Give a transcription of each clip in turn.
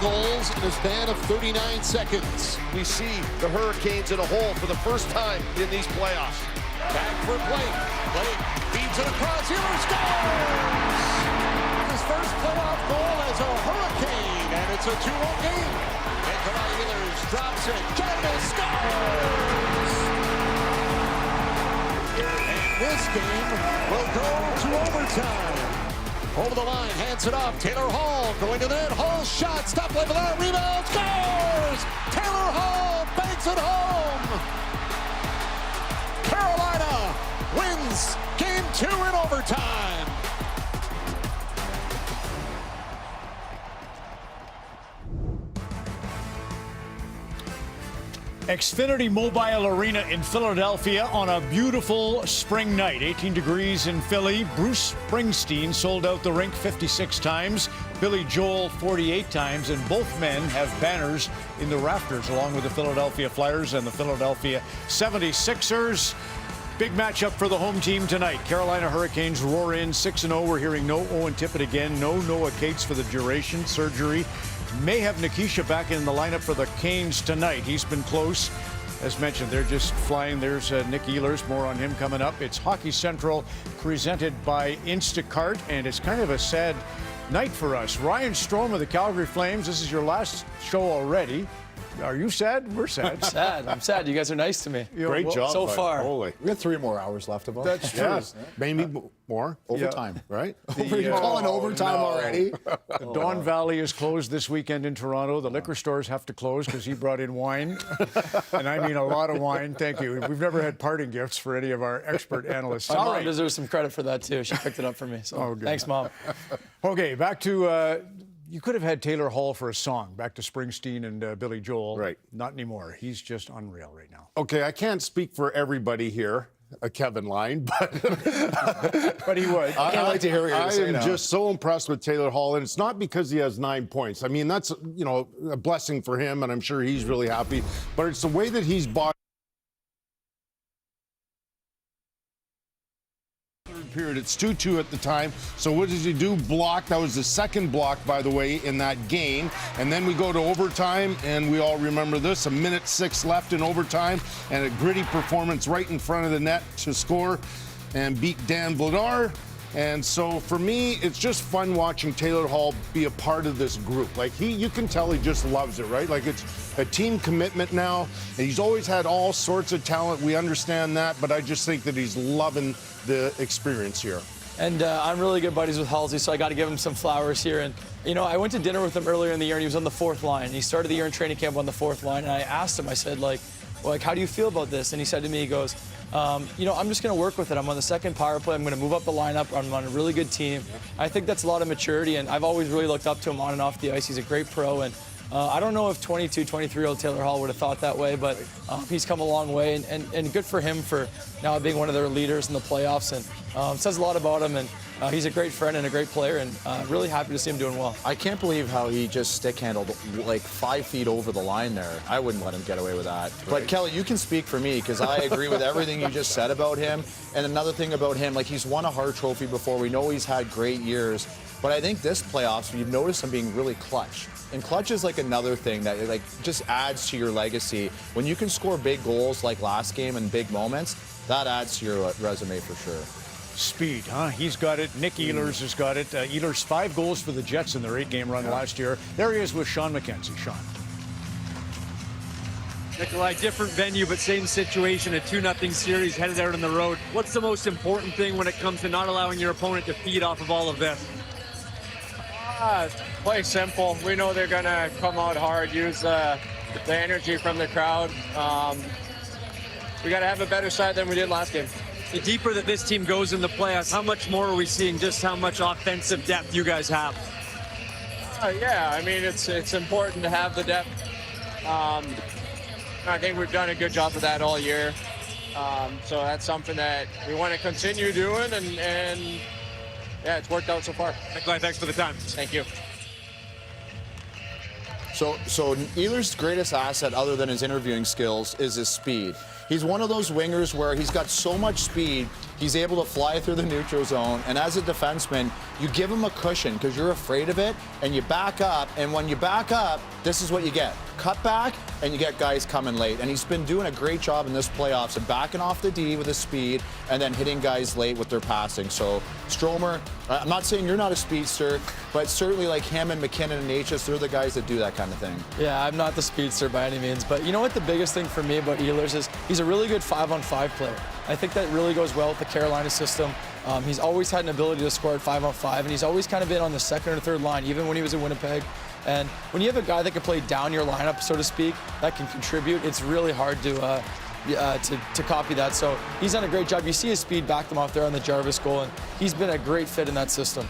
goals in a span of 39 seconds. We see the Hurricanes in a hole for the first time in these playoffs. Back for Blake. Blake feeds it across. Ehlers scores! His first playoff goal as a Hurricane, and it's a 2-1 game. Nikolai Ehlers drops it. Canada scores! And this game will go to overtime. Over the line, hands it off. Taylor Hall going to the net. Hall's shot, stop play for that, rebound, scores! Taylor Hall banks it home! Carolina wins game 2 in overtime. Xfinity Mobile Arena in Philadelphia on a beautiful spring night. 18 degrees in Philly. Bruce Springsteen sold out the rink 56 times. Billy Joel 48 times. And both men have banners in the rafters along with the Philadelphia Flyers and the Philadelphia 76ers. Big matchup for the home team tonight. Carolina Hurricanes roar in 6-0. We're hearing no Owen Tippett again. No Noah Cates for the duration surgery. May have Nikisha back in the lineup for the Canes tonight. He's been close. As mentioned, they're just flying. There's Nick Ehlers. More on him coming up. It's Hockey Central presented by Instacart, and it's kind of a sad night for us. Ryan Strome of the Calgary Flames, this is your last show already. Are you sad? We're sad. I'm sad. You guys are nice to me. Great job so far. Holy. We got 3 more hours left of us. That's true. Yeah. Maybe more. Overtime. Right? You're calling overtime already? The Don Valley is closed this weekend in Toronto. The liquor stores have to close because he brought in wine. And I mean a lot of wine. Thank you. We've never had parting gifts for any of our expert analysts. My mom deserves some credit for that, too. She picked it up for me. So thanks, Mom. Okay, back to... you could have had Taylor Hall for a song, back to Springsteen and Billy Joel. Right. Not anymore. He's just unreal right now. Okay, I can't speak for everybody here, a Kevin line, but but he would. I can't wait to hear what you're I saying am now. just so impressed with Taylor Hall, and it's not because he has 9 points. I mean, that's, you know, a blessing for him, and I'm sure he's really happy. But it's the way that he's bought. Period. It's 2-2 at the time. So what does he do? Block. That was the second block, by the way, in that game. And then we go to overtime, and we all remember this, 1:06 left in overtime, and a gritty performance right in front of the net to score and beat Dan Vladar. And so for me, it's just fun watching Taylor Hall be a part of this group. Like you can tell he just loves it, right? Like it's a team commitment now. And he's always had all sorts of talent. We understand that, but I just think that he's loving the experience here. And I'm really good buddies with Halsey, so I got to give him some flowers here. And, you know, I went to dinner with him earlier in the year, and he was on the 4th line. He started the year in training camp on the 4th line, and I asked him, I said, like, how do you feel about this? And he said to me, he goes, you know, I'm just going to work with it. I'm on the second power play. I'm going to move up the lineup. I'm on a really good team. I think that's a lot of maturity, and I've always really looked up to him on and off the ice. He's a great pro, and I don't know if 22, 23-year-old Taylor Hall would have thought that way, but he's come a long way, and good for him for now being one of their leaders in the playoffs, and says a lot about him, and he's a great friend and a great player, and really happy to see him doing well. I can't believe how he just stick-handled like 5 feet over the line there. I wouldn't let him get away with that. Right. But, Kelly, you can speak for me because I agree with everything you just said about him. And another thing about him, like he's won a Hart Trophy before. We know he's had great years. But I think this playoffs, you've noticed him being really clutch. And clutch is like another thing that like just adds to your legacy. When you can score big goals like last game and big moments, that adds to your resume for sure. Speed, huh? He's got it. Nick Ehlers has got it. Ehlers 5 goals for the Jets in their 8-game run last year. There he is with Sean McKenzie. Sean. Nikolai, different venue, but same situation, a 2-0 series headed out on the road. What's the most important thing when it comes to not allowing your opponent to feed off of all of this? Play simple. We know they're going to come out hard, use the energy from the crowd. We got to have a better side than we did last game. The deeper that this team goes in the playoffs, how much more are we seeing just how much offensive depth you guys have? Yeah, I mean, it's important to have the depth. I think we've done a good job of that all year. So that's something that we want to continue doing, and yeah, it's worked out so far. Nikolai, thanks for the time. Thank you. So So Ehlers' greatest asset, other than his interviewing skills, is his speed. He's one of those wingers where he's got so much speed, he's able to fly through the neutral zone. And as a defenseman, you give him a cushion because you're afraid of it, and you back up. And when you back up, this is what you get. Cut back, and you get guys coming late. And he's been doing a great job in this playoffs of backing off the D with his speed and then hitting guys late with their passing. So Stromer, I'm not saying you're not a speedster, but certainly like Hammond, McKinnon, and Natchez, they're the guys that do that kind of thing. Yeah, I'm not the speedster by any means, but you know what the biggest thing for me about Ehlers is? He's a really good 5-on-5 player. I think that really goes well with the Carolina system. He's always had an ability to score at 5-on-5, and he's always kind of been on the second or third line, even when he was in Winnipeg. And when you have a guy that can play down your lineup, so to speak, that can contribute, it's really hard to copy that. So he's done a great job. You see his speed back them off there on the Jarvis goal, and he's been a great fit in that system.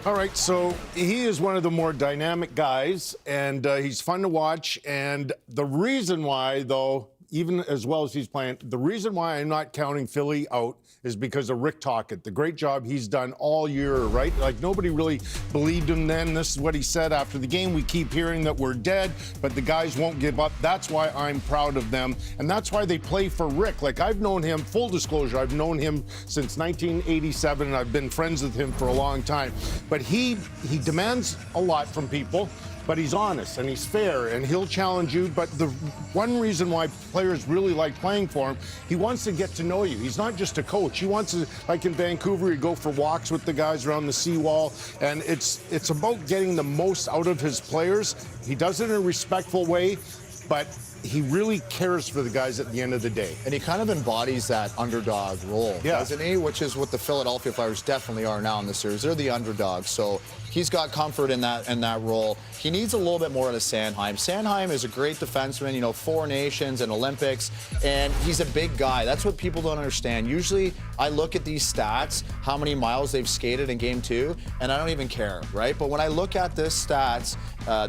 All right, so he is one of the more dynamic guys, and he's fun to watch. And the reason why, though, even as well as he's playing, the reason why I'm not counting Philly out is because of Rick Tocchet, the great job he's done all year, right? Like, nobody really believed him then. This is what he said after the game. We keep hearing that we're dead, but the guys won't give up. That's why I'm proud of them, and that's why they play for Rick. Like, I've known him, full disclosure, I've known him since 1987, and I've been friends with him for a long time. But he demands a lot from people, but he's honest and he's fair and he'll challenge you. But the one reason why players really like playing for him, he wants to get to know you. He's not just a coach. He wants to, like in Vancouver, he'd go for walks with the guys around the seawall. And it's about getting the most out of his players. He does it in a respectful way, but he really cares for the guys at the end of the day. And he kind of embodies that underdog role, doesn't he? Which is what the Philadelphia Flyers definitely are now in the series. They're the underdogs, so he's got comfort in that role. He needs a little bit more out of Sanheim. Sanheim is a great defenseman, you know, 4 nations and Olympics, and he's a big guy. That's what people don't understand. Usually, I look at these stats, how many miles they've skated in Game 2, and I don't even care, right? But when I look at this stats,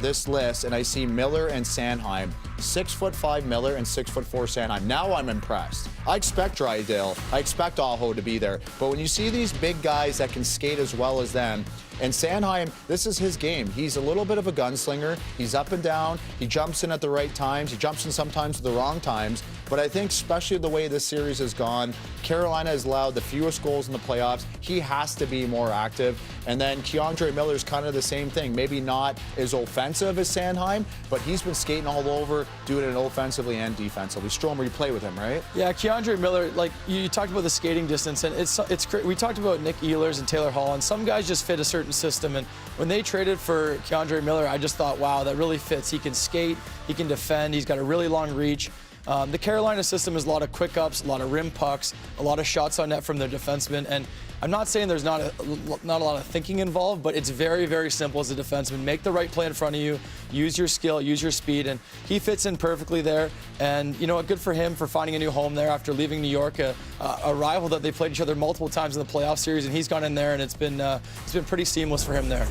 this list, and I see Miller and Sanheim, 6'5" Miller and 6'4" Sanheim. Now I'm impressed. I expect Drysdale, I expect Aho to be there, but when you see these big guys that can skate as well as them, and Sanheim, this is his game. He's a little bit of a gunslinger. He's up and down. He jumps in at the right times. He jumps in sometimes at the wrong times. But I think especially the way this series has gone, Carolina has allowed the fewest goals in the playoffs. He has to be more active. And then Keandre Miller's kind of the same thing. Maybe not as offensive as Sanheim, but he's been skating all over, doing it offensively and defensively. Stromer, you play with him, right? Yeah, Keandre Miller, like you talked about the skating distance, and it's we talked about Nick Ehlers and Taylor Hall, and some guys just fit a certain system. And when they traded for Keandre Miller, I just thought, wow, that really fits. He can skate, he can defend, he's got a really long reach. The Carolina system is a lot of quick ups, a lot of rim pucks, a lot of shots on net from their defensemen. And I'm not saying there's not a lot of thinking involved, but it's very, very simple as a defenseman. Make the right play in front of you, use your skill, use your speed, and he fits in perfectly there. And you know what, good for him for finding a new home there after leaving New York, a rival that they played each other multiple times in the playoff series, and he's gone in there, and it's been pretty seamless for him there.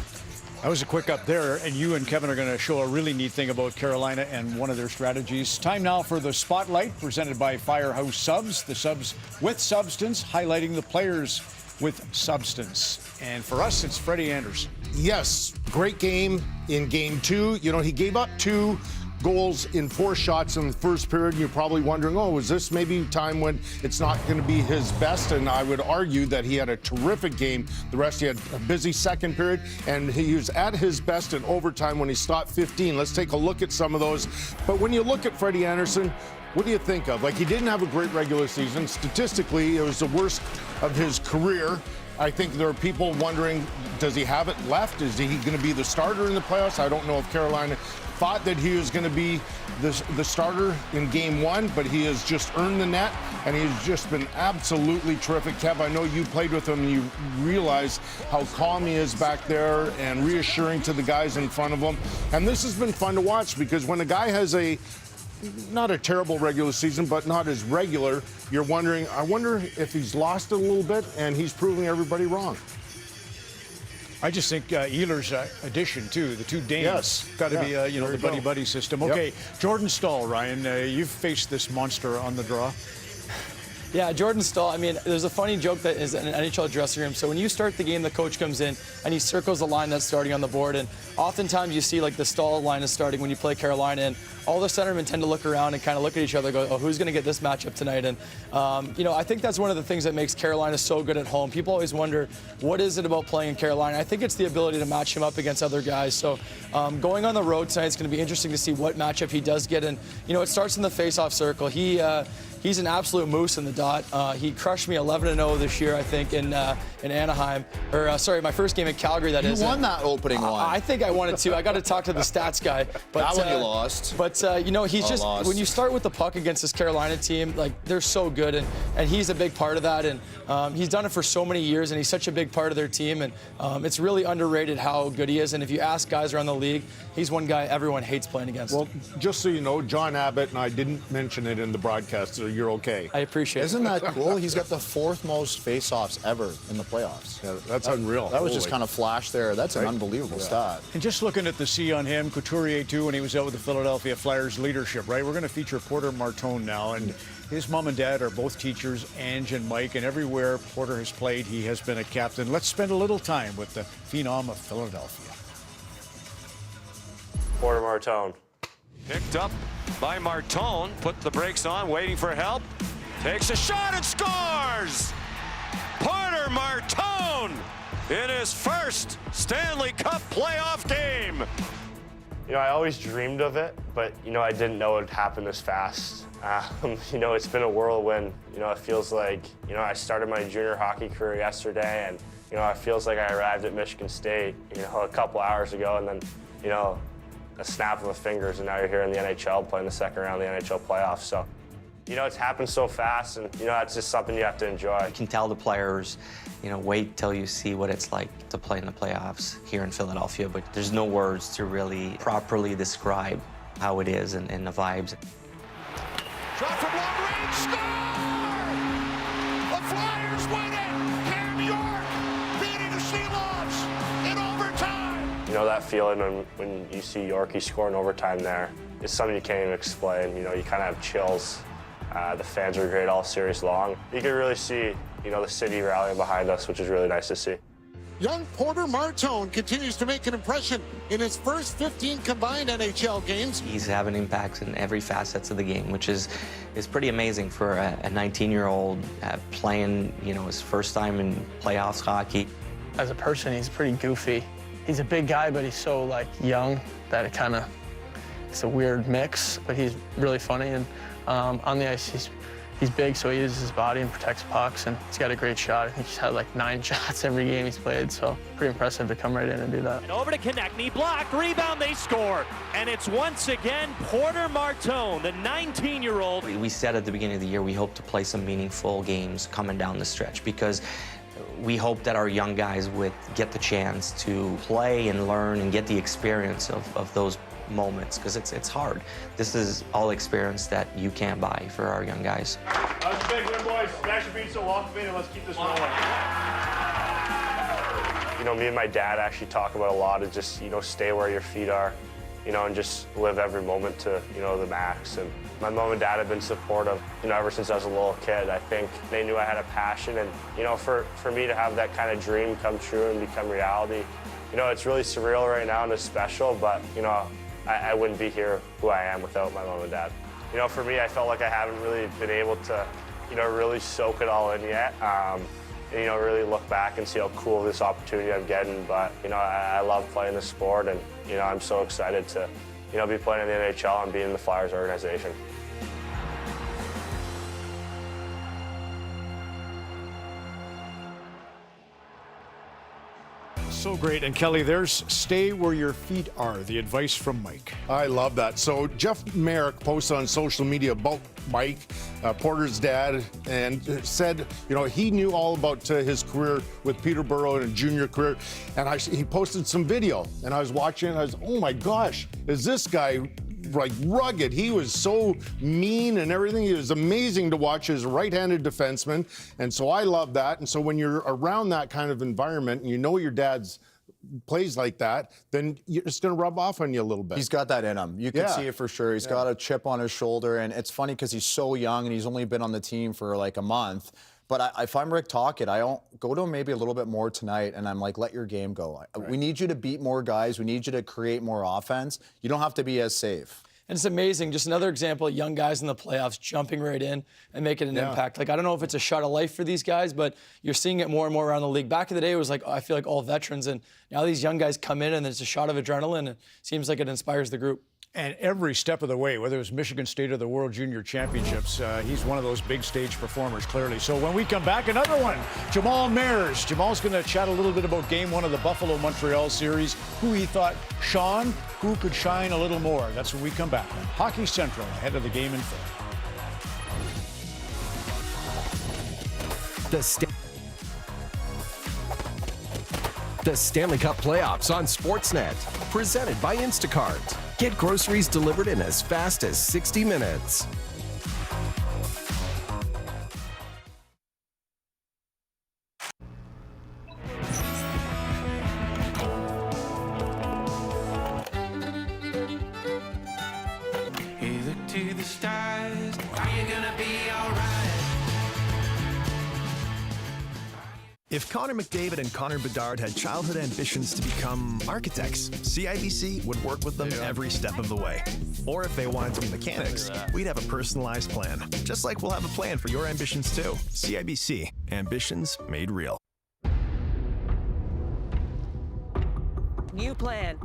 That was a quick up there, and you and Kevin are going to show a really neat thing about Carolina and one of their strategies. Time now for the Spotlight, presented by Firehouse Subs. The subs with substance, highlighting the players with substance. And for us, it's Freddie Anderson. Yes, great game in Game 2. You know, he gave up 2 goals in 4 shots in the first period. You're probably wondering, oh, is this maybe a time when it's not going to be his best? And I would argue that he had a terrific game. The rest, he had a busy second period, and he was at his best in overtime when he stopped 15. Let's take a look at some of those. But when you look at Freddie Anderson, what do you think of? Like, he didn't have a great regular season. Statistically, it was the worst of his career. I think there are people wondering, does he have it left? Is he going to be the starter in the playoffs? I don't know if Carolina thought that he was going to be the starter in Game 1, but he has just earned the net, and he's just been absolutely terrific. Kev, I know you played with him, and you realize how calm he is back there and reassuring to the guys in front of him. And this has been fun to watch, because when a guy has not a terrible regular season, but not as regular, you're wondering, I wonder if he's lost it a little bit, and he's proving everybody wrong. I just think Ehlers' addition, too, the 2 Danes, yes, got to be, the buddy-buddy system. Okay, Yep. Jordan Staal, Ryan, you've faced this monster on the draw. Yeah, Jordan Staal, I mean, there's a funny joke that is in an NHL dressing room. So when you start the game, the coach comes in and he circles the line that's starting on the board. And oftentimes you see like the Staal line is starting when you play Carolina. And all the centermen tend to look around and kind of look at each other and go, oh, who's going to get this matchup tonight? And, you know, I think that's one of the things that makes Carolina so good at home. People always wonder, what is it about playing in Carolina? I think it's the ability to match him up against other guys. So going on the road tonight, it's going to be interesting to see what matchup he does get. And, you know, it starts in the face-off circle. He's an absolute moose in the dot. He crushed me 11-0 this year, I think, in Anaheim. Or, sorry, my first game in Calgary, that is. You won that opening one. I think I won it, too. I got to talk to the stats guy. But, that one you lost. But, you know, he's just, when you start with the puck against this Carolina team, like, they're so good. And he's a big part of that. And he's done it for so many years, and he's such a big part of their team. And it's really underrated how good he is. And if you ask guys around the league, he's one guy everyone hates playing against. Well, just so you know, John Abbott and I didn't mention it in the broadcast, so you're okay. I appreciate it. Isn't that cool? He's got the 4th most face-offs ever in the playoffs. Yeah, that's unreal. That was just kind of flash there. That's an unbelievable stat. And just looking at the C on him, Couturier too, when he was out with the Philadelphia Flyers leadership, right? We're going to feature Porter Martone now, and his mom and dad are both teachers, Ange and Mike, and everywhere Porter has played, he has been a captain. Let's spend a little time with the phenom of Philadelphia. Porter Martone. Picked up by Martone, put the brakes on, waiting for help. Takes a shot and scores! Porter Martone in his first Stanley Cup playoff game. You know, I always dreamed of it, but, you know, I didn't know it would happen this fast. You know, it's been a whirlwind. You know, it feels like, you know, I started my junior hockey career yesterday, and, you know, it feels like I arrived at Michigan State, you know, a couple hours ago, and then, you know, a snap of the fingers, and now you're here in the NHL playing the second round of the NHL playoffs. So, you know, it's happened so fast, and, you know, it's just something you have to enjoy. You can tell the players, you know, wait till you see what it's like to play in the playoffs here in Philadelphia, but there's no words to really properly describe how it is and the vibes. Shot from long range, score! The Flyers win it! Cam York beating the Seahawks in overtime! You know, that feeling when you see Yorkie score in overtime there is something you can't even explain. You know, you kind of have chills. The fans are great all series long. You can really see, you know, the city rallying behind us, which is really nice to see. Young Porter Martone continues to make an impression in his first 15 combined NHL games. He's having impacts in every facet of the game, which is pretty amazing for a 19-year-old playing, you know, his first time in playoffs hockey. As a person, he's pretty goofy. He's a big guy, but he's so, like, young that it's a weird mix, but he's really funny. And on the ice, he's big, so he uses his body and protects pucks, and he's got a great shot. I think he's had like 9 shots every game he's played, so pretty impressive to come right in and do that. And over to Konechny, blocked, rebound, they score. And it's once again Porter Martone, the 19-year-old. We said at the beginning of the year we hope to play some meaningful games coming down the stretch because we hope that our young guys would get the chance to play and learn and get the experience of those moments, because it's hard. This is all experience that you can't buy for our young guys. That was a big win, boys. Thanks for being so welcoming, and let's keep this rolling. You know, me and my dad actually talk about a lot of just, you know, stay where your feet are, you know, and just live every moment to, you know, the max. And my mom and dad have been supportive, you know, ever since I was a little kid. I think they knew I had a passion, and, you know, for me to have that kind of dream come true and become reality, you know, it's really surreal right now and it's special, but, you know, I wouldn't be here who I am without my mom and dad. You know, for me, I felt like I haven't really been able to, you know, really soak it all in yet. And, you know, really look back and see how cool this opportunity I'm getting. But, you know, I love playing the sport, and, you know, I'm so excited to, you know, be playing in the NHL and be in the Flyers organization. So great. And Kelly, there's stay where your feet are, the advice from Mike. I love that. So Jeff Merrick posted on social media about Mike, Porter's dad, and said, you know, he knew all about his career with Peterborough and a junior career. And he posted some video, and I was watching, and I was, oh my gosh, is this guy like rugged? He was so mean and everything. It was amazing to watch his right-handed defenseman, and so I love that. And so when you're around that kind of environment and you know your dad's plays like that, then it's going to rub off on you a little bit. He's got that in him. You can see it for sure. He's got a chip on his shoulder, and it's funny because he's so young and he's only been on the team for like a month. But if I'm Rick Tocchet, I don't go to him maybe a little bit more tonight, and I'm like, let your game go. Right. We need you to beat more guys. We need you to create more offense. You don't have to be as safe. And it's amazing. Just another example of young guys in the playoffs jumping right in and making an impact. Like, I don't know if it's a shot of life for these guys, but you're seeing it more and more around the league. Back in the day, it was like, I feel like all veterans, and now these young guys come in and it's a shot of adrenaline, and it seems like it inspires the group. And every step of the way, whether it was Michigan State or the World Junior Championships, he's one of those big stage performers, clearly. So when we come back, another one, Jamal Mayers. Jamal's going to chat a little bit about Game 1 of the Buffalo-Montreal series, who he thought shone, who could shine a little more. That's when we come back. Hockey Central, ahead of the game in Philly. The Stanley Cup Playoffs on Sportsnet, presented by Instacart. Get groceries delivered in as fast as 60 minutes. Hey, look to the stars. Are you gonna be alright? If Connor McDavid and Connor Bedard had childhood ambitions to become architects, CIBC would work with them every step of the way. Or if they wanted to be mechanics, we'd have a personalized plan. Just like we'll have a plan for your ambitions too. CIBC, ambitions made real. New plan.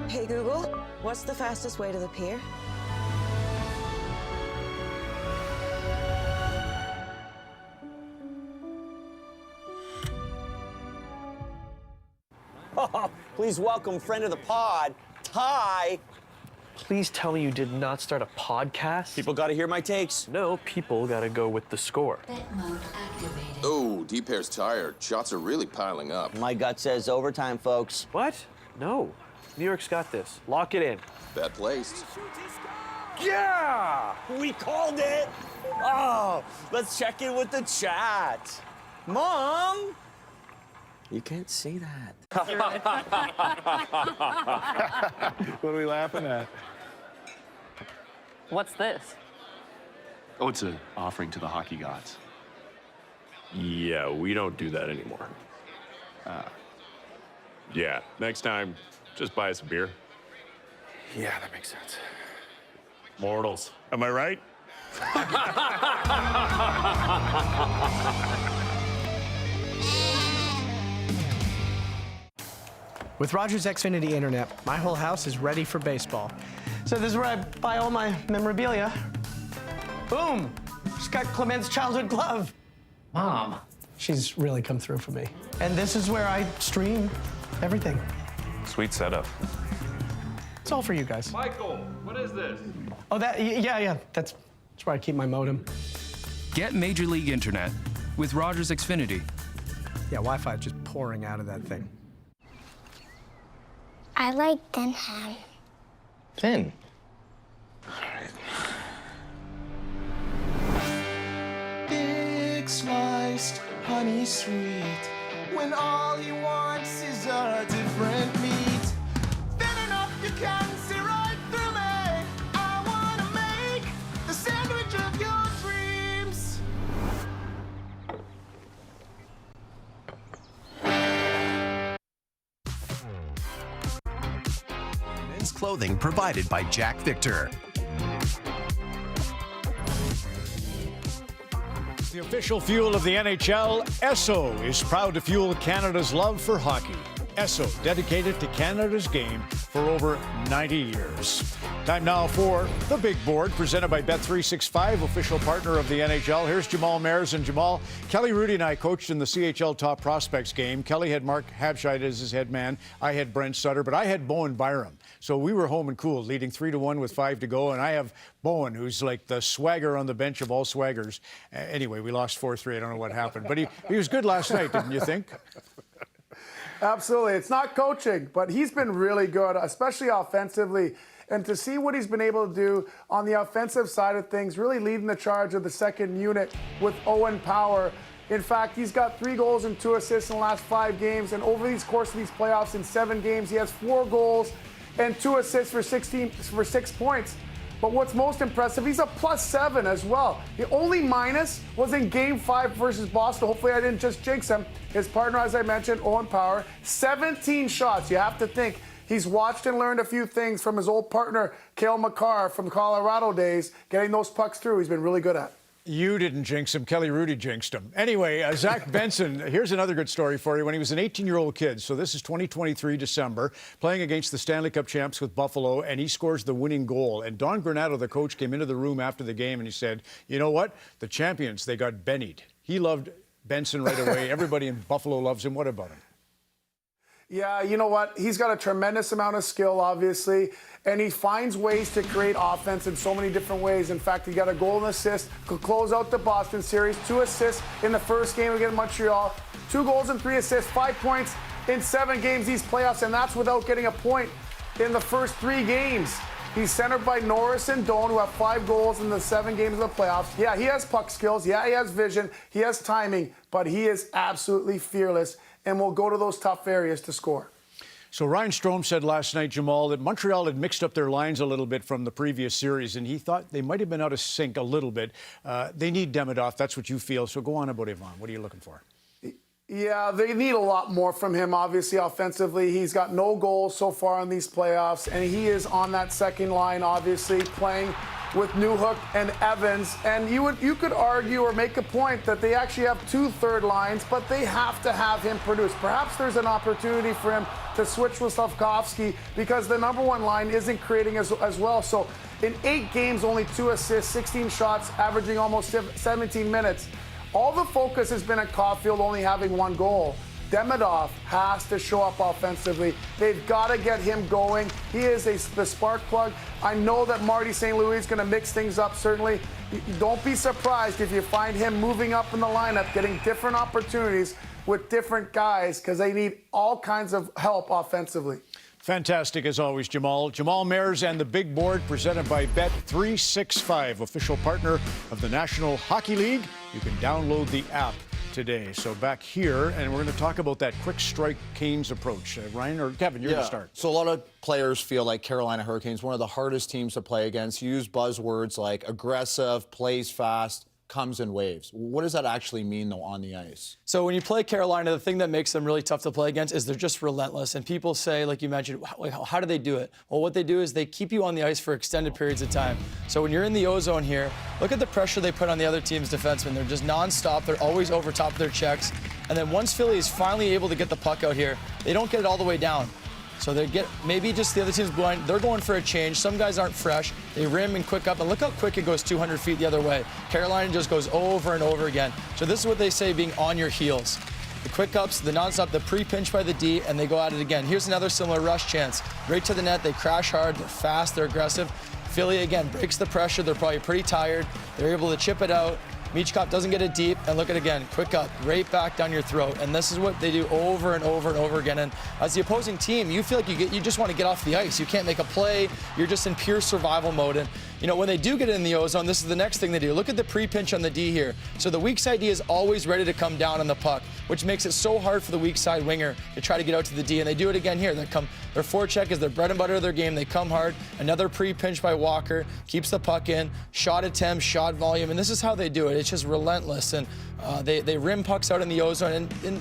Hey Google, what's the fastest way to the pier? Please welcome friend of the pod, Ty. Please tell me you did not start a podcast? People got to hear my takes. No, people got to go with the score. Oh, D-Pair's tired. Shots are really piling up. My gut says overtime, folks. What? No. New York's got this. Lock it in. Bad placed. Yeah! We called it! Oh, let's check in with the chat. Mom! You can't say that. What are we laughing at? What's this? Oh, it's an offering to the hockey gods. Yeah, we don't do that anymore. Yeah, next time, just buy us a beer. Yeah, that makes sense. Mortals, am I right? With Rogers Xfinity Internet, my whole house is ready for baseball. So this is where I buy all my memorabilia. Boom! Just got Clement's childhood glove. Mom. She's really come through for me. And this is where I stream everything. Sweet setup. It's all for you guys. Michael, what is this? Oh, yeah. That's where I keep my modem. Get Major League Internet with Rogers Xfinity. Yeah, Wi-Fi just pouring out of that thing. I like thin ham. Thin? Big sliced, honey sweet. When all he wants is a different meat. Thin enough you can see right through me. I wanna make the sandwich of your dreams. Men's clothing provided by Jack Victor. The official fuel of the NHL, Esso, is proud to fuel Canada's love for hockey. Esso, dedicated to Canada's game for over 90 years. Time now for The Big Board, presented by Bet365, official partner of the NHL. Here's Jamal Mayers. And Jamal, Kelly Rudy and I coached in the CHL Top Prospects game. Kelly had Mark Habscheid as his head man. I had Brent Sutter, but I had Bowen Byram. So we were home and cool, leading 3-1 with 5 to go. And I have Bowen, who's like the swagger on the bench of all swaggers. Anyway, we lost 4-3. I don't know what happened. But he was good last night, didn't you think? Absolutely. It's not coaching, but he's been really good, especially offensively. And to see what he's been able to do on the offensive side of things, really leading the charge of the second unit with Owen Power. In fact, he's got 3 goals and 2 assists in the last 5 games. And over the course of these playoffs, in 7 games, he has 4 goals and 2 assists for 6 points. But what's most impressive, he's a +7 as well. The only minus was in Game 5 versus Boston. Hopefully I didn't just jinx him. His partner, as I mentioned, Owen Power, 17 shots. You have to think he's watched and learned a few things from his old partner, Cale Makar, from the Colorado days. Getting those pucks through, he's been really good at. You didn't jinx him. Kelly Rudy jinxed him. Anyway, Zach Benson, here's another good story for you. When he was an 18-year-old kid, so this is 2023 December, playing against the Stanley Cup champs with Buffalo, and he scores the winning goal. And Don Granato, the coach, came into the room after the game, and he said, you know what? The champions, they got Bennied. He loved Benson right away. Everybody in Buffalo loves him. What about him? Yeah, you know what? He's got a tremendous amount of skill, obviously, and he finds ways to create offense in so many different ways. In fact, he got a goal and assist to close out the Boston series, 2 assists in the first game against Montreal, 2 goals and 3 assists, 5 points in 7 games these playoffs, and that's without getting a point in the first 3 games. He's centered by Norris and Doan, who have 5 goals in the 7 games of the playoffs. Yeah, he has puck skills. Yeah, he has vision. He has timing, but he is absolutely fearless and will go to those tough areas to score. So Ryan Strome said last night, Jamal, that Montreal had mixed up their lines a little bit from the previous series, and he thought they might have been out of sync a little bit. They need Demidov. That's what you feel. So go on about Ivan. What are you looking for? Yeah, they need a lot more from him, obviously, offensively. He's got no goals so far in these playoffs, and he is on that second line, obviously, playing with Newhook and Evans. And you could argue or make a point that they actually have 2 third lines, but they have to have him produce. Perhaps there's an opportunity for him to switch with Slavkovsky because the number 1 line isn't creating as well. So in 8 games, only 2 assists, 16 shots, averaging almost 17 minutes. All the focus has been on Caulfield only having 1 goal. Demidov has to show up offensively. They've got to get him going. He is the spark plug. I know that Marty St. Louis is going to mix things up, certainly. Don't be surprised if you find him moving up in the lineup, getting different opportunities with different guys, because they need all kinds of help offensively. Fantastic as always, Jamal. Jamal Mayers and the Big Board, presented by Bet365, official partner of the National Hockey League. You can download the app today. So back here, and we're going to talk about that quick strike Canes approach. Ryan or Kevin, you're going to start. So a lot of players feel like Carolina Hurricanes, one of the hardest teams to play against. Use buzzwords like aggressive, plays fast, comes in waves. What does that actually mean, though, on the ice? So when you play Carolina, the thing that makes them really tough to play against is they're just relentless. And people say, like you mentioned, how do they do it? Well, what they do is they keep you on the ice for extended periods of time. So when you're in the O-zone here, look at the pressure they put on the other team's defensemen. They're just nonstop. They're always over top of their checks. And then once Philly is finally able to get the puck out here, they don't get it all the way down. So they get, maybe just the other team's blind. They're going for a change. Some guys aren't fresh. They rim and quick up, and look how quick it goes 200 feet the other way. Carolina just goes over and over again. So this is what they say being on your heels. The quick ups, the nonstop, the pre-pinch by the D, and they go at it again. Here's another similar rush chance. Right to the net, they crash hard, they're fast, they're aggressive. Philly, again, breaks the pressure. They're probably pretty tired. They're able to chip it out. Michkov doesn't get it deep, and look at it again, quick up, right back down your throat. And this is what they do over and over and over again. And as the opposing team, you feel like you just want to get off the ice. You can't make a play. You're just in pure survival mode. And you know, when they do get in the O-zone, this is the next thing they do. Look at the pre-pinch on the D here. So the weak side D is always ready to come down on the puck, which makes it so hard for the weak side winger to try to get out to the D. And they do it again here. Their forecheck is their bread and butter of their game. They come hard. Another pre-pinch by Walker keeps the puck in. Shot attempt, shot volume, and this is how they do it. It's just relentless. And they rim pucks out in the O-zone. And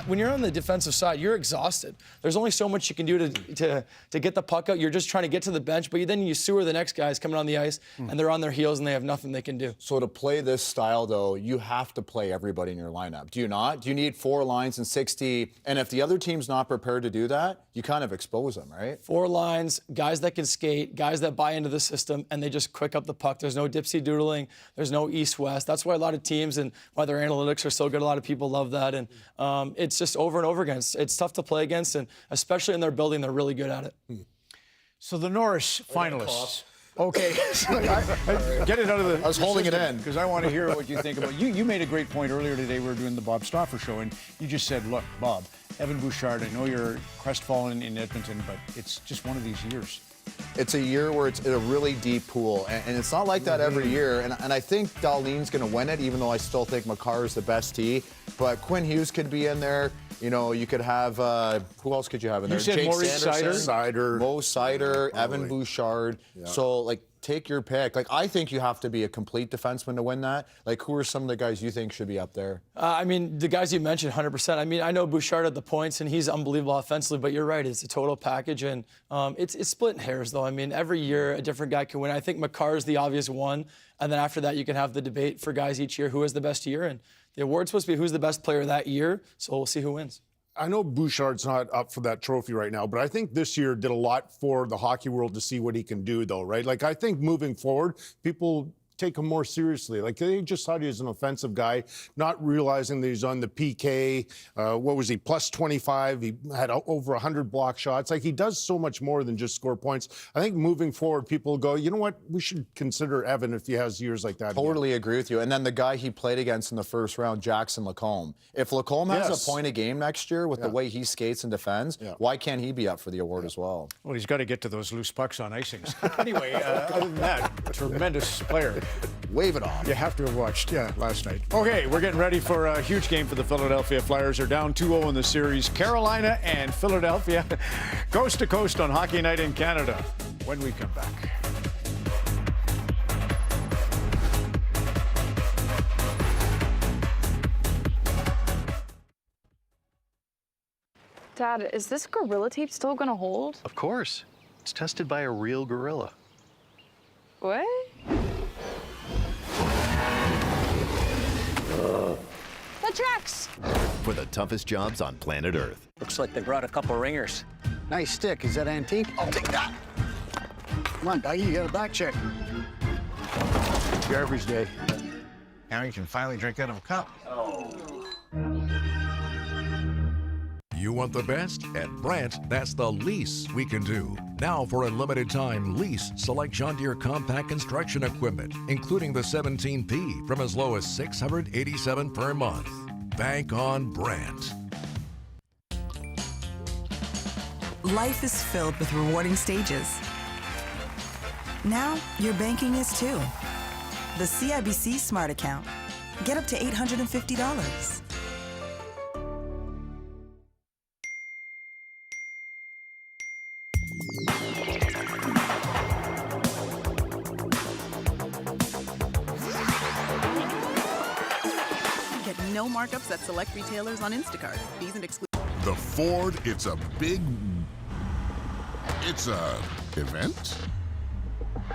when you're on the defensive side, you're exhausted. There's only so much you can do to get the puck out. You're just trying to get to the bench, but then you sewer the next guys coming on the ice, and they're on their heels, and they have nothing they can do. So to play this style, though, you have to play everybody in your lineup. Do you not? Do you need 4 lines and 60? And if the other team's not prepared to do that, you kind of expose them, right? 4 lines, guys that can skate, guys that buy into the system, and they just quick up the puck. There's no dipsy doodling. There's no east-west. That's why a lot of teams and why their analytics are so good. A lot of people love that. And it's just over and over again. It's tough to play against, and especially in their building, they're really good at it. So the Norris finalists. Okay, get it out of the. I was holding it in because I want to hear what you think about. You made a great point earlier today. We were doing the Bob Stauffer show, and you just said, "Look, Bob, Evan Bouchard. I know you're crestfallen in Edmonton, but it's just one of these years." It's a year where it's a really deep pool, and it's not like that every year. And I think Darlene's going to win it, even though I still think Makar is the best tee. But Quinn Hughes could be in there. You know, you could have who else could you have in there? You said Jake Maurice Sanderson, Mo Sider, Evan Bouchard. Yeah. So like, take your pick. Like, I think you have to be a complete defenseman to win that. Like, who are some of the guys you think should be up there? I mean, the guys you mentioned, 100%. I mean, I know Bouchard at the points, and he's unbelievable offensively, but you're right, it's a total package, and it's splitting hairs, though. I mean, every year a different guy can win. I think Makar is the obvious one, and then after that you can have the debate for guys each year, who has the best year, and the award's supposed to be who's the best player that year, so we'll see who wins. I know Bouchard's not up for that trophy right now, but I think this year did a lot for the hockey world to see what he can do, though, right? Like, I think moving forward, people take him more seriously. Like, they just thought he was an offensive guy, not realizing that he's on the PK. What was he, plus 25? He had over 100 block shots. Like, he does so much more than just score points. I think moving forward, people go, you know what? We should consider Evan if he has years like that. Totally agree with you. And then the guy he played against in the first round, Jackson Lacombe. If Lacombe has a point a game next year with the way he skates and defends, why can't he be up for the award as well? Well, he's got to get to those loose pucks on icings. Anyway, other than that, tremendous player. Wave it off. You have to have watched, last night. Okay, we're getting ready for a huge game for the Philadelphia Flyers. They're down 2-0 in the series. Carolina and Philadelphia, coast to coast on Hockey Night in Canada. When we come back. Dad, is this Gorilla Tape still gonna hold? Of course. It's tested by a real gorilla. What? The tracks! For the toughest jobs on planet Earth. Looks like they brought a couple ringers. Nice stick. Is that antique? I'll take that. Come on, Dougie, you got a back check. Garbage day. Now you can finally drink out of a cup. You want the best? At Brandt, that's the least we can do. Now, for a limited time, lease select John Deere compact construction equipment, including the 17P, from as low as $687 per month. Bank on Brandt. Life is filled with rewarding stages. Now, your banking is too. The CIBC Smart Account. Get up to $850. No markups at select retailers on Instacart. Fees and exclusions. The Ford, it's a event?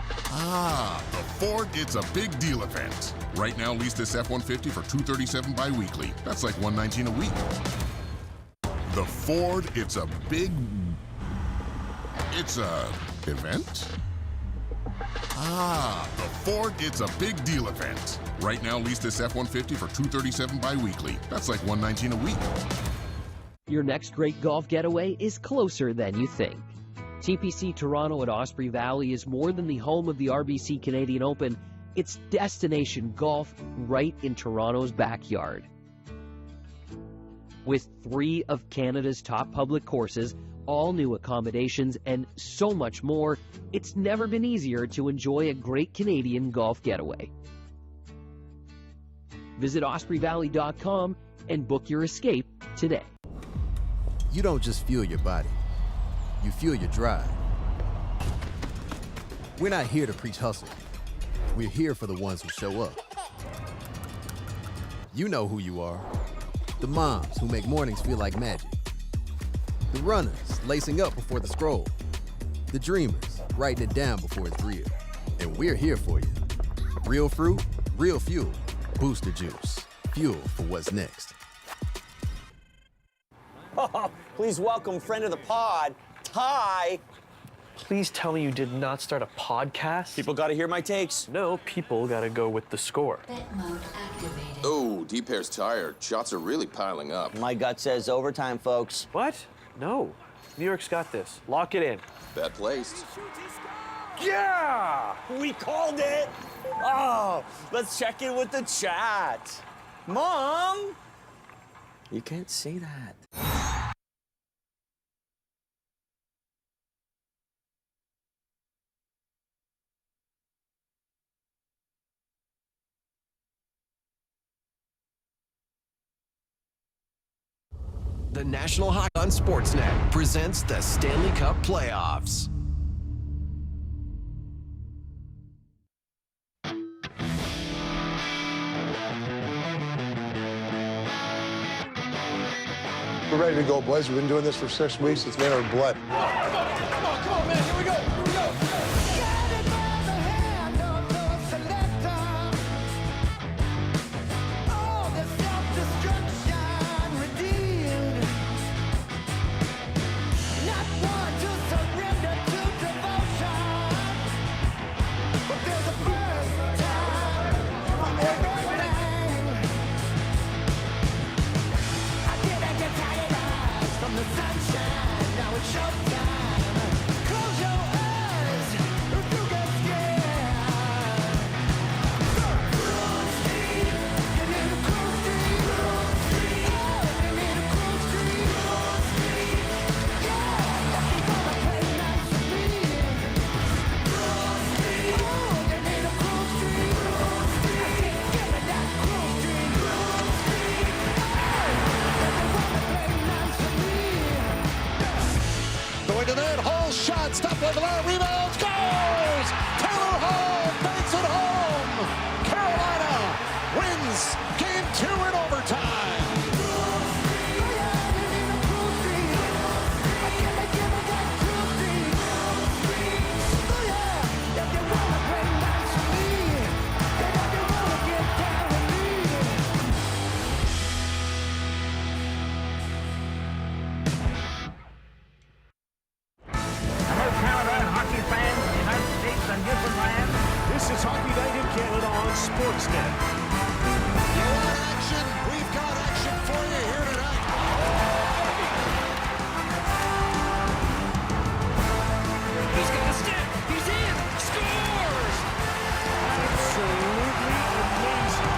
The Ford, it's a big deal event. Right now, lease this F-150 for $237 bi-weekly. That's like $119 a week. The Ford, it's a event? The Ford, it's a big deal event. Right now, lease this F-150 for $237 bi-weekly. That's like $119 a week. Your next great golf getaway is closer than you think. TPC Toronto at Osprey Valley is more than the home of the RBC Canadian Open. It's destination golf right in Toronto's backyard. With 3 of Canada's top public courses, all new accommodations, and so much more, it's never been easier to enjoy a great Canadian golf getaway. Visit OspreyValley.com and book your escape today. You don't just fuel your body, you fuel your drive. We're not here to preach hustle. We're here for the ones who show up. You know who you are. The moms who make mornings feel like magic. The runners lacing up before the scroll. The dreamers writing it down before it's real. And we're here for you. Real fruit, real fuel. Booster Juice. Fuel for what's next. Oh, please welcome friend of the pod, Ty. Please tell me you did not start a podcast? People got to hear my takes. No, people got to go with the score. Oh, deep air's tired. Shots are really piling up. My gut says overtime, folks. What? No. New York's got this. Lock it in. Bet placed. Yeah! We called it! Oh, let's check in with the chat. Mom! You can't see that. The National Hockey on Sportsnet presents the Stanley Cup Playoffs. We're ready to go, boys. We've been doing this for 6 weeks. It's in our blood. Come on, man. Here we go. Here we go. Going to net, Hall shot, stop over there, rebounds, goes! Taylor Hall banks it home! Carolina wins game 2 in overtime! This is Hockey Night in Canada on Sportsnet. You want action? We've got action for you here tonight. He's got a stick. He's in. Scores! Absolutely amazing.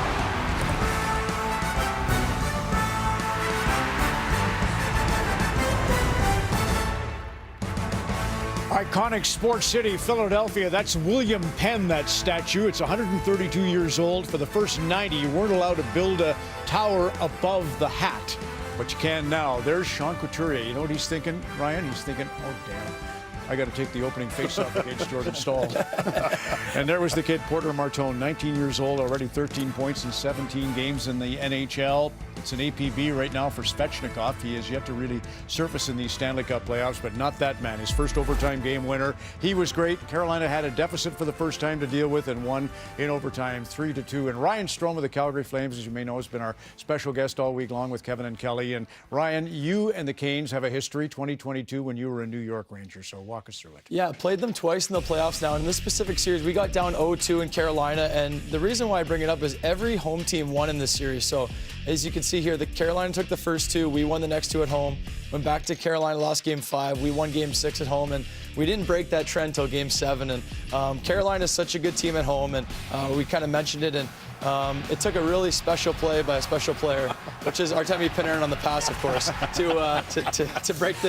Iconic sports city, Philadelphia. That's William Penn, that statue. It's 132 years old. For the first 90, you weren't allowed to build a tower above the hat, but you can now. There's Sean Couturier. You know what he's thinking, Ryan? He's thinking, oh, damn, I got to take the opening faceoff against Jordan Staal. And there was the kid, Porter Martone, 19 years old, already 13 points in 17 games in the NHL. It's an APB right now for Svechnikov. He has yet to really surface in these Stanley Cup playoffs, but not that man. His first overtime game winner. He was great. Carolina had a deficit for the first time to deal with and won in overtime 3-2. And Ryan Strome of the Calgary Flames, as you may know, has been our special guest all week long with Kevin and Kelly. And Ryan, you and the Canes have a history, 2022, when you were a New York Ranger. So walk us through it. Yeah, played them twice in the playoffs now. In this specific series, we got down 0-2 in Carolina, and the reason why I bring it up is every home team won in this series. So as you can see here, the Carolina took the first 2, we won the next 2 at home, went back to Carolina, lost game 5, we won game 6 at home, and we didn't break that trend until game 7. And Carolina is such a good team at home, and we kind of mentioned it, and it took a really special play by a special player, which is Artemi Panarin on the pass, of course, to break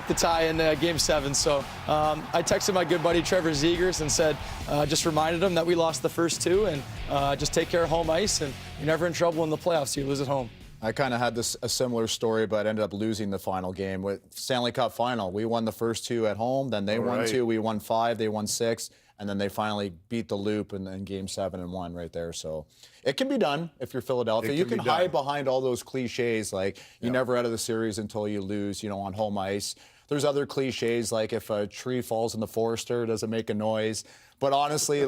the tie in game 7. So I texted my good buddy Trevor Zegers and said, just reminded him that we lost the first 2, and just take care of home ice, and you're never in trouble in the playoffs. You lose at home. I kind of had a similar story, but ended up losing the final game with Stanley Cup final. We won the first 2 at home, then they won 2, we won 5, they won 6, and then they finally beat the Loop in game 7 and won right there. So it can be done if you're Philadelphia. You can hide behind all those cliches like you're never out of the series until you lose, on home ice. There's other cliches like if a tree falls in the forester, does it make a noise? But honestly,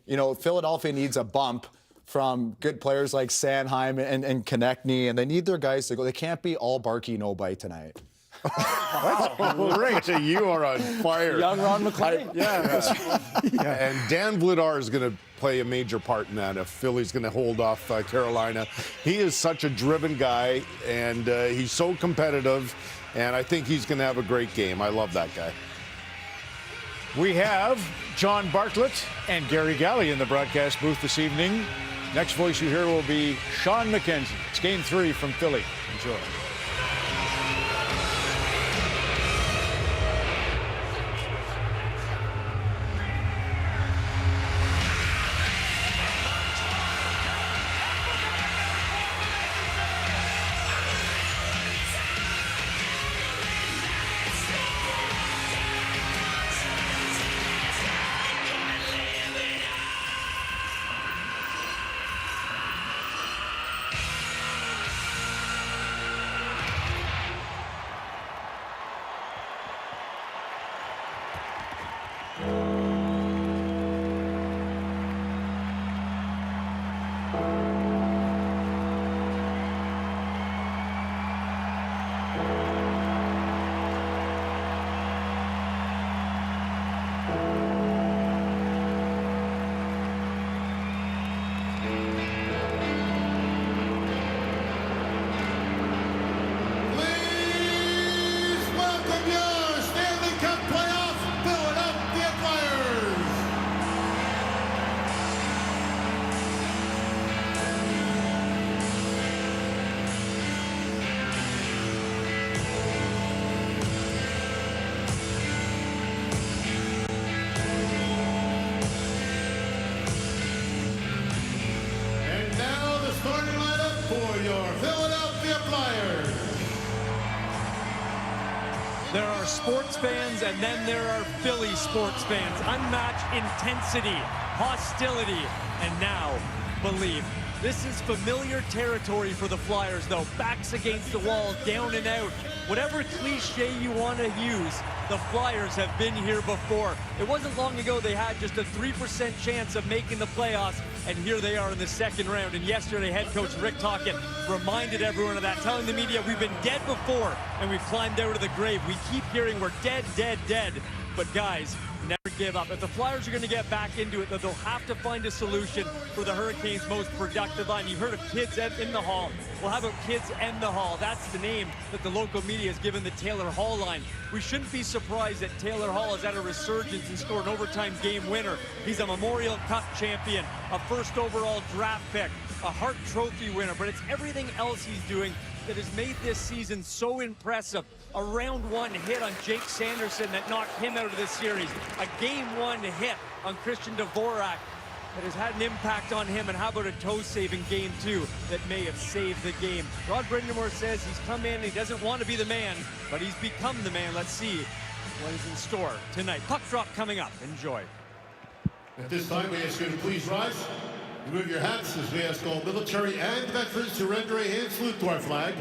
Philadelphia needs a bump from good players like Sanheim and Konechny, and they need their guys to go. They can't be all barky, no bite tonight. Right, you are on fire. Young Ron McLean. And Dan Vladar is going to play a major part in that if Philly's going to hold off Carolina. He is such a driven guy, and he's so competitive, and I think he's going to have a great game. I love that guy. We have John Bartlett and Gary Galley in the broadcast booth this evening. Next voice you hear will be Sean McKenzie. It's Game 3 from Philly. Enjoy. There are sports fans, and then there are Philly sports fans. Unmatched intensity, hostility, and now belief. This is familiar territory for the Flyers, though. Backs against the wall, down and out. Whatever cliche you want to use, the Flyers have been here before. It wasn't long ago they had just a 3% chance of making the playoffs, and here they are in the second round. And yesterday, head coach Rick Tocchet reminded everyone of that, telling the media, we've been dead before, and we've climbed out of the grave. We keep hearing we're dead, dead, dead. But guys, never give up. If the Flyers are going to get back into it, they'll have to find a solution for the Hurricanes' most productive line. You've heard of kids in the hall. Well, how about kids and the hall? That's the name that the local media has given the Taylor Hall line. We shouldn't be surprised that Taylor Hall is at a resurgence and scored an overtime game winner. He's a Memorial Cup champion, a first overall draft pick, a Hart Trophy winner, but it's everything else he's doing that has made this season so impressive. A round one hit on Jake Sanderson that knocked him out of this series. A game one hit on Christian Dvorak that has had an impact on him. And how about a toe save in game two that may have saved the game? Rod Brindamore says he's come in and he doesn't want to be the man, but he's become the man. Let's see what is in store tonight. Puck drop coming up. Enjoy. At this time, we ask you to please rise. Remove your hats as we ask all military and veterans to render a hand salute to our flag.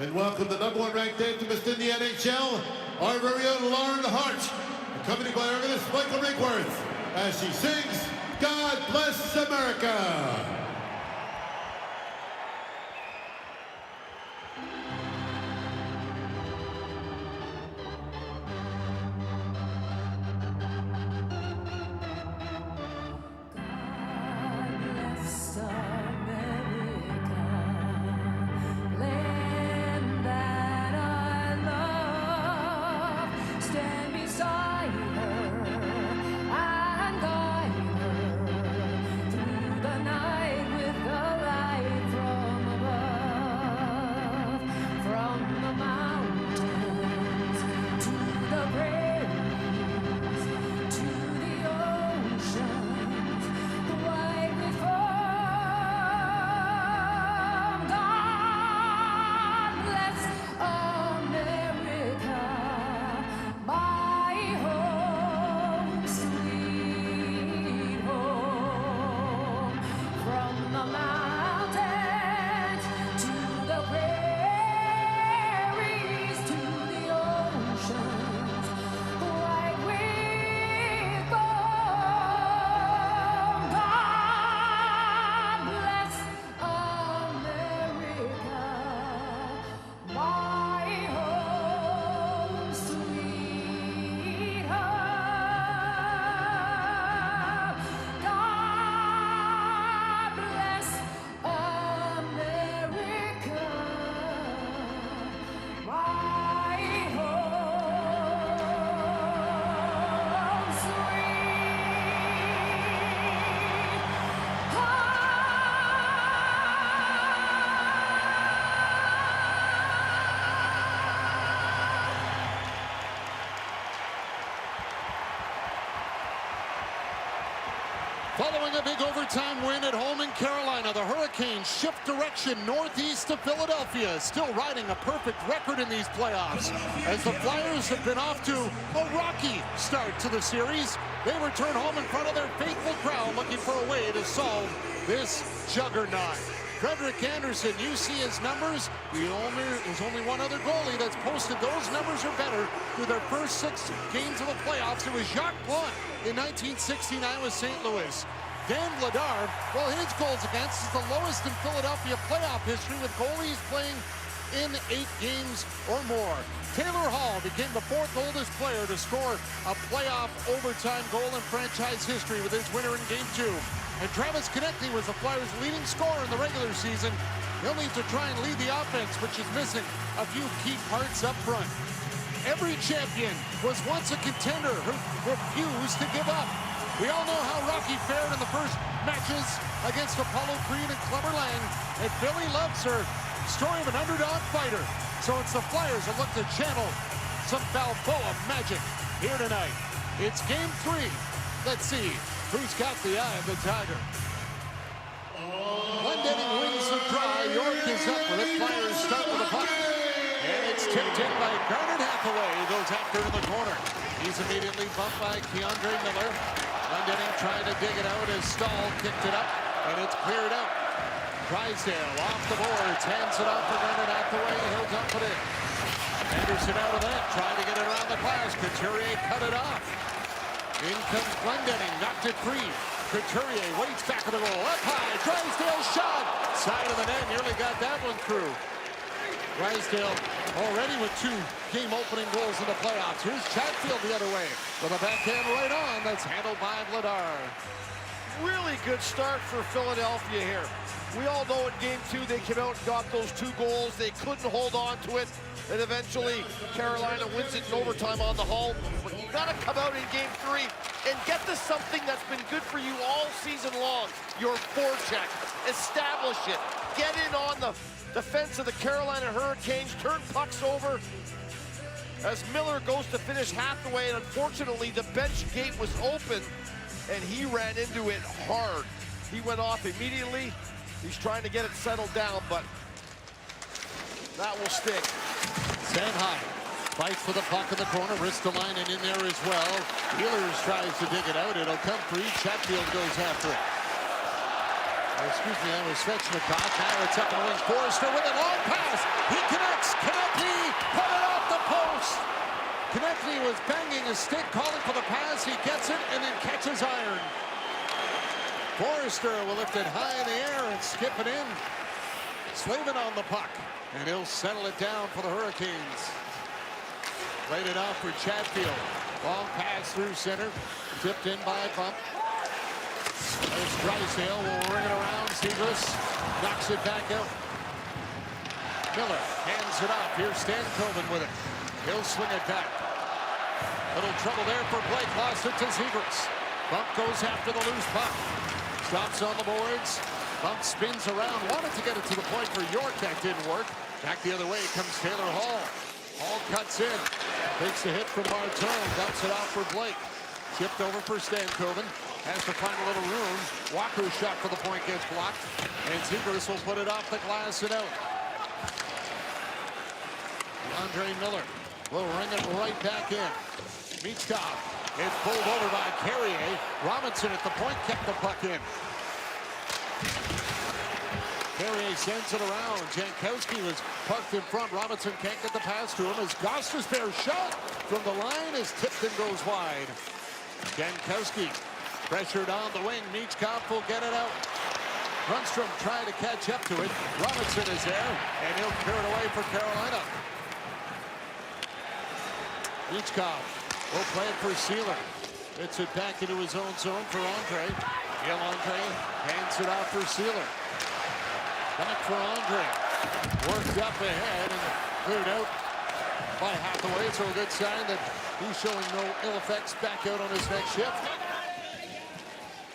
And welcome the #1 ranked optimist in the NHL, our very own Lauren Hart, accompanied by organist Michael Rinkworth, as she sings, God Bless America. Night Following a big overtime win at home in Carolina, the Hurricanes shift direction northeast to Philadelphia, still riding a perfect record in these playoffs. As the Flyers have been off to a rocky start to the series, they return home in front of their faithful crowd looking for a way to solve this juggernaut. Frederik Andersen, you see his numbers. There's only one other goalie that's posted those numbers or better through their first 6 games of the playoffs. It was Jacques Plante in 1969 with St. Louis. Dan Vladar, well, his goals against is the lowest in Philadelphia playoff history, with goalies playing in 8 games or more. Taylor Hall became the 4th oldest player to score a playoff overtime goal in franchise history with his winner in Game 2. And Travis Konecny was the Flyers' leading scorer in the regular season. He'll need to try and lead the offense, which is missing a few key parts up front. Every champion was once a contender who refused to give up. We all know how Rocky fared in the first matches against Apollo Creed and Clubber Lang, and Philly loves her story of an underdog fighter. So it's the Flyers that look to channel some Balboa magic here tonight. It's Game 3. Let's see who's got the eye of the tiger. Glendening wins the draw. York is up with it. Flyers start with a puck. And it's tipped in by Garnet Hathaway, who goes after in the corner. He's immediately bumped by Keandre Miller. Glendening trying to dig it out as Stahl kicked it up, and it's cleared out. Drysdale off the boards, hands it off for Garnet Hathaway. He'll dump it in. Anderson out of that, trying to get it around the glass. Couturier cut it off. In comes Glendening, knocked it free. Couturier waits back of the goal, up high. Drysdale shot, side of the net, nearly got that one through. Drysdale already with 2 game-opening goals in the playoffs. Here's Chatfield the other way with a backhand right on. That's handled by Vladar. Really good start for Philadelphia here. We all know in Game 2 they came out and got those 2 goals. They couldn't hold on to it, and eventually Carolina wins it in overtime on the home. But you got to come out in Game 3 and get to something that's been good for you all season long. Your forecheck. Establish it. Get in on the defense of the Carolina Hurricanes. Turn pucks over as Miller goes to finish Hathaway, and unfortunately the bench gate was open and he ran into it hard. He went off immediately. He's trying to get it settled down, but that will stick. Sanheim fights for the puck in the corner. Ristolainen in there as well. Ehlers tries to dig it out. It'll come free. Chatfield goes after it. Excuse me, that was Svechnikov. Now it's up in the wing. Forrester with a long pass. He connects. Konecny put it off the post. Konecny was banging his stick, calling for the pass. He gets it and then catches iron. Forrester will lift it high in the air and skip it in. Slavin on the puck, and he'll settle it down for the Hurricanes. Played it off for Chatfield. Long pass through center, tipped in by a bump. There's Drysdale, will ring it around. Zegras knocks it back out. Miller hands it off. Here's Stankoven with it. He'll swing it back. Little trouble there for Blake. Lost it to Zegras. Bump goes after the loose puck. Stops on the boards. Bump spins around. Wanted to get it to the point for York. That didn't work. Back the other way comes Taylor Hall. Hall cuts in. Takes the hit from Martin. Dumps it off for Blake. Chipped over for Stankoven. Has to find a little room. Walker's shot for the point gets blocked. And Zegras will put it off the glass and out. Andre Miller will ring it right back in. Michkov. It's pulled over by Carrier. Robinson at the point kept the puck in. Carrier sends it around. Jankowski was parked in front. Robinson can't get the pass to him as Gostisbehere shot from the line as tipped and goes wide. Jankowski pressured on the wing. Michkov will get it out. Rundstrom trying to catch up to it. Robinson is there, and he'll clear it away for Carolina. Michkov will play it for Sealer. It's it back into his own zone for Andre. Gil Andre hands it out for Sealer. Back for Andre. Worked up ahead and cleared out by Hathaway. So a good sign that he's showing no ill effects back out on his next shift.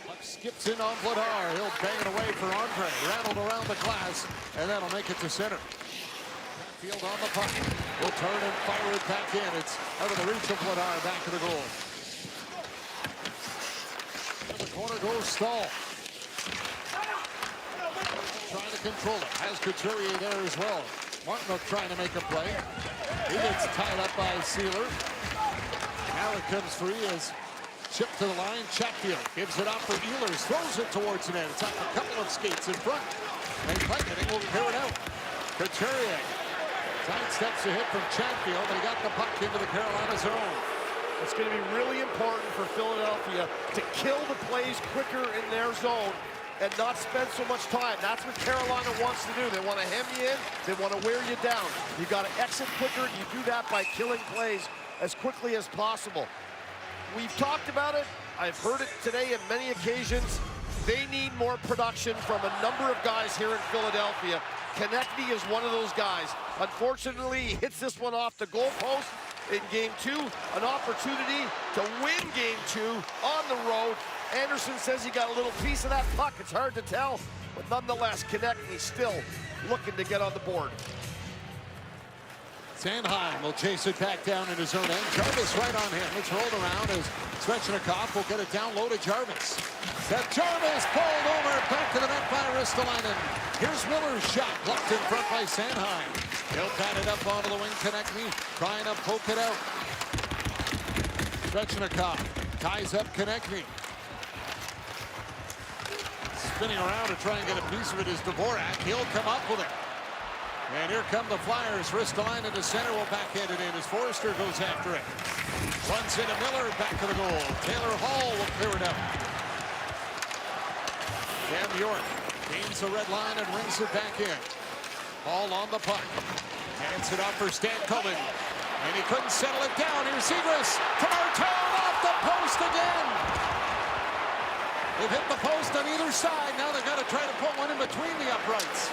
Puck skips in on Vladar. He'll bang it away for Andre. Rattled around the glass, and that'll make it to center. Field on the puck. Will turn and fire it back in. It's out of the reach of Vladar, back to the goal. Corner goes Stahl. Trying to control it. Has Couturier there as well. Martinook trying to make a play. He gets tied up by Sealer. Now it comes free as chipped to the line. Chatfield gives it up for Ehlers. Throws it towards the net. It's off a couple of skates in front. And Lightning will clear it out. Couturier sidesteps a hit from Chatfield, but he got the puck into the Carolina zone. It's going to be really important for Philadelphia to kill the plays quicker in their zone and not spend so much time. That's what Carolina wants to do. They want to hem you in. They want to wear you down. You got to exit quicker. You do that by killing plays as quickly as possible. We've talked about it. I've heard it today on many occasions. They need more production from a number of guys here in Philadelphia. Konechny is one of those guys. Unfortunately, he hits this one off the goalpost in Game 2. An opportunity to win Game 2 on the road. Anderson says he got a little piece of that puck. It's hard to tell, but nonetheless, Konechny still looking to get on the board. Sanheim will chase it back down in his own end. Jarvis right on him. It's rolled around as Svechnikov will get it down low to Jarvis. That Jarvis pulled over, back to the net by Ristolainen. Here's Miller's shot, blocked in front by Sanheim. He'll pat it up onto the wing. Konechny trying to poke it out. Svechnikov ties up Konechny. Spinning around to try and get a piece of it is Dvorak. He'll come up with it. And here come the Flyers. Ristolainen to center will backhand it in as Forrester goes after it. Runs into Miller, back to the goal. Taylor Hall will clear it up. Cam York gains the red line and rings it back in. Hall on the puck. Hands it off for Stankoven. And he couldn't settle it down. Here's Zegras to Martone off the post again. They've hit the post on either side. Now they've got to try to put one in between the uprights.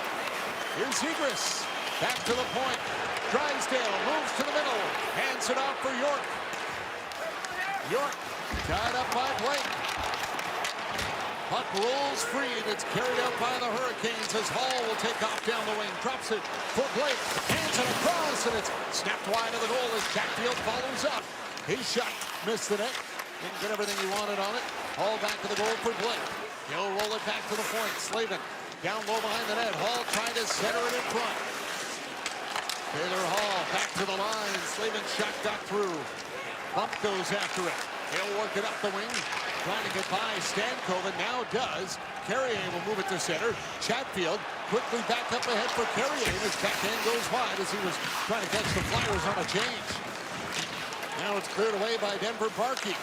Here's Zegras. Back to the point. Drysdale moves to the middle. Hands it off for York. York tied up by Blake. Puck rolls free and it's carried out by the Hurricanes as Hall will take off down the wing. Drops it for Blake. Hands it across and it's snapped wide of the goal as Chatfield follows up. His shot missed the net. Didn't get everything he wanted on it. Hall back to the goal for Blake. He'll roll it back to the point. Slavin down low behind the net. Hall trying to center it in front. Taylor Hall back to the line. Slavin shot got through. Bump goes after it. He'll work it up the wing. Trying to get by Stankoven. Now does. Carrier will move it to center. Chatfield quickly back up ahead for Carrier. His backhand goes wide as he was trying to catch the Flyers on a change. Now it's cleared away by Denver Barkey.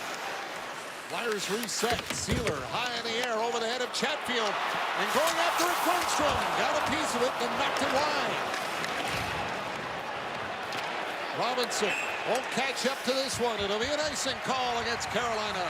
Flyers reset. Sealer high in the air over the head of Chatfield. And going after it, Grundstrom. Got a piece of it and knocked it wide. Robinson won't catch up to this one. It'll be an icing call against Carolina.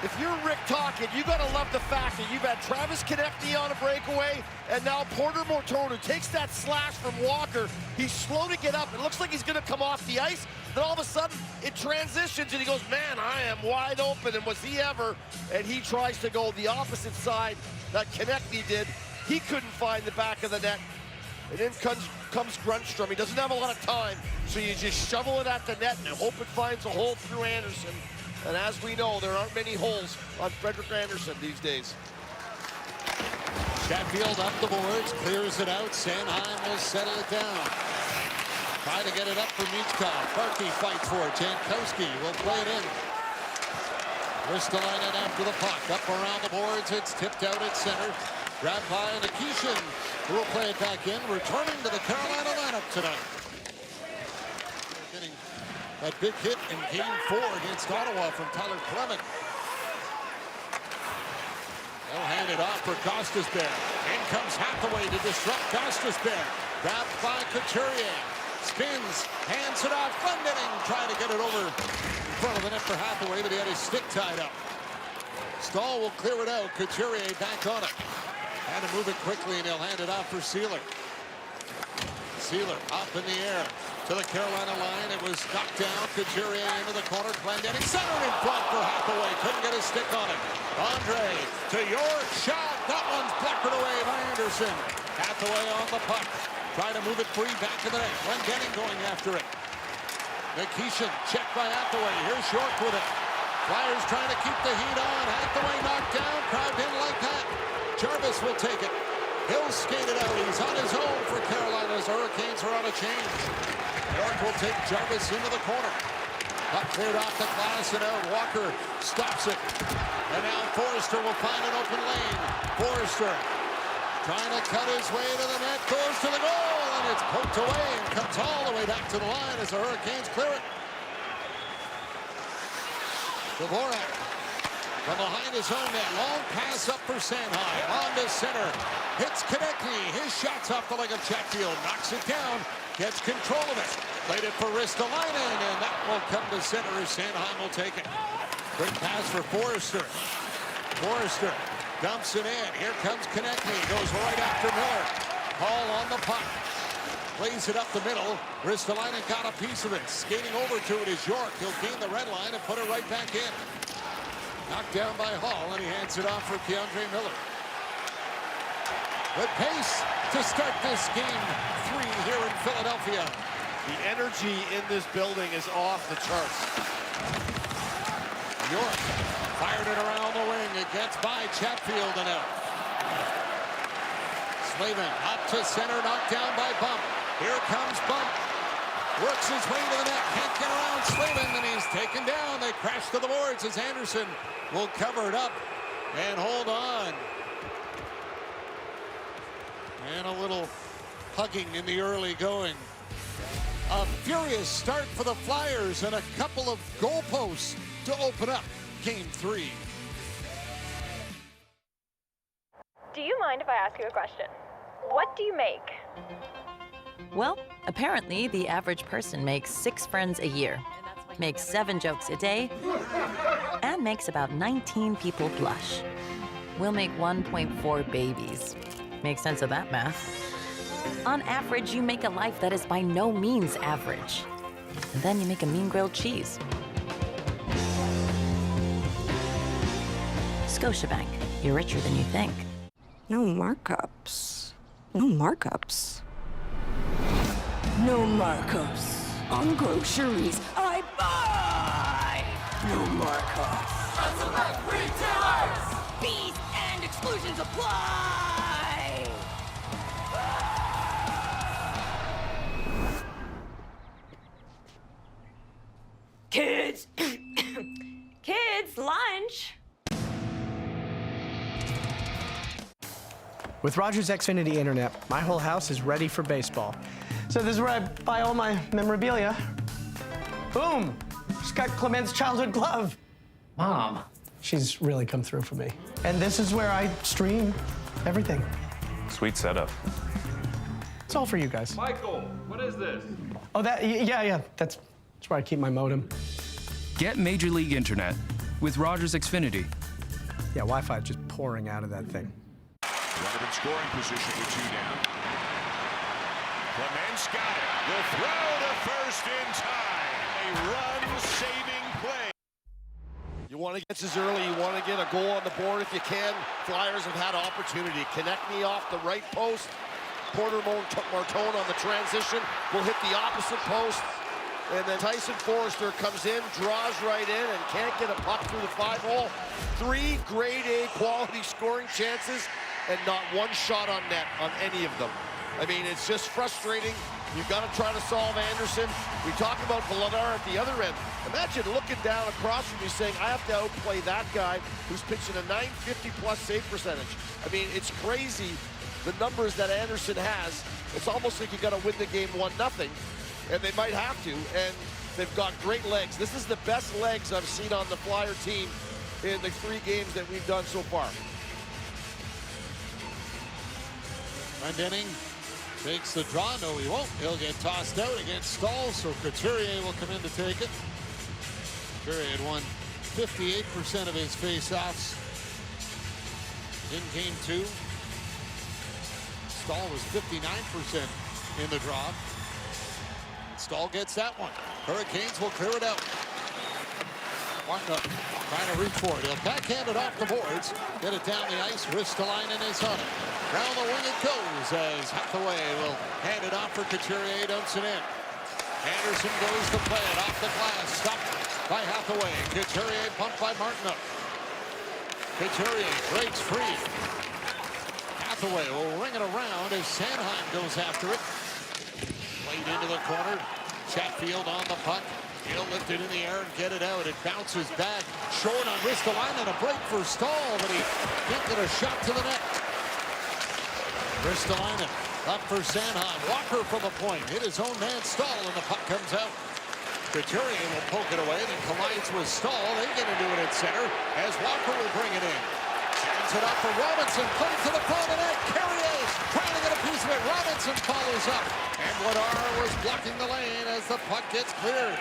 If you're Rick Tocchet, you got to love the fact that you've had Travis Konechny on a breakaway and now Porter Morton, who takes that slash from Walker. He's slow to get up. It looks like he's going to come off the ice. Then all of a sudden, it transitions, and he goes, man, I am wide open, and was he ever? And he tries to go the opposite side that Konechny did. He couldn't find the back of the net. And in comes Grundstrom. He doesn't have a lot of time, so you just shovel it at the net and hope it finds a hole through Anderson. And as we know, there aren't many holes on Frederik Andersen these days. Chatfield up the boards, clears it out. Sanheim will settle it down. Try to get it up for Michkov. Barkey fights for it. Jankowski will play it in. Ristolainen after the puck. Up around the boards. It's tipped out at center. Grabbed by Nikishin, who will play it back in. Returning to the Carolina lineup tonight. Getting that big hit in Game 4 against Ottawa from Tyler Clement. They'll hand it off for Gostisbehere. In comes Hathaway to disrupt Gostisbehere. Grabbed by Couturier. Spins, hands it off. Glendening trying to get it over in front of the net for Hathaway, but he had his stick tied up. Stahl will clear it out. Couturier back on it. Had to move it quickly, and he'll hand it off for Sealer. Sealer up in the air to the Carolina line. It was knocked down. Couturier into the corner. Glendening centered in front for Hathaway. Couldn't get his stick on it. Andre to York. Shot. That one's blockered away by Anderson. Hathaway on the puck. Try to move it free back to the net. Glendening going after it. Nikishin checked by Hathaway. Here's York with it. Flyers trying to keep the heat on. Hathaway knocked down. Crowd didn't like that. Jarvis will take it. He'll skate it out. He's on his own for Carolina as the Hurricanes are on a change. York will take Jarvis into the corner. Up cleared off the glass and out. Walker stops it. And now Forrester will find an open lane. Forrester trying to cut his way to the net. Goes to the goal. And it's poked away and comes all the way back to the line as the Hurricanes clear it. Dvorak from behind his own net. Long pass up for Sanheim. On to center. Hits Konechny. His shot's off the leg of Chatfield. Knocks it down. Gets control of it. Played it for Ristolainen. And that will come to center as Sanheim will take it. Quick pass for Forrester. Forrester dumps it in. Here comes Konechny. Goes right after Miller. Hall on the puck. Plays it up the middle. Ristolainen got a piece of it. Skating over to it is York. He'll gain the red line and put it right back in. Knocked down by Hall, and he hands it off for Keandre Miller. Good pace to start this game 3 here in Philadelphia. The energy in this building is off the charts. York fired it around the wing. It gets by Chatfield and out. Slavin up to center, knocked down by Bump. Here comes Bump. Works his way to the net. Can't get around Slavin, and he's taken down. They crash to the boards as Anderson will cover it up and hold on. And a little hugging in the early going. A furious start for the Flyers and a couple of goalposts to open up Game 3. Do you mind if I ask you a question? What do you make? Well, apparently the average person makes 6 friends a year, makes 7 jokes a day, and makes about 19 people blush. We'll make 1.4 babies. Make sense of that math. On average, you make a life that is by no means average. And then you make a mean grilled cheese. Scotiabank, you're richer than you think. No markups. No markups. No markups on groceries I buy. No markups on select retailers. Fees and exclusions apply. Kids, kids, lunch. With Rogers Xfinity Internet, my whole house is ready for baseball. So this is where I buy all my memorabilia. Boom! Just got Clement's childhood glove. Mom. She's really come through for me. And this is where I stream everything. Sweet setup. It's all for you guys. Michael, what is this? Oh, yeah. That's where I keep my modem. Get Major League Internet with Rogers Xfinity. Yeah, Wi-Fi is just pouring out of that thing. Runner in scoring position with 2 down. Clements got it. The throw to first in time. A run-saving play. You want to get as early. You want to get a goal on the board if you can. Flyers have had opportunity. Konechny off the right post. Porter Martone on the transition will hit the opposite post. And then Tyson Forrester comes in, draws right in, and can't get a puck through the 5-hole. 3 grade A quality scoring chances, and not one shot on net on any of them. I mean, it's just frustrating. You've got to try to solve Anderson. We talk about Vladar at the other end. Imagine looking down across from you saying, I have to outplay that guy who's pitching a .950+ save percentage. I mean, it's crazy, the numbers that Anderson has. It's almost like you got to win the game 1-0, and they might have to, and they've got great legs. This is the best legs I've seen on the Flyer team in the 3 games that we've done so far. Glendening takes the draw. No, he won't. He'll get tossed out against Stahl, so Couturier will come in to take it. Couturier had won 58% of his face-offs in Game 2. Stahl was 59% in the draw. Stahl gets that one. Hurricanes will clear it out. Martin trying to reach for it. He'll backhand it off the boards. Get it down the ice. Ristolainen is on it. Down the wing it goes as Hathaway will hand it off for Couturier. Dumps it in. Anderson goes to play it off the glass. Stopped by Hathaway. Couturier bumped by Martinook. Couturier breaks free. Hathaway will ring it around as Sanheim goes after it. Played into the corner. Chatfield on the puck. He'll lift it in the air and get it out. It bounces back. Short on Ristolainen. A break for Stahl, but he can't get a shot to the net. Ristolainen up for Sanheim. Walker from the point. Hit his own man Stahl, and the puck comes out. Couturier will poke it away, then collides with Stahl. They get into it at center as Walker will bring it in. Sends it up for Robinson. Put it to the front of the net. Carrier trying to get a piece of it. Robinson follows up. And Vladar was blocking the lane as the puck gets cleared.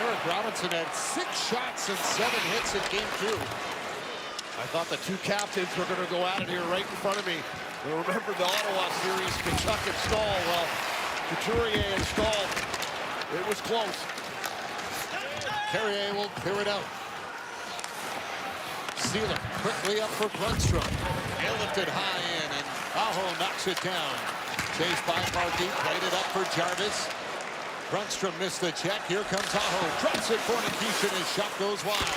Eric Robinson had 6 shots and 7 hits in game 2. I thought the two captains were going to go at it here right in front of me. But remember the Ottawa series, Tkachuk and Stahl. Well, Couturier and Stahl, it was close. Carrier will clear it out. Sealer quickly up for Grundstrom. He'll lift it high in, and Aho knocks it down. Chased by Markey, played it up for Jarvis. Grundstrom missed the check. Here comes Aho. Drops it for Nikishin. His shot goes wide.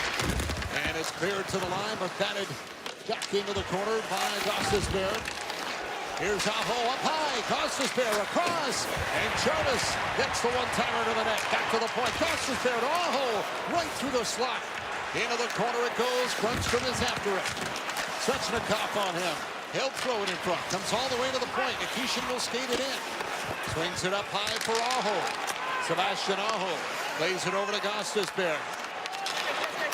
And it's cleared to the line, but batted back into the corner by Gostisbehere. Here's Aho up high. Gostisbehere across. And Jarvis gets the one-timer to the net. Back to the point. Gostisbehere to Aho. Right through the slot. Into the corner it goes. Grundstrom is after it. Svechnikov on him. He'll throw it in front. Comes all the way to the point. Nikishin will skate it in. Swings it up high for Aho. Sebastian Aho lays it over to Gostisbehere.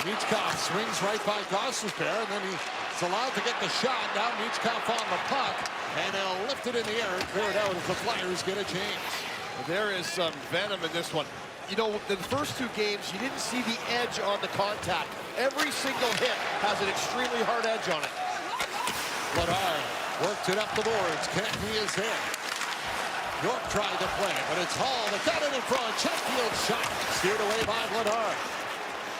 Michkov swings right by Gostisbehere, and then he's allowed to get the shot. Now Michkov on the puck, and they'll lift it in the air and clear it out as the Flyers get a change. There is some venom in this one. You know, in the first 2 games, you didn't see the edge on the contact. Every single hit has an extremely hard edge on it. Vladar worked it up the boards. Konechny is there. York tried to play, but it's Hall that got it in front. Chatfield shot steered away by Vladar.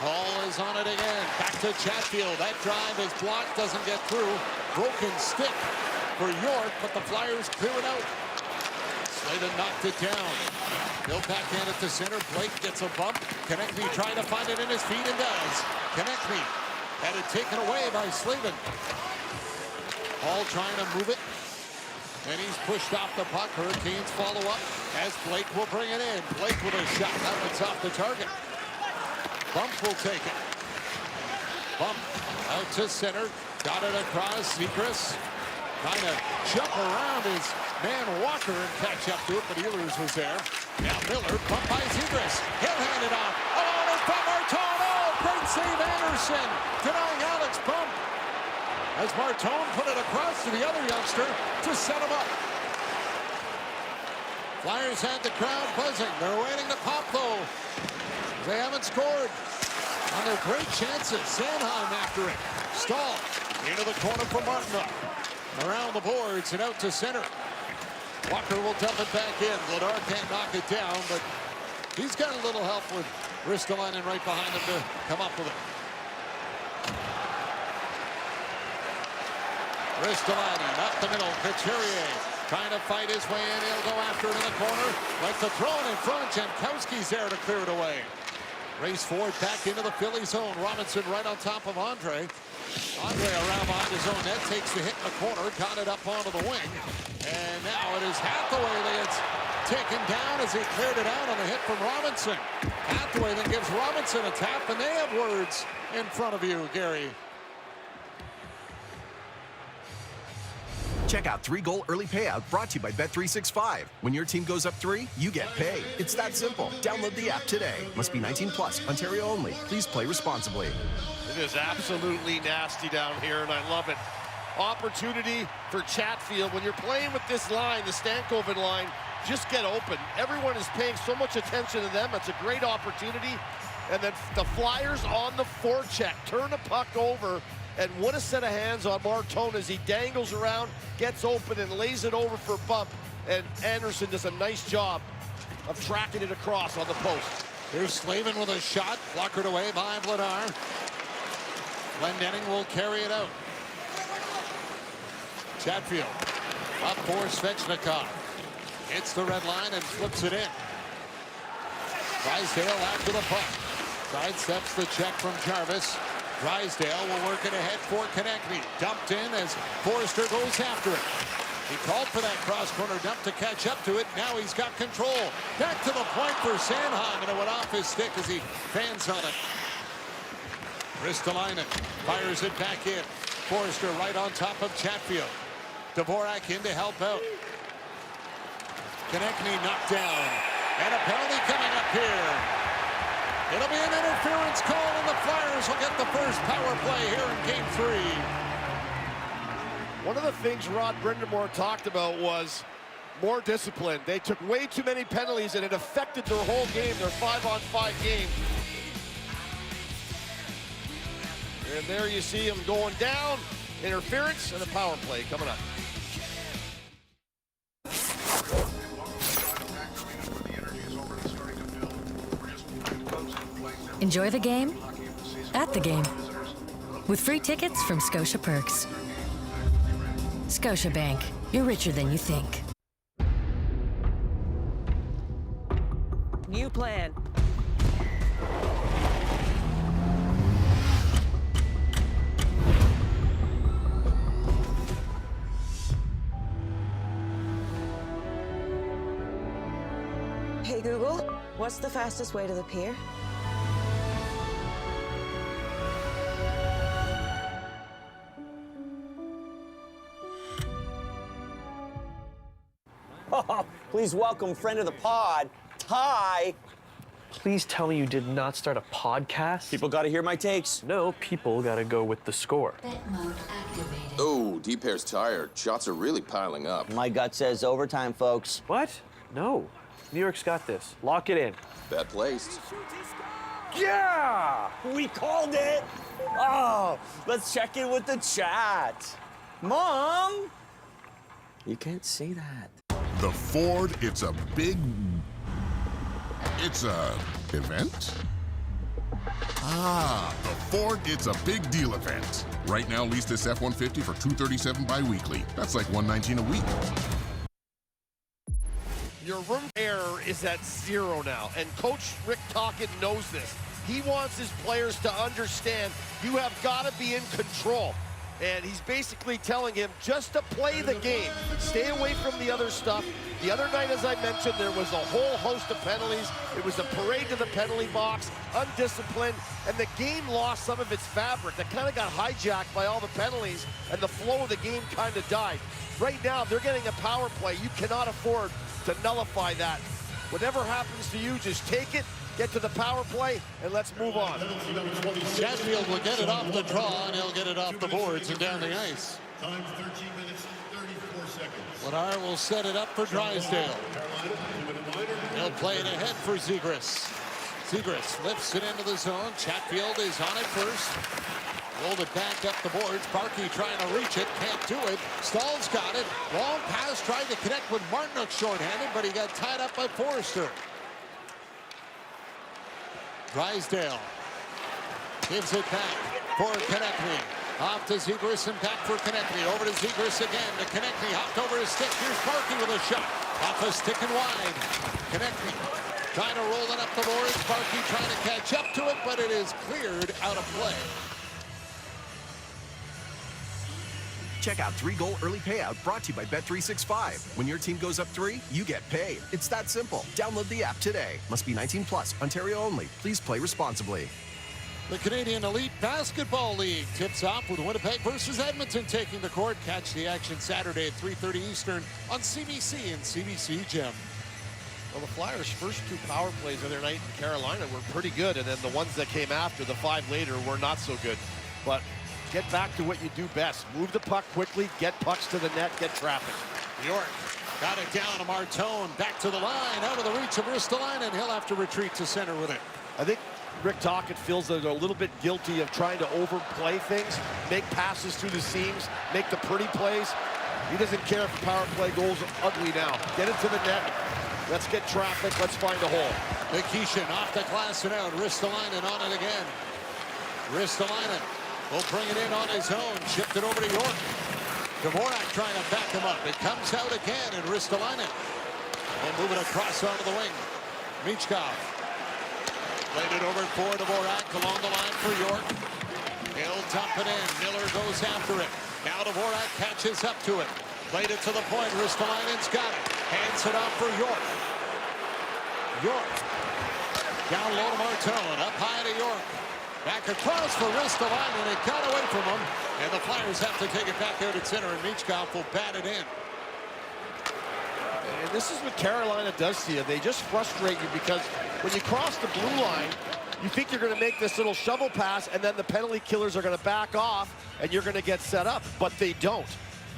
Hall is on it again. Back to Chatfield. That drive is blocked, doesn't get through. Broken stick for York, but the Flyers clear it out. Slavin knocked it down. He'll backhand it to center. Blake gets a bump. Konechny trying to find it in his feet and does. Konechny had it taken away by Slavin. Hall trying to move it. And he's pushed off the puck. Hurricanes follow up as Blake will bring it in. Blake with a shot. That one's off the target. Bump will take it. Bump out to center. Got it across. Seacrest trying to jump around his man Walker and catch up to it, but Ehlers was there. Now Miller, bump by Seacrest. He'll hand it off. Oh, it's from Martone. Oh, great save Anderson. Denying Alex Bump. As Martone put it across to the other youngster to set him up. Flyers had the crowd buzzing. They're waiting to pop, though. They haven't scored on their great chances. Sanheim after it. Stahl into the corner for Martinook. Around the boards and out to center. Walker will dump it back in. Vladar can't knock it down, but he's got a little help with Ristolainen right behind him to come up with it. Ristolainen up the middle. Couturier trying to fight his way in. He'll go after it in the corner. Like the throw in front. Jankowski's there to clear it away. Race forward back into the Philly zone. Robinson right on top of Andre. Andre around behind his own net. Takes the hit in the corner. Got it up onto the wing. And now it is Hathaway that gets taken down as he cleared it out on the hit from Robinson. Hathaway then gives Robinson a tap, and they have words in front of you, Gary. Check out 3-goal early payout brought to you by Bet365. When your team goes up 3, you get paid. It's that simple. Download the app today. Must be 18 plus. Ontario only. Please play responsibly. It is absolutely nasty down here, and I love it. Opportunity for Chatfield. When you're playing with this line, the Stankoven line, just get open. Everyone is paying so much attention to them. It's a great opportunity. And then the Flyers on the forecheck. Turn the puck over. And what a set of hands on Martone as he dangles around, gets open, and lays it over for Bump. And Anderson does a nice job of tracking it across on the post. Here's Slavin with a shot, blockered away by Vladar. Glendening will carry it out. Chatfield up for Svechnikov. Hits the red line and flips it in. Drysdale after the puck. Sidesteps the check from Jarvis. Drysdale will work it ahead for Konechny. Dumped in as Forrester goes after it. He called for that cross-corner dump to catch up to it. Now he's got control. Back to the point for Sanheim, and it went off his stick as he fans on it. Ristolainen fires it back in. Forrester right on top of Chatfield. Dvorak in to help out. Konechny knocked down. And a penalty coming up here. It'll be an interference call, and the Flyers will get the first power play here in Game 3. One of the things Rod Brindamore talked about was more discipline. They took way too many penalties, and it affected their whole game, their 5-on-5 game. And there you see him going down. Interference and a power play coming up. Enjoy the game at the game with free tickets from Scotia Perks. Scotiabank, you're richer than you think. New plan. Hey Google, what's the fastest way to the pier? Oh, please welcome friend of the pod, Ty. Please tell me you did not start a podcast? People got to hear my takes. No, people got to go with the score. Oh, D-pair's tired. Shots are really piling up. My gut says overtime, folks. What? No. New York's got this. Lock it in. Bad placed. Yeah! We called it! Oh, let's check in with the chat. Mom! You can't see that. The Ford, it's a event? Ah, the Ford, it's a big deal event. Right now, lease this F-150 for $237 bi-weekly. That's like $119 a week. Your room error is at 0 now, and Coach Rick Tocchet knows this. He wants his players to understand you have got to be in control. And he's basically telling him just to play the game. Stay away from the other stuff. The other night, as I mentioned, there was a whole host of penalties. It was a parade to the penalty box, undisciplined, and the game lost some of its fabric. That kind of got hijacked by all the penalties, and the flow of the game kind of died. Right now, they're getting a power play. You cannot afford to nullify that. Whatever happens to you, just take it, get to the power play, and let's move on. Chatfield will get it off the draw, and he'll get it off the boards and down the ice. Time 13 minutes, 34 seconds. Ladar will set it up for Drysdale. He'll play it ahead for Zegras. Zegras lifts it into the zone. Chatfield is on it first. Rolled it back up the boards. Barkey trying to reach it. Can't do it. Stahl's got it. Long pass, tried to connect with Martinook shorthanded, but he got tied up by Forrester. Drysdale gives it back for Konechny. Off to Zegras and back for Konechny. Over to Zegras again. To Konechny, hopped over his stick. Here's Barkey with a shot. Off a stick and wide. Konechny trying to roll it up the boards. Barkey trying to catch up to it, but it is cleared out of play. Check out 3-goal early payout brought to you by Bet365. When your team goes up 3, you get paid. It's that simple. Download the app today. Must be 19 plus. Ontario only. Please play responsibly. The Canadian Elite Basketball League tips off with Winnipeg versus Edmonton taking the court. Catch the action Saturday at 3:30 Eastern on CBC and CBC Gem. Well, the Flyers' first 2 power plays of their night in Carolina were pretty good, and then the ones that came after, the 5 later, were not so good. But get back to what you do best. Move the puck quickly, get pucks to the net, get traffic. York got it down to Martone. Back to the line, out of the reach of Ristolainen, and he'll have to retreat to center with it. I think Rick Tocchet feels that they're a little bit guilty of trying to overplay things, make passes through the seams, make the pretty plays. He doesn't care if the power play goes ugly now. Get it to the net. Let's get traffic. Let's find a hole. Nikishin off the glass and out. Ristolainen on it again. Ristolainen will bring it in on his own. Shipped it over to York. Dvorak trying to back him up. It comes out again, and Ristolainen will move it across onto the wing. Michkov Played it over for Dvorak along the line for York. He'll dump it in. Miller goes after it. Now Dvorak catches up to it. Played it to the point. Ristolainen's got it. Hands it off for York. York. Down low to Martone. Up high to York. Back across for Ristolainen. It got away from him. And the Flyers have to take it back out at center. And Michkov will bat it in. And this is what Carolina does to you. They just frustrate you because when you cross the blue line, you think you're going to make this little shovel pass, and then the penalty killers are going to back off, and you're going to get set up. But they don't.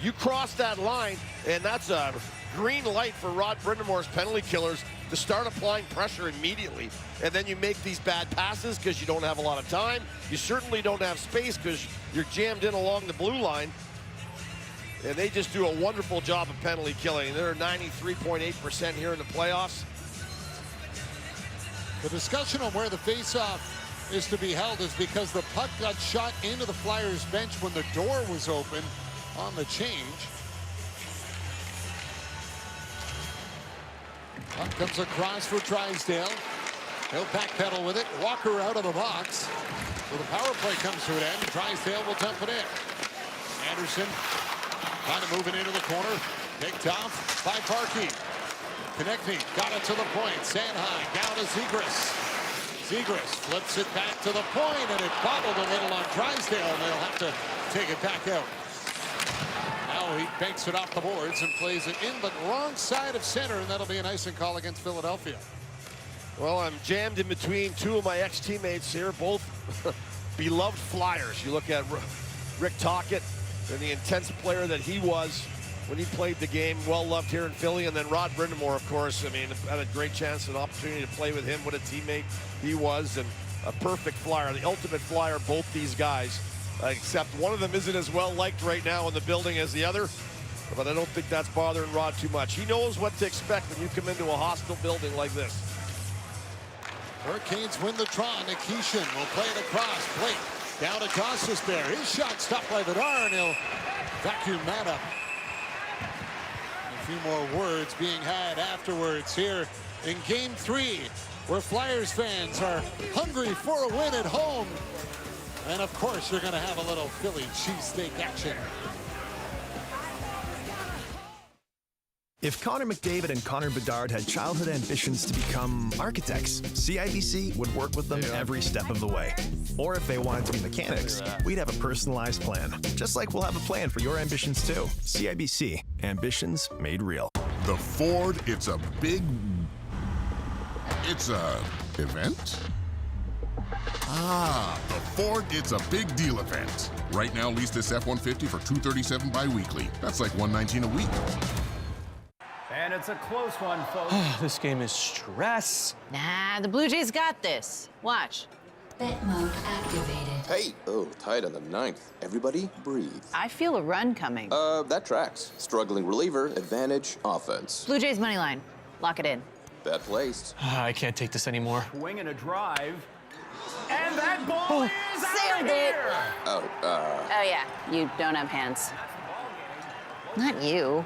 You cross that line, and that's a green light for Rod Brindamore's penalty killers to start applying pressure immediately. And then you make these bad passes because you don't have a lot of time. You certainly don't have space because you're jammed in along the blue line. And they just do a wonderful job of penalty killing. They're 93.8% here in the playoffs. The discussion on where the faceoff is to be held is because the puck got shot into the Flyers bench when the door was open on the change. Puck comes across for Drysdale. He'll backpedal with it. Walker out of the box. So the power play comes to an end. Drysdale will dump it in. Anderson trying to move it into the corner. Picked off by Parkey. Connecting, got it to the point. Sanheim down to Zegras. Zegras flips it back to the point, and it bobbled a little on Drysdale, and they'll have to take it back out. Now he banks it off the boards and plays it in, but wrong side of center, and that'll be an icing call against Philadelphia. Well, I'm jammed in between two of my ex-teammates here, both beloved Flyers. You look at Rick Tocchet and the intense player that he was when he played the game, well-loved here in Philly, and then Rod Brindamore, of course. I mean, had a great chance and opportunity to play with him. What a teammate he was, and a perfect Flyer, the ultimate Flyer, both these guys, except one of them isn't as well-liked right now in the building as the other, but I don't think that's bothering Rod too much. He knows what to expect when you come into a hostile building like this. Hurricanes win the draw. Nikishin will play it across. Blake down to Gostisbehere. His shot stopped by Vidar, and he'll vacuum that up. A few more words being had afterwards here in Game 3, where Flyers fans are hungry for a win at home. And of course, you're going to have a little Philly cheesesteak action. If Connor McDavid and Connor Bedard had childhood ambitions to become architects, CIBC would work with them every step of the way. Or if they wanted to be mechanics, we'd have a personalized plan. Just like we'll have a plan for your ambitions too. CIBC, ambitions made real. The Ford, it's a event? Ah, the Ford It's a Big Deal event. Right now, lease this F-150 for $237 bi-weekly. That's like $119 a week. And it's a close one, folks. This game is stress. Nah, the Blue Jays got this. Watch. Bet mode activated. Hey, tied on the 9th. Everybody breathe. I feel a run coming. That tracks. Struggling reliever, advantage, offense. Blue Jays money line. Lock it in. Bet placed. I can't take this anymore. Wing and a drive. And that ball is out of here! Oh, Oh, yeah. You don't have hands. Not you.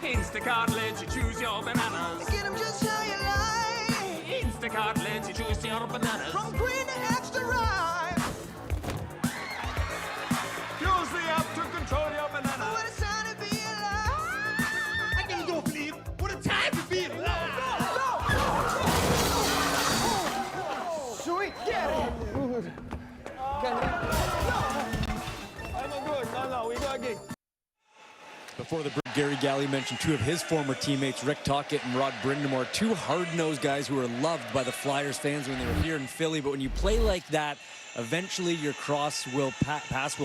Instacart lets you choose your bananas. Get them just how you like. Instacart lets you choose your bananas. From green to extra ripe. Use the app to control your bananas. What a time to be alive. I can't go believe what a time to be alive. Sweet, get it. I'm good. No, we got it. Before the break, Gary Galley mentioned two of his former teammates, Rick Tocchet and Rod Brindamore, two hard-nosed guys who were loved by the Flyers fans when they were here in Philly. But when you play like that, eventually your pass will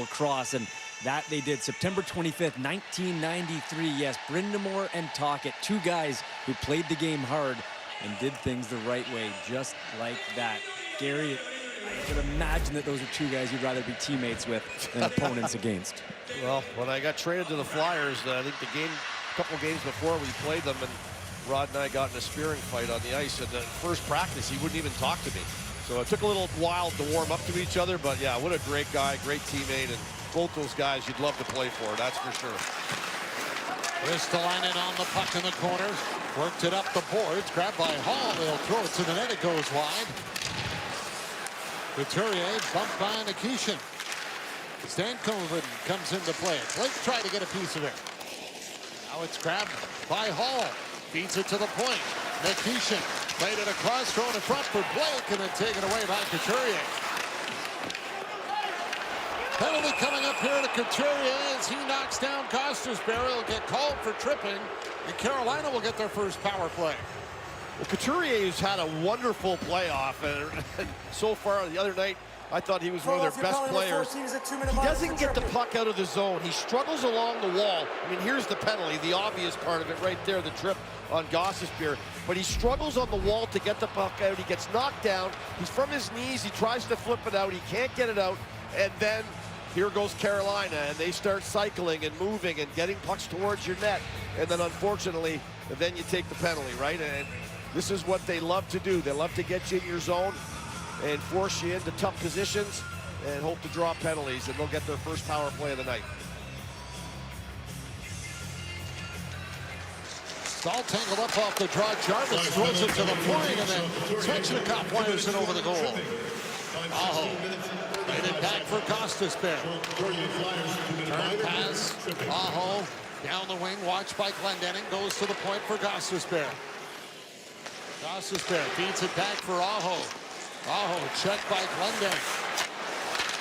cross, and that they did. September 25th, 1993. Yes, Brindamore and Tocchet, two guys who played the game hard and did things the right way, just like that. Gary, I could imagine that those are two guys you'd rather be teammates with than opponents against. Well, when I got traded to the Flyers, I think a couple games before we played them, and Rod and I got in a spearing fight on the ice. And the first practice, he wouldn't even talk to me. So it took a little while to warm up to each other. But yeah, what a great guy, great teammate, and both those guys you'd love to play for, that's for sure. Ristolainen on the puck in the corner. Worked it up the boards. Grabbed by Hall. They'll throw it to the net. It goes wide. Couturier bumped by Nikishin. Stankoven comes into play. Blake tried to get a piece of it. Now it's grabbed by Hall. Feeds it to the point. Nikishin played it across, thrown in front for Blake, and then taken away by Couturier. Penalty coming up here to Couturier as he knocks down Gostisbehere. He'll get called for tripping, and Carolina will get their first power play. Well, Couturier's had a wonderful playoff, and so far the other night, I thought he was one of their best players. He doesn't get the puck out of the zone. He struggles along the wall. I mean, here's the penalty, the obvious part of it right there, the trip on Gostisbehere. But he struggles on the wall to get the puck out. He gets knocked down. He's from his knees. He tries to flip it out. He can't get it out. And then here goes Carolina, and they start cycling and moving and getting pucks towards your net. And then, unfortunately, then you take the penalty, right? And this is what they love to do. They love to get you in your zone and force you into tough positions and hope to draw penalties, and they'll get their first power play of the night. Stahl tangled up off the draw. Jarvis throws it to the point, and then Svechnikov wires it over the goal. Aho played it back for Gostisbehere. Turn pass. Aho down the wing, watched by Glendening, goes to the point for Gostisbehere. Gostisbehere feeds it back for Aho. Aho checked by Glendening.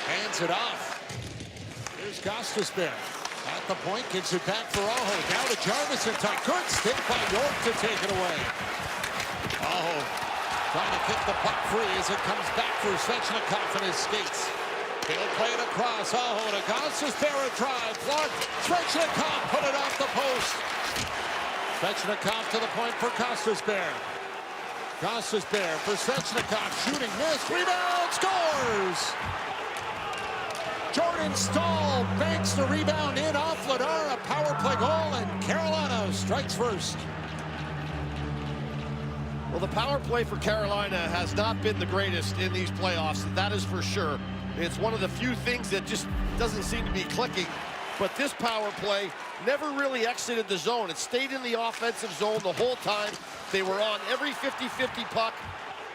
Hands it off. Here's Gostisbehere. At the point, gives it back for Aho. Down to Jarvis in time. Good stick by York to take it away. Aho trying to kick the puck free as it comes back for Svechnikov and his skates. He'll play it across. Aho to Gostisbehere drive. Blocked. Svechnikov put it off the post. Svechnikov to the point for Gostisbehere. Gostisbehere for Svechnikov. Shooting, missed. Rebound, scores! Jordan Stahl banks the rebound in off Vladar. A power play goal, and Carolina strikes first. Well, the power play for Carolina has not been the greatest in these playoffs, that is for sure. It's one of the few things that just doesn't seem to be clicking. But this power play never really exited the zone. It stayed in the offensive zone the whole time. They were on every 50-50 puck.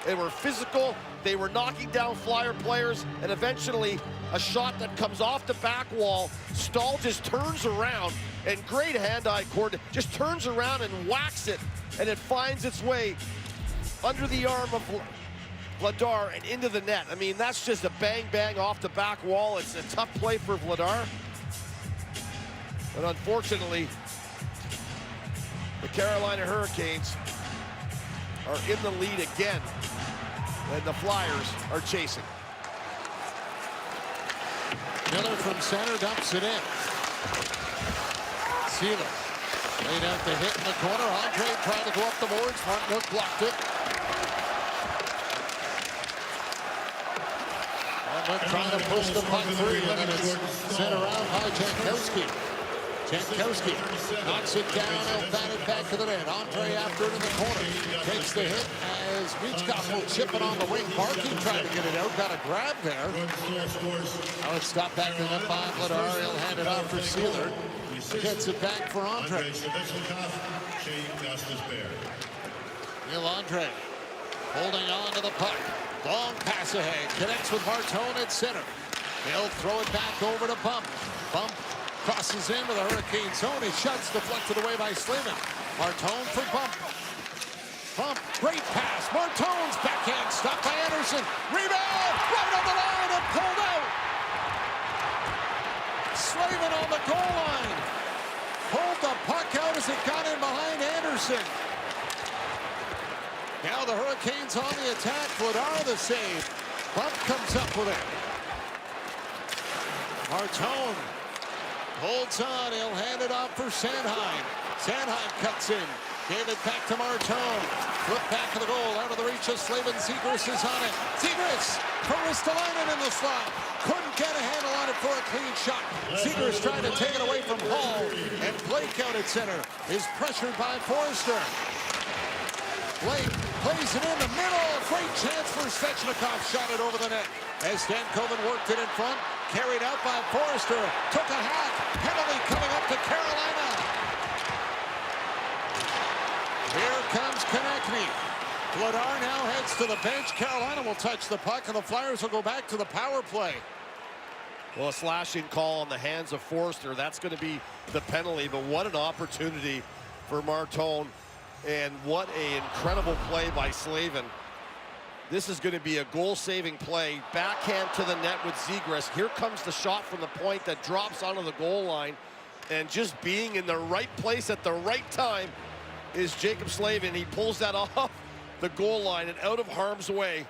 They were physical. They were knocking down Flyer players. And eventually, a shot that comes off the back wall. Stahl just turns around, and great hand-eye coordination. Just turns around and whacks it, and it finds its way under the arm of Vladar and into the net. I mean, that's just a bang-bang off the back wall. It's a tough play for Vladar. But unfortunately, the Carolina Hurricanes are in the lead again, and the Flyers are chasing. Miller from center dumps it in. Sealer laid out the hit in the corner. Andre trying to go up the boards. Martin blocked it. Trying to push the puck free, and then it's sent around by Jankowski. Jankowski knocks it down, he'll bat it back to the net. Andre after it in the corner. Takes the hit as Michkov will chip it on the wing. Barkey tried to get it out, got a grab there. Now it's stopped back in the net by Vladar. He'll hand it off for Sealer. Gets it back for Andre. Neil Andre holding on to the puck. Long pass ahead. Connects with Martone at center. They'll throw it back over to Bump. Bump crosses into the Hurricane zone. His shot's deflected away by Slavin. Martone for Bump. Bump, great pass. Martone's backhand stopped by Anderson. Rebound, right on the line and pulled out. Slavin on the goal line. Pulled the puck out as it got in behind Anderson. Now the Hurricanes on the attack. Vladar the save. Bump comes up with it. Martone holds on. He'll hand it off for Sanheim. Sanheim cuts in. Gave it back to Martone. Flip back to the goal. Out of the reach of Slavin. Zegras is on it. Zegras for Ristolainen in the slot. Couldn't get a handle on it for a clean shot. Zegras trying to take it away from Hall. And Blake out at center is pressured by Forrester. Blake plays it in the middle. Great chance for Svechnikov. Shot it over the net. As Stankoven worked it in front. Carried out by Forrester. Took a hack. Penalty coming up to Carolina. Here Konechny. Vladar now heads to the bench. Carolina will touch the puck, and the Flyers will go back to the power play. Well, a slashing call on the hands of Forster. That's going to be the penalty, but what an opportunity for Martone, and what an incredible play by Slavin. This is going to be a goal-saving play. Backhand to the net with Zegras. Here comes the shot from the point that drops onto the goal line, and just being in the right place at the right time is Jacob Slavin. He pulls that off the goal line and out of harm's way.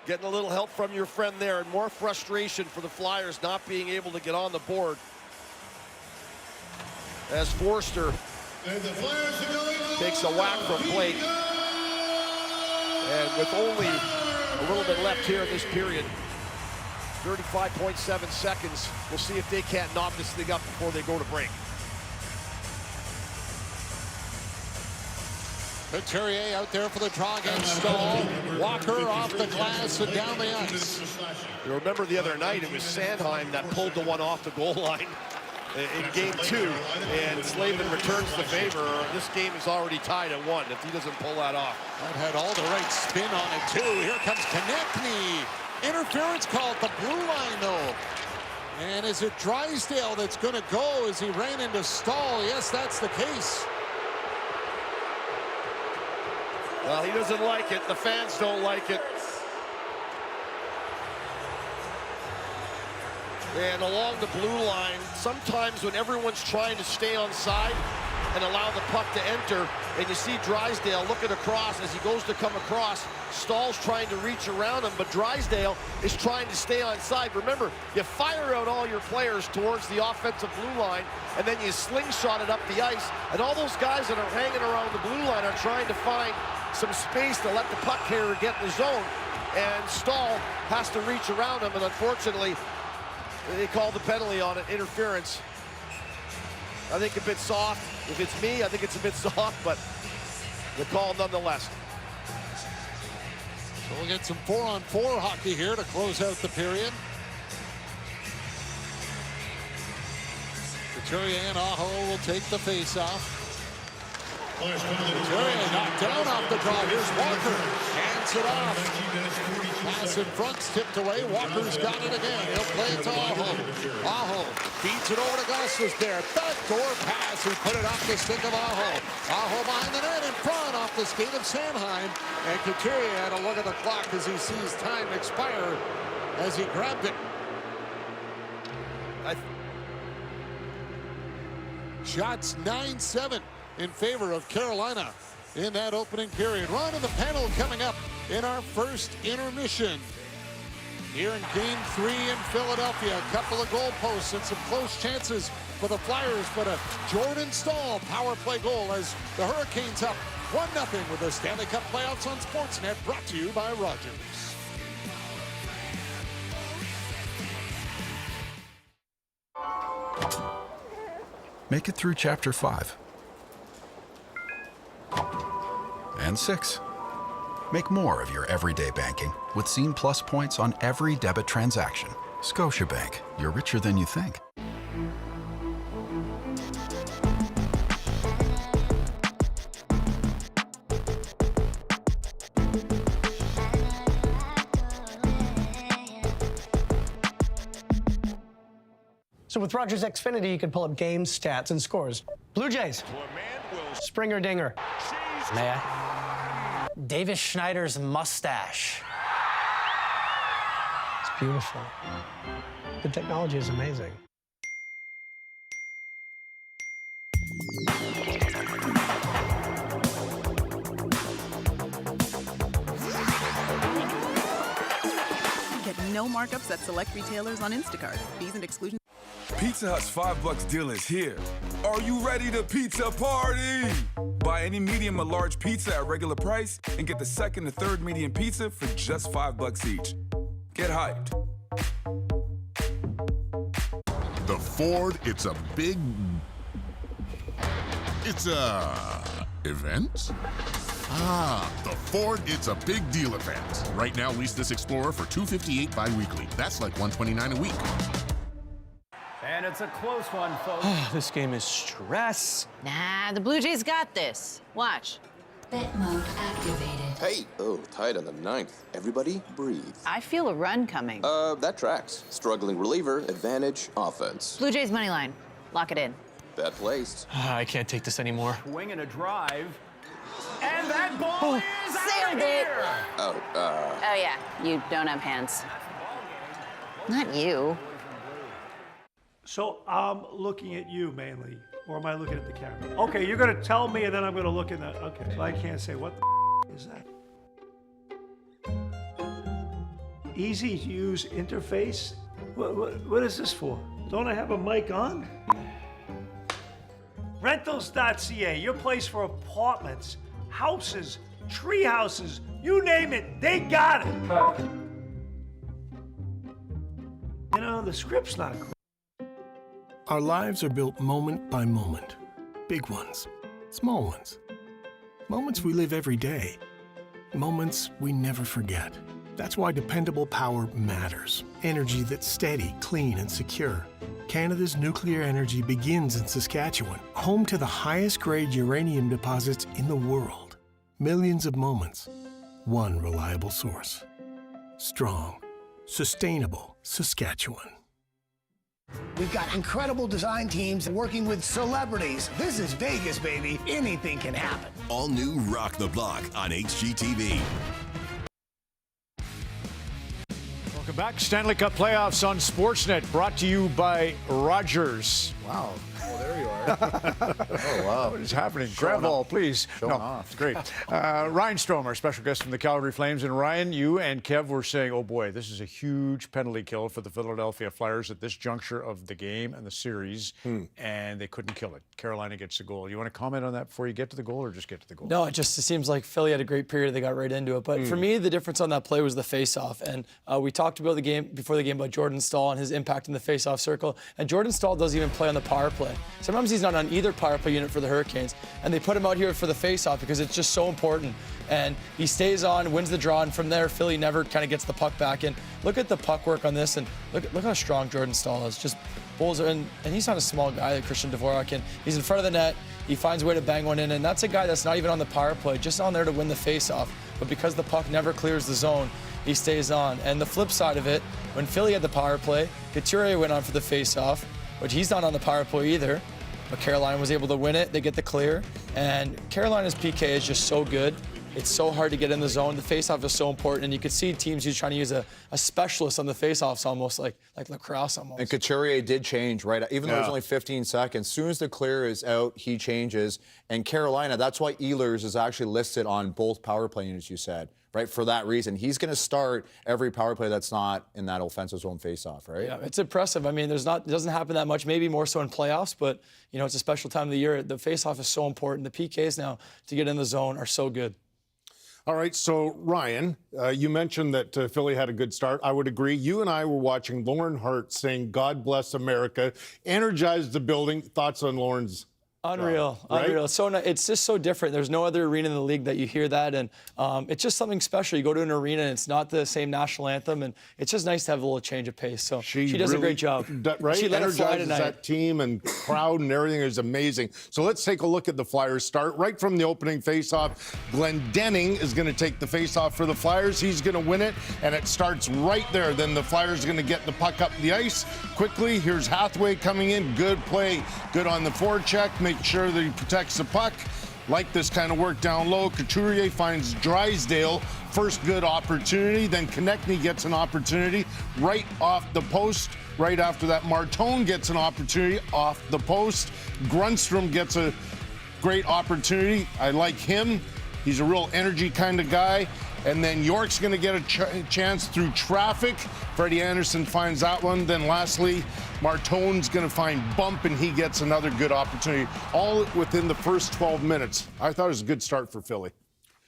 Getting a little help from your friend there, and more frustration for the Flyers not being able to get on the board. As Forster takes a whack from plate. And with only a little bit left here in this period, 35.7 seconds, we'll see if they can't knock this thing up before they go to break. Couturier out there for the draw against Stahl. Walker off the glass and down the ice. You remember the other night, it was Sanheim that pulled the one off the goal line in game 2, and Slavin returns the favor. This game is already tied at 1 if he doesn't pull that off. That had all the right spin on it too. Here comes Konechny. Interference call at the blue line though. And is it Drysdale that's going to go as he ran into Stahl? Yes, that's the case. Well, he doesn't like it. The fans don't like it. And along the blue line, sometimes when everyone's trying to stay on side and allow the puck to enter, and you see Drysdale looking across as he goes to come across, Stahl's trying to reach around him, but Drysdale is trying to stay on side. Remember, you fire out all your players towards the offensive blue line, and then you slingshot it up the ice, and all those guys that are hanging around the blue line are trying to find some space to let the puck carrier get in the zone, and Stahl has to reach around him, and unfortunately, they called the penalty on it, interference. I think a bit soft. If it's me, I think it's a bit soft, but the call nonetheless. So we'll get some 4-on-4 hockey here to close out the period. Couturier and Aho will take the face-off. Couturier knocked down off the draw. Here's Walker. Hands it off. Pass in front's tipped away. Walker's got it again. He'll play it to Aho. Aho feeds it over to Gostisbehere. Backdoor pass. He put it off the stick of Aho. Aho behind the net in front off the skate of Sanheim. And Couturier had a look at the clock as he sees time expire as he grabbed it. Shots 9-7 in favor of Carolina in that opening period. Round of the panel coming up in our first intermission. Here in Game 3 in Philadelphia, a couple of goalposts and some close chances for the Flyers, but a Jordan Stahl power play goal as the Hurricanes up 1-0 with the Stanley Cup playoffs on Sportsnet, brought to you by Rogers. Make it through Chapter 5. And 6. Make more of your everyday banking with Scene Plus points on every debit transaction. Scotiabank, you're richer than you think. So with Rogers Xfinity, you can pull up games, stats, and scores. Blue Jays. Springer Dinger. May I? Davis Schneider's mustache. It's beautiful. The technology is amazing. Get no markups at select retailers on Instacart. Fees and exclusions. Pizza Hut's $5 deal is here. Are you ready to pizza party? Buy any medium or large pizza at regular price and get the second and third medium pizza for just $5 each. Get hyped. The Ford, it's a event? The Ford It's a Big Deal event. Right now, lease this Explorer for $258 bi-weekly. That's like $129 a week. And it's a close one, folks. This game is stress. Nah, the Blue Jays got this. Watch. Bet mode activated. Hey, tied on the 9th. Everybody breathe. I feel a run coming. That tracks. Struggling reliever, advantage, offense. Blue Jays money line. Lock it in. Bet placed. I can't take this anymore. Swing and a drive. And that ball is out of here! Oh, Oh, yeah. You don't have hands. Not you. So I'm looking at you mainly, or am I looking at the camera? Okay, you're gonna tell me, and then I'm gonna look in the. Okay, so I can't say what the is that. Easy to use interface. What is this for? Don't I have a mic on? Rentals.ca, your place for apartments, houses, tree houses, you name it, they got it. You know, the script's not great. Our lives are built moment by moment. Big ones, small ones. Moments we live every day. Moments we never forget. That's why dependable power matters. Energy that's steady, clean, and secure. Canada's nuclear energy begins in Saskatchewan, home to the highest grade uranium deposits in the world. Millions of moments, one reliable source. Strong, sustainable Saskatchewan. We've got incredible design teams working with celebrities. This is Vegas, baby. Anything can happen. All new Rock the Block on HGTV. Welcome back. Stanley Cup playoffs on Sportsnet, brought to you by Rogers. Wow. Oh, there you are. Oh, wow. What is happening? Grab ball, please. Showing off. It's great. Ryan Strome, our special guest from the Calgary Flames. And Ryan, you and Kev were saying, oh boy, this is a huge penalty kill for the Philadelphia Flyers at this juncture of the game and the series. And they couldn't kill it. Carolina gets the goal. You want to comment on that before you get to the goal, or just get to the goal? No, it seems like Philly had a great period. They got right into it. But for me, the difference on that play was the face-off. And we talked about the game before the game about Jordan Staal and his impact in the face-off circle. And Jordan Staal doesn't even play on the power play. Sometimes he's not on either power play unit for the Hurricanes. And they put him out here for the face-off because it's just so important. And he stays on, wins the draw, and from there, Philly never kind of gets the puck back in. Look at the puck work on this, and look how strong Jordan Staal is. Just bulls, and he's not a small guy like Christian Dvorak, and he's in front of the net. He finds a way to bang one in, and that's a guy that's not even on the power play, just on there to win the face-off. But because the puck never clears the zone, he stays on. And the flip side of it, when Philly had the power play, Couturier went on for the face-off, but he's not on the power play either. But Carolina was able to win it. They get the clear. And Carolina's PK is just so good. It's so hard to get in the zone. The faceoff is so important, and you could see teams who's trying to use a specialist on the faceoffs, almost like lacrosse almost. And Couturier did change, right? Even though it was only 15 seconds. As soon as the clear is out, he changes. And Carolina, that's why Ehlers is actually listed on both power play units, you said, right? For that reason. He's going to start every power play that's not in that offensive zone faceoff, right? Yeah, it's impressive. I mean, it doesn't happen that much, maybe more so in playoffs, but, you know, it's a special time of the year. The faceoff is so important. The PKs now to get in the zone are so good. All right, so Ryan, you mentioned that Philly had a good start. I would agree. You and I were watching Lauren Hart sing "God Bless America," energized the building. Thoughts on Lauren's? Unreal, right? unreal. It's just so different. There's no other arena in the league that you hear that, and it's just something special. You go to an arena, and it's not the same national anthem, and it's just nice to have a little change of pace. So she does really a great job. Right? She let it fly energizes tonight. that team and crowd and everything is amazing. So let's take a look at the Flyers start. Right from the opening faceoff, Glenn Denning is going to take the faceoff for the Flyers. He's going to win it, and it starts right there. Then the Flyers are going to get the puck up the ice quickly. Here's Hathaway coming in. Good play. Good on the forecheck. Make sure that he protects the puck. Like this kind of work down low. Couturier finds Drysdale. First good opportunity. Then Konechny gets an opportunity right off the post. Right after that, Martone gets an opportunity off the post. Grundstrom gets a great opportunity. I like him. He's a real energy kind of guy. And then York's going to get a chance through traffic. Freddie Anderson finds that one. Then lastly, Martone's going to find Bump, and he gets another good opportunity. All within the first 12 minutes. I thought it was a good start for Philly.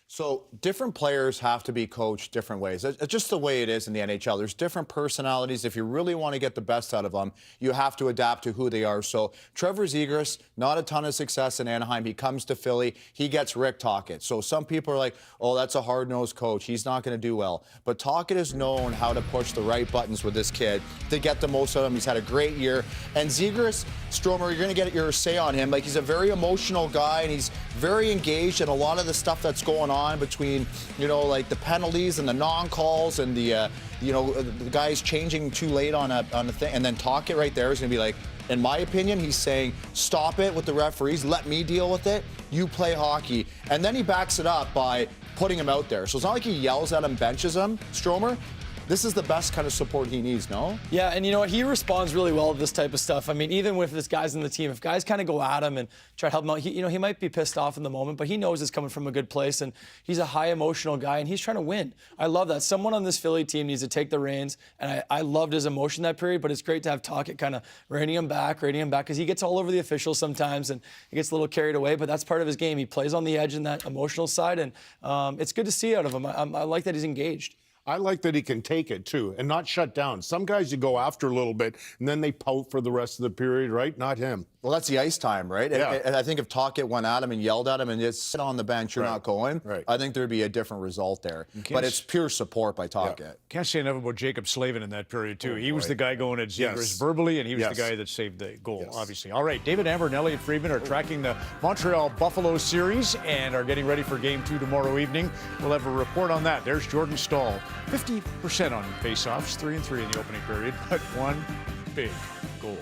So different players have to be coached different ways. It's just the way it is in the NHL. There's different personalities. If you really want to get the best out of them, you have to adapt to who they are. So Trevor Zegras, not a ton of success in Anaheim. He comes to Philly. He gets Rick Tocchet. So some people are like, oh, that's a hard-nosed coach. He's not going to do well. But Tocchet has known how to push the right buttons with this kid to get the most out of him. He's had a great year. And Zegras, Stromer, you're going to get your say on him. Like, he's a very emotional guy, and he's very engaged in a lot of the stuff that's going on between, you know, like the penalties and the non-calls and the, you know, the guys changing too late on a thing. And then Tocchet right there is going to be like, in my opinion, he's saying, stop it with the referees. Let me deal with it. You play hockey. And then he backs it up by putting him out there. So it's not like he yells at him, benches him, Stromer. This is the best kind of support he needs, no? Yeah, and you know what? He responds really well to this type of stuff. I mean, even with this guys in the team, if guys kind of go at him and try to help him out, he might be pissed off in the moment, but he knows it's coming from a good place, and he's a high emotional guy, and he's trying to win. I love that. Someone on this Philly team needs to take the reins, and I loved his emotion that period, but it's great to have Tocchet kind of reining him back, because he gets all over the officials sometimes, and he gets a little carried away, but that's part of his game. He plays on the edge in that emotional side, and it's good to see out of him. I like that he's engaged. I like that he can take it, too, and not shut down. Some guys you go after a little bit, and then they pout for the rest of the period, right? Not him. Well, that's the ice time, right? Yeah. And I think if Tocchet went at him and yelled at him and just sit on the bench, you're not going, I think there'd be a different result there. But it's pure support by Tocchet. Yeah. Can't say enough about Jacob Slavin in that period, too. He was the guy going at Zegras verbally, and he was the guy that saved the goal, obviously. All right, David Amber and Elliot Friedman are tracking the Montreal Buffalo series and are getting ready for Game 2 tomorrow evening. We'll have a report on that. There's Jordan Staal. 50% on faceoffs, 3-3 in the opening period, but one big goal.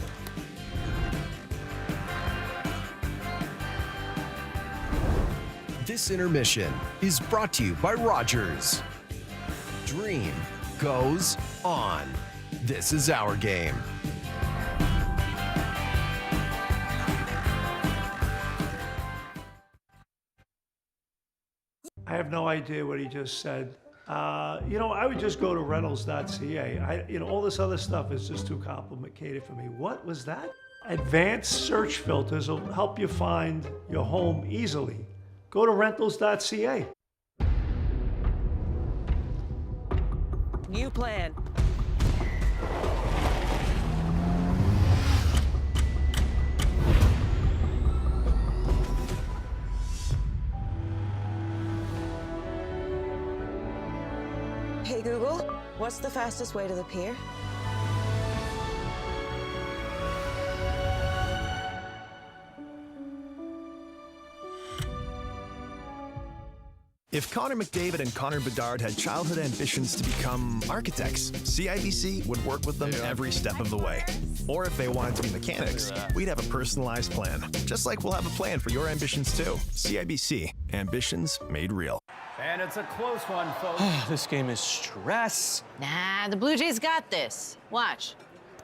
This intermission is brought to you by Rogers. Dream goes on. This is our game. I have no idea what he just said. You know, I would just go to rentals.ca. You know, all this other stuff is just too complicated for me. What was that? Advanced search filters will help you find your home easily. Go to rentals.ca. New plan. Hey Google, what's the fastest way to the pier? If Connor McDavid and Connor Bedard had childhood ambitions to become architects, CIBC would work with them every step of the way. Or if they wanted to be mechanics, we'd have a personalized plan. Just like we'll have a plan for your ambitions too. CIBC, ambitions made real. And it's a close one, folks. This game is stress. Nah, the Blue Jays got this. Watch.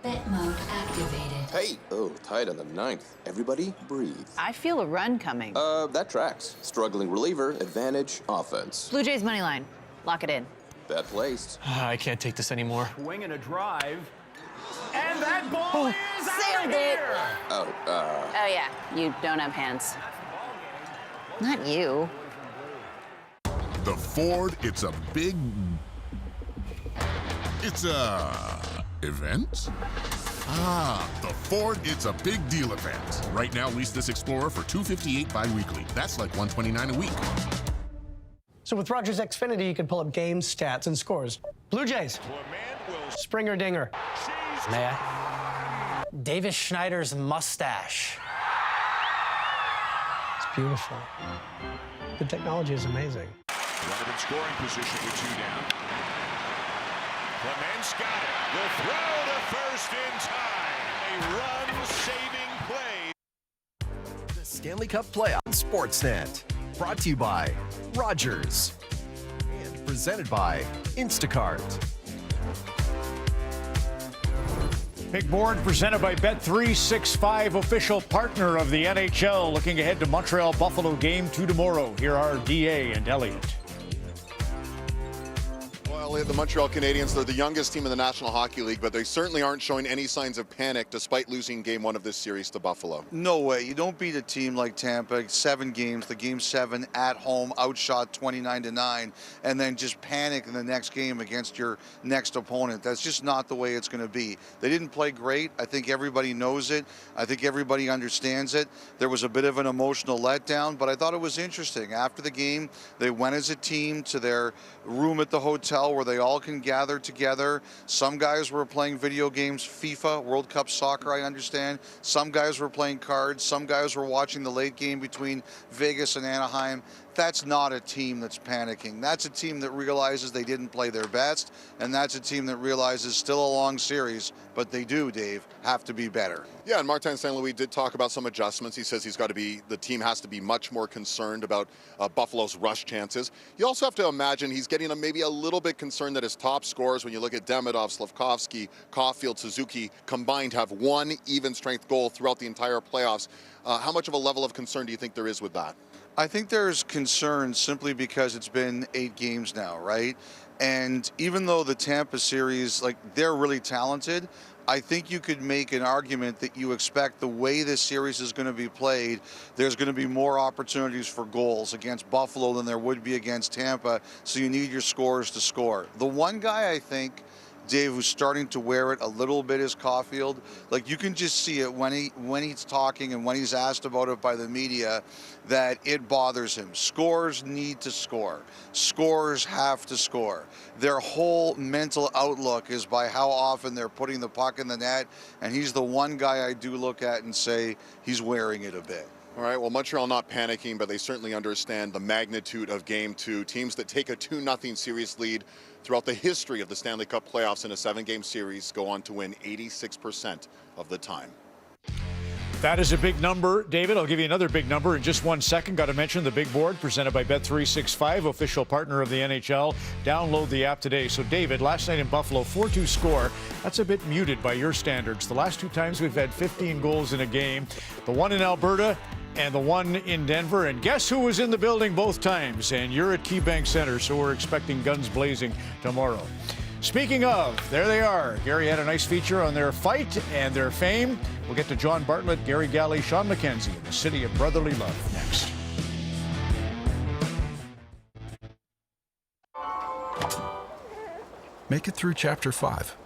Bet mode activated. Hey, tied on the 9th. Everybody breathe. I feel a run coming. That tracks. Struggling reliever, advantage, offense. Blue Jays money line. Lock it in. Bet placed. I can't take this anymore. Swing and a drive. And that ball is out of here! Oh, yeah. You don't have hands. Not you. The Ford, it's a event? The Ford It's a Big Deal event. Right now, lease this Explorer for $258 bi-weekly. That's like $129 a week. So with Rogers Xfinity, you can pull up games, stats, and scores. Blue Jays. Springer Dinger. May I? Davis Schneider's mustache. It's beautiful. The technology is amazing. Runner in scoring position with 2 down. Clements got it. The throw to first in time. A run-saving play. The Stanley Cup Playoff Sportsnet. Brought to you by Rogers. And presented by Instacart. Big board presented by Bet365, official partner of the NHL. Looking ahead to Montreal Buffalo Game 2 tomorrow. Here are DA and Elliot. Elliott, the Montreal Canadiens, they're the youngest team in the National Hockey League, but they certainly aren't showing any signs of panic despite losing Game 1 of this series to Buffalo. No way. You don't beat a team like Tampa, 7 games, the Game 7 at home, outshot 29-9, and then just panic in the next game against your next opponent. That's just not the way it's going to be. They didn't play great. I think everybody knows it. I think everybody understands it. There was a bit of an emotional letdown, but I thought it was interesting. After the game, they went as a team to their room at the hotel where they all can gather together. Some guys were playing video games, FIFA, World Cup soccer, I understand. Some guys were playing cards. Some guys were watching the late game between Vegas and Anaheim. That's not a team that's panicking. That's a team that realizes they didn't play their best, and that's a team that realizes still a long series, but they do, Dave, have to be better. Yeah, and Martin St. Louis did talk about some adjustments. He says the team has to be much more concerned about Buffalo's rush chances. You also have to imagine he's getting maybe a little bit concerned that his top scorers, when you look at Demidov, Slavkovsky, Caulfield, Suzuki, combined have 1 even strength goal throughout the entire playoffs. How much of a level of concern do you think there is with that? I think there's concern simply because it's been 8 games now, right? And even though the Tampa series, they're really talented, I think you could make an argument that you expect the way this series is going to be played, there's going to be more opportunities for goals against Buffalo than there would be against Tampa, so you need your scorers to score. The one guy I think, Dave, who's starting to wear it a little bit is Caulfield. You can just see it when he's talking and when he's asked about it by the media that it bothers him. Scorers need to score. Scorers have to score. Their whole mental outlook is by how often they're putting the puck in the net, and he's the one guy I do look at and say he's wearing it a bit. All right, well, Montreal not panicking, but they certainly understand the magnitude of Game 2. Teams that take a 2-0 series lead throughout the history of the Stanley Cup playoffs in a 7-game series go on to win 86% of the time. That is a big number, David. I'll give you another big number in just 1 second. Got to mention the big board presented by Bet365, official partner of the NHL. Download the app today. So, David, last night in Buffalo, 4-2 score. That's a bit muted by your standards. The last 2 times we've had 15 goals in a game. The one in Alberta and the one in Denver. And guess who was in the building both times? And you're at KeyBank Center, so we're expecting guns blazing tomorrow. Speaking of, there they are. Gary had a nice feature on their fight and their fame. We'll get to John Bartlett, Gary Galley, Sean McKenzie in the city of brotherly love next. Make it through Chapter 5.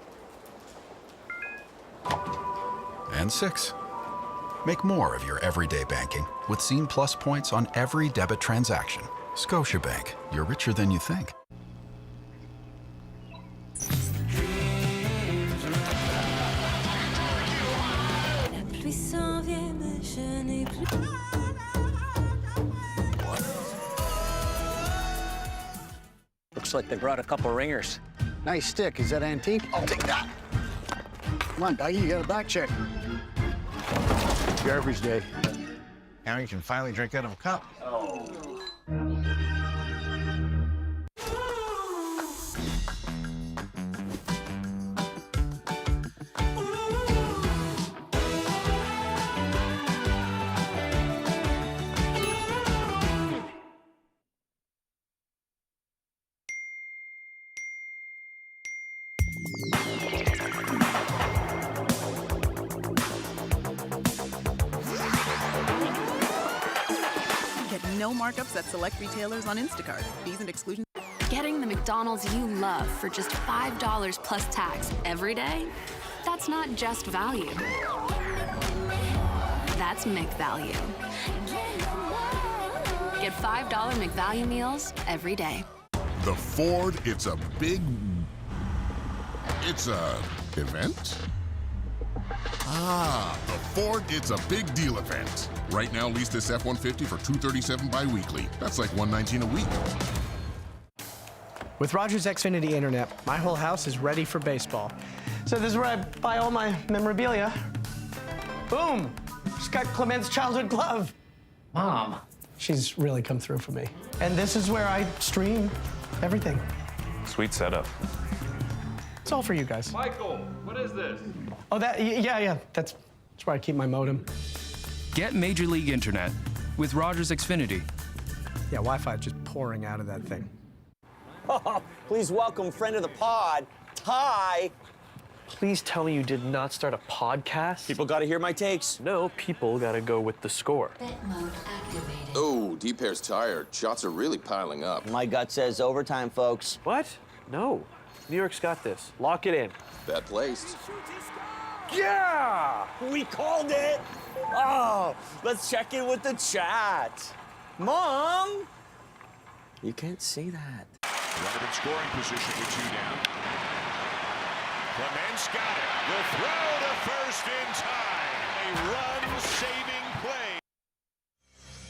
And 6. Make more of your everyday banking with Scene Plus points on every debit transaction. Scotiabank, you're richer than you think. Looks like they brought a couple ringers. Nice stick. Is that antique? I'll take that. Come on, Dougie, you got a back check. Garbage day. Now you can finally drink out of a cup. Oh. No markups at select retailers on Instacart. Fees and exclusions. Getting the McDonald's you love for just $5 plus tax every day? That's not just value. That's McValue. Get $5 McValue meals every day. The Ford, it's a event? Ah, the Ford It's a Big Deal event. Right now, lease this F-150 for $237 bi-weekly. That's like $119 a week. With Rogers Xfinity Internet, my whole house is ready for baseball. So this is where I buy all my memorabilia. Boom! Just got Clement's childhood glove. Mom. She's really come through for me. And this is where I stream everything. Sweet setup. It's all for you guys. Michael, what is this? Oh, yeah. That's where I keep my modem. Get Major League Internet with Rogers Xfinity. Yeah, Wi-Fi is just pouring out of that thing. Please welcome friend of the pod, Ty. Please tell me you did not start a podcast. People got to hear my takes. No, people got to go with the score. Oh, D-pair's tired. Shots are really piling up. My gut says overtime, folks. What? No. New York's got this. Lock it in. Bad placed. Yeah! We called it! Oh, let's check in with the chat. Mom! You can't say that. Runner in scoring position with 2 down. Clements got it. The throw to first in time. A run-saving play.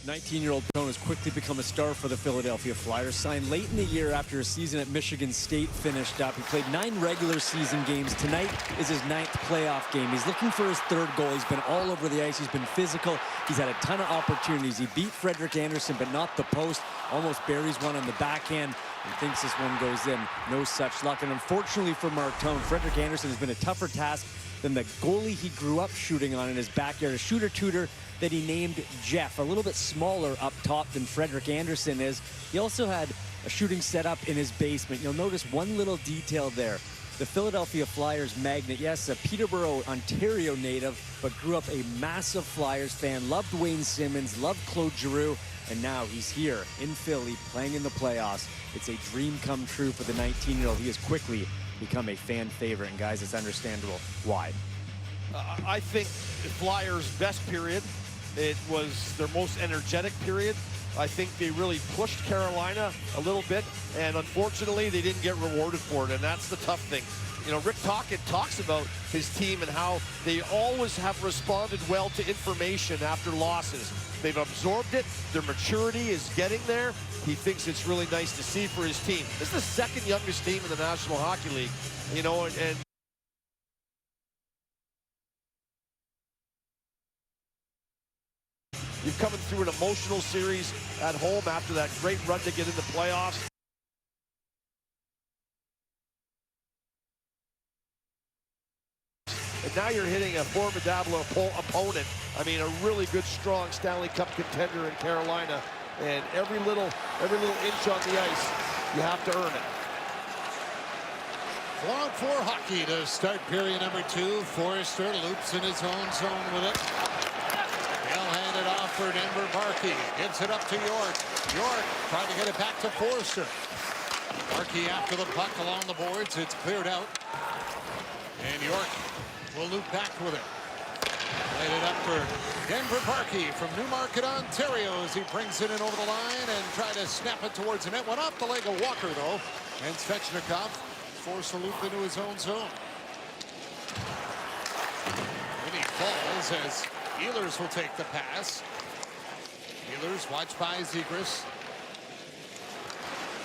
19-year-old Cone has quickly become a star for the Philadelphia Flyers. Signed late in the year after a season at Michigan State finished up. He played 9 regular season games. Tonight is his 9th playoff game. He's looking for his 3rd goal. He's been all over the ice. He's been physical. He's had a ton of opportunities. He beat Frederik Andersen, but not the post. Almost buries one on the backhand and thinks this one goes in. No such luck. And unfortunately for Martone, Frederik Andersen has been a tougher task than the goalie he grew up shooting on in his backyard, a shooter-tutor that he named Jeff, a little bit smaller up top than Frederik Andersen is. He also had a shooting setup in his basement. You'll notice one little detail there. The Philadelphia Flyers magnet, yes, a Peterborough, Ontario native, but grew up a massive Flyers fan, loved Wayne Simmons, loved Claude Giroux, and now he's here in Philly playing in the playoffs. It's a dream come true for the 19-year-old. He has quickly become a fan favorite, and guys, it's understandable why. I think the Flyers' best period, it was their most energetic period. I think they really pushed Carolina a little bit, and unfortunately, they didn't get rewarded for it, and that's the tough thing. You know, Rick Tocchet talks about his team and how they always have responded well to information after losses. They've absorbed it. Their maturity is getting there. He thinks it's really nice to see for his team. This is the 2nd youngest team in the National Hockey League, you know, and you're coming through an emotional series at home after that great run to get in the playoffs. And now you're hitting a formidable opponent. I mean, a really good, strong Stanley Cup contender in Carolina. And every little inch on the ice, you have to earn it. 4-on-4 hockey to start period number 2. Forrester loops in his own zone with it. He'll hand it off for Denver Barkey. Gives it up to York. York trying to get it back to Forrester. Barkey after the puck along the boards. It's cleared out. And York will loop back with it. Laid it up for Denver Barkey from Newmarket, Ontario, as he brings it in over the line and try to snap it towards the net. Went off the leg of Walker, though. And Svechnikov forced a loop into his own zone. And he falls as Ehlers will take the pass. Ehlers watched by Zegras.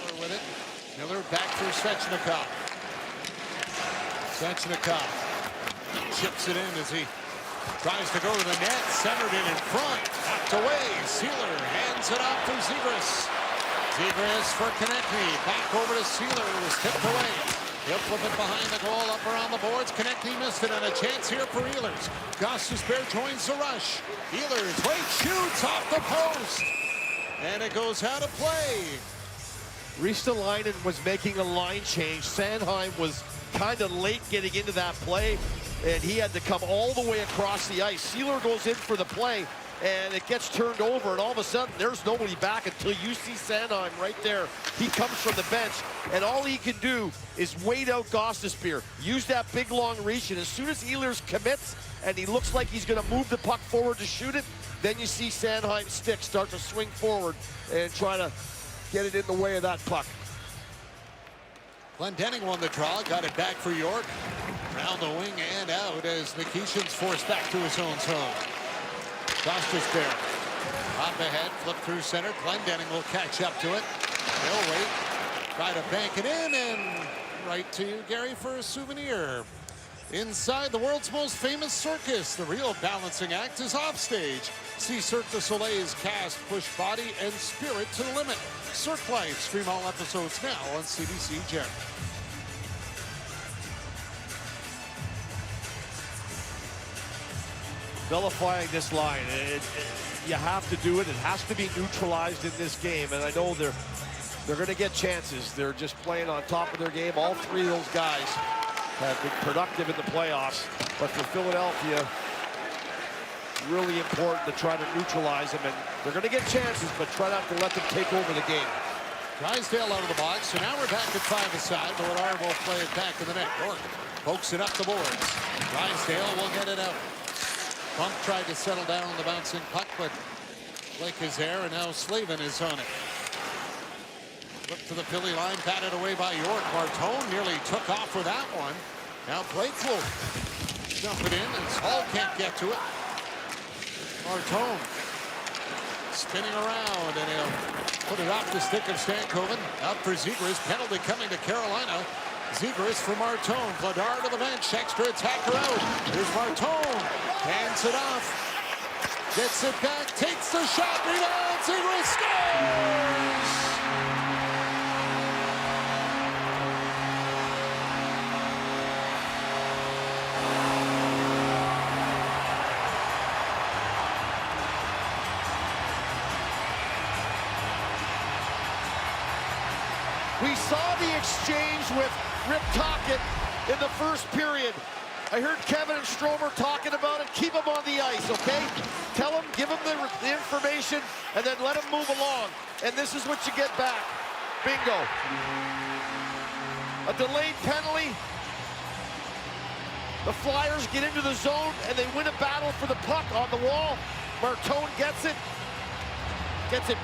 Miller with it. Miller back for Svechnikov. Svechnikov chips it in as he tries to go to the net. Centered it in front. Knocked away. Sealer hands it off to Zegras. Zegras for Konechny. Back over to Sealer. It was tipped away. He'll flip it behind the goal, up around the boards. Konechny missed it, and a chance here for Ehlers. Gostisbehere joins the rush. Ehlers, wait, shoots off the post. And it goes out of play. Ristolainen was making a line change. Sanheim was kind of late getting into that play, and he had to come all the way across the ice. Sealer goes in for the play, and it gets turned over, and all of a sudden, there's nobody back until you see Sanheim right there. He comes from the bench, and all he can do is wait out Gostisbehere, use that big, long reach, and as soon as Ehlers commits, and he looks like he's going to move the puck forward to shoot it, then you see Sanheim's stick start to swing forward and try to get it in the way of that puck. Glendening won the draw, got it back for York. Round the wing and out as Nikishin's forced back to his own zone. Gostisbehere up ahead, flip through center. Glendening will catch up to it. He'll wait, try to bank it in, and right to you, Gary, for a souvenir. Inside the world's most famous circus, the real balancing act is offstage. See Cirque du Soleil's cast push body and spirit to the limit. Cirque Life, stream all episodes now on CBC Gem. Vilifying this line, you have to do it. It has to be neutralized in this game, and I know they're going to get chances. They're just playing on top of their game. All three of those guys have been productive in the playoffs. But for Philadelphia, really important to try to neutralize them. And they're going to get chances, but try not to let them take over the game. Drysdale out of the box, so now we're back at 5-a-side. Bedard will play it back to the net. York pokes it up the boards. Drysdale will get it out. Bump tried to settle down the bouncing puck, but Blake is there, and now Slavin is on it. Flip to the Philly line, batted away by York. Martone nearly took off with that one. Now Blake will dump it in, and Hall can't get to it. Martone spinning around, and he'll put it off the stick of Stankoven. Out for Zegras. Penalty coming to Carolina. Zegras for Martone. Bedard to the bench. Extra attacker out. Here's Martone. Hands it off. Gets it back. Takes the shot. Rebound. Zegras scores! We saw the exchange with Rip Tocchet in the first period. I heard Kevin and Stromer talking about it. Keep him on the ice, okay? Tell him, give him the information, and then let him move along. And this is what you get back. Bingo. A delayed penalty. The Flyers get into the zone, and they win a battle for the puck on the wall. Martone gets it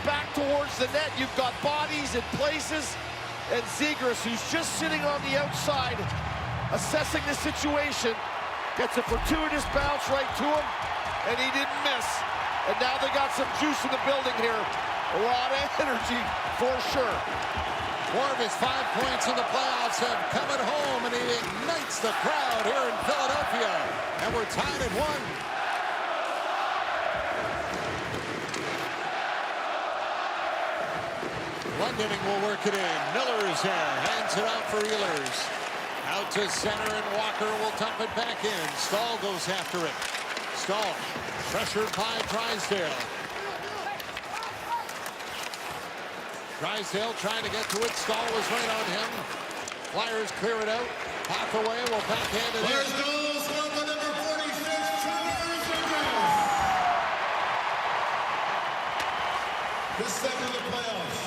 back towards the net. You've got bodies in places. And Zegras, who's just sitting on the outside, assessing the situation, gets a fortuitous bounce right to him, and he didn't miss. And now they got some juice in the building here. A lot of energy, for sure. 4 of his 5 points in the playoffs have come at home, and he ignites the crowd here in Philadelphia. And we're tied at 1. London will work it in. Miller's there. Hands it out for Ehlers. Out to center, and Walker will dump it back in. Stahl goes after it. Stahl pressured by Drysdale. Drysdale trying to get to it. Stahl was right on him. Flyers clear it out. Half away. Will backhand it in. This second of the playoffs.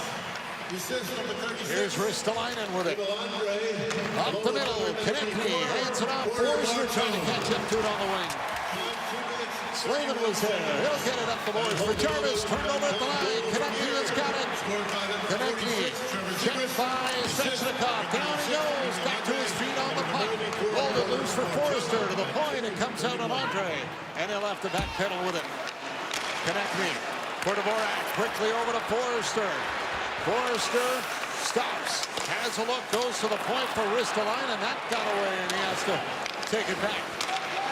Here's Ristolainen with it. Up the middle. Konechny hands it off. Forster trying to catch up to it on the wing. Slavin was there. He'll get it up the boards for Jarvis. Turned over at the line. Konechny has got it. Konechny checked by Svechnikov. Down he goes. Back to his feet on the puck. Rolled it loose for Forster to the point. It comes out on Andre. And he'll have to back pedal with it. Konechny for Dvorak. Quickly over to Forster. Forster stops, has a look, goes to the point for Ristolainen, and that got away, and he has to take it back.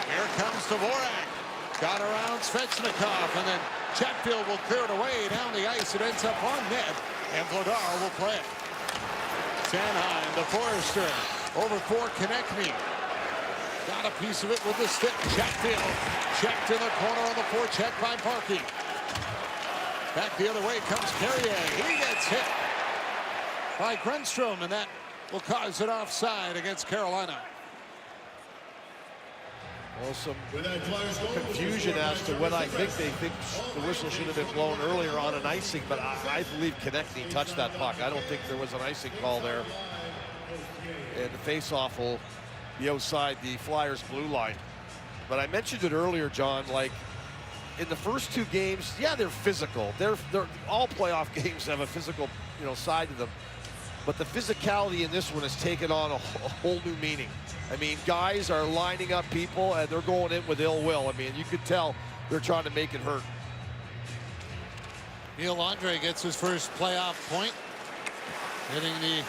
Here comes Dvorak. Got around Svechnikov, and then Chatfield will clear it away down the ice. It ends up on net, and Vladar will play it. Sanheim to Forster, over for Konechny. Got a piece of it with the stick. Chatfield checked in the corner on the forecheck by Parkey. Back the other way comes Carrier. He gets hit by Grundstrom, and that will cause it offside against Carolina. Well, some confusion as to when I think they think the whistle should have been blown earlier on an icing, but I believe Konechny touched that puck. I don't think there was an icing call there. And the face-off will be outside the Flyers' blue line. But I mentioned it earlier, John, like, in the first 2 games, yeah, they're physical. They're all playoff games have a physical, side to them. But the physicality in this one has taken on a whole new meaning. I mean, guys are lining up people, and they're going in with ill will. I mean, you could tell they're trying to make it hurt. Neil Andre gets his first playoff point, getting the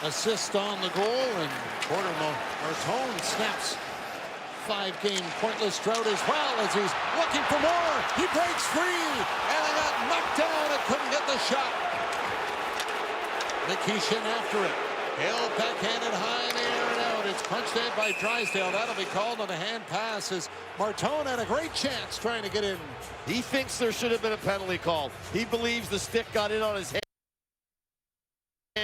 assist on the goal, and Martone snaps 5-game pointless drought as well, as he's looking for more. He breaks free, and they got knocked down and couldn't get the shot. Nikishin after it. Hill backhanded high in the air and out. It's punched in by Drysdale. That'll be called on a hand pass, as Martone had a great chance trying to get in. He thinks there should have been a penalty called. He believes the stick got in on his head.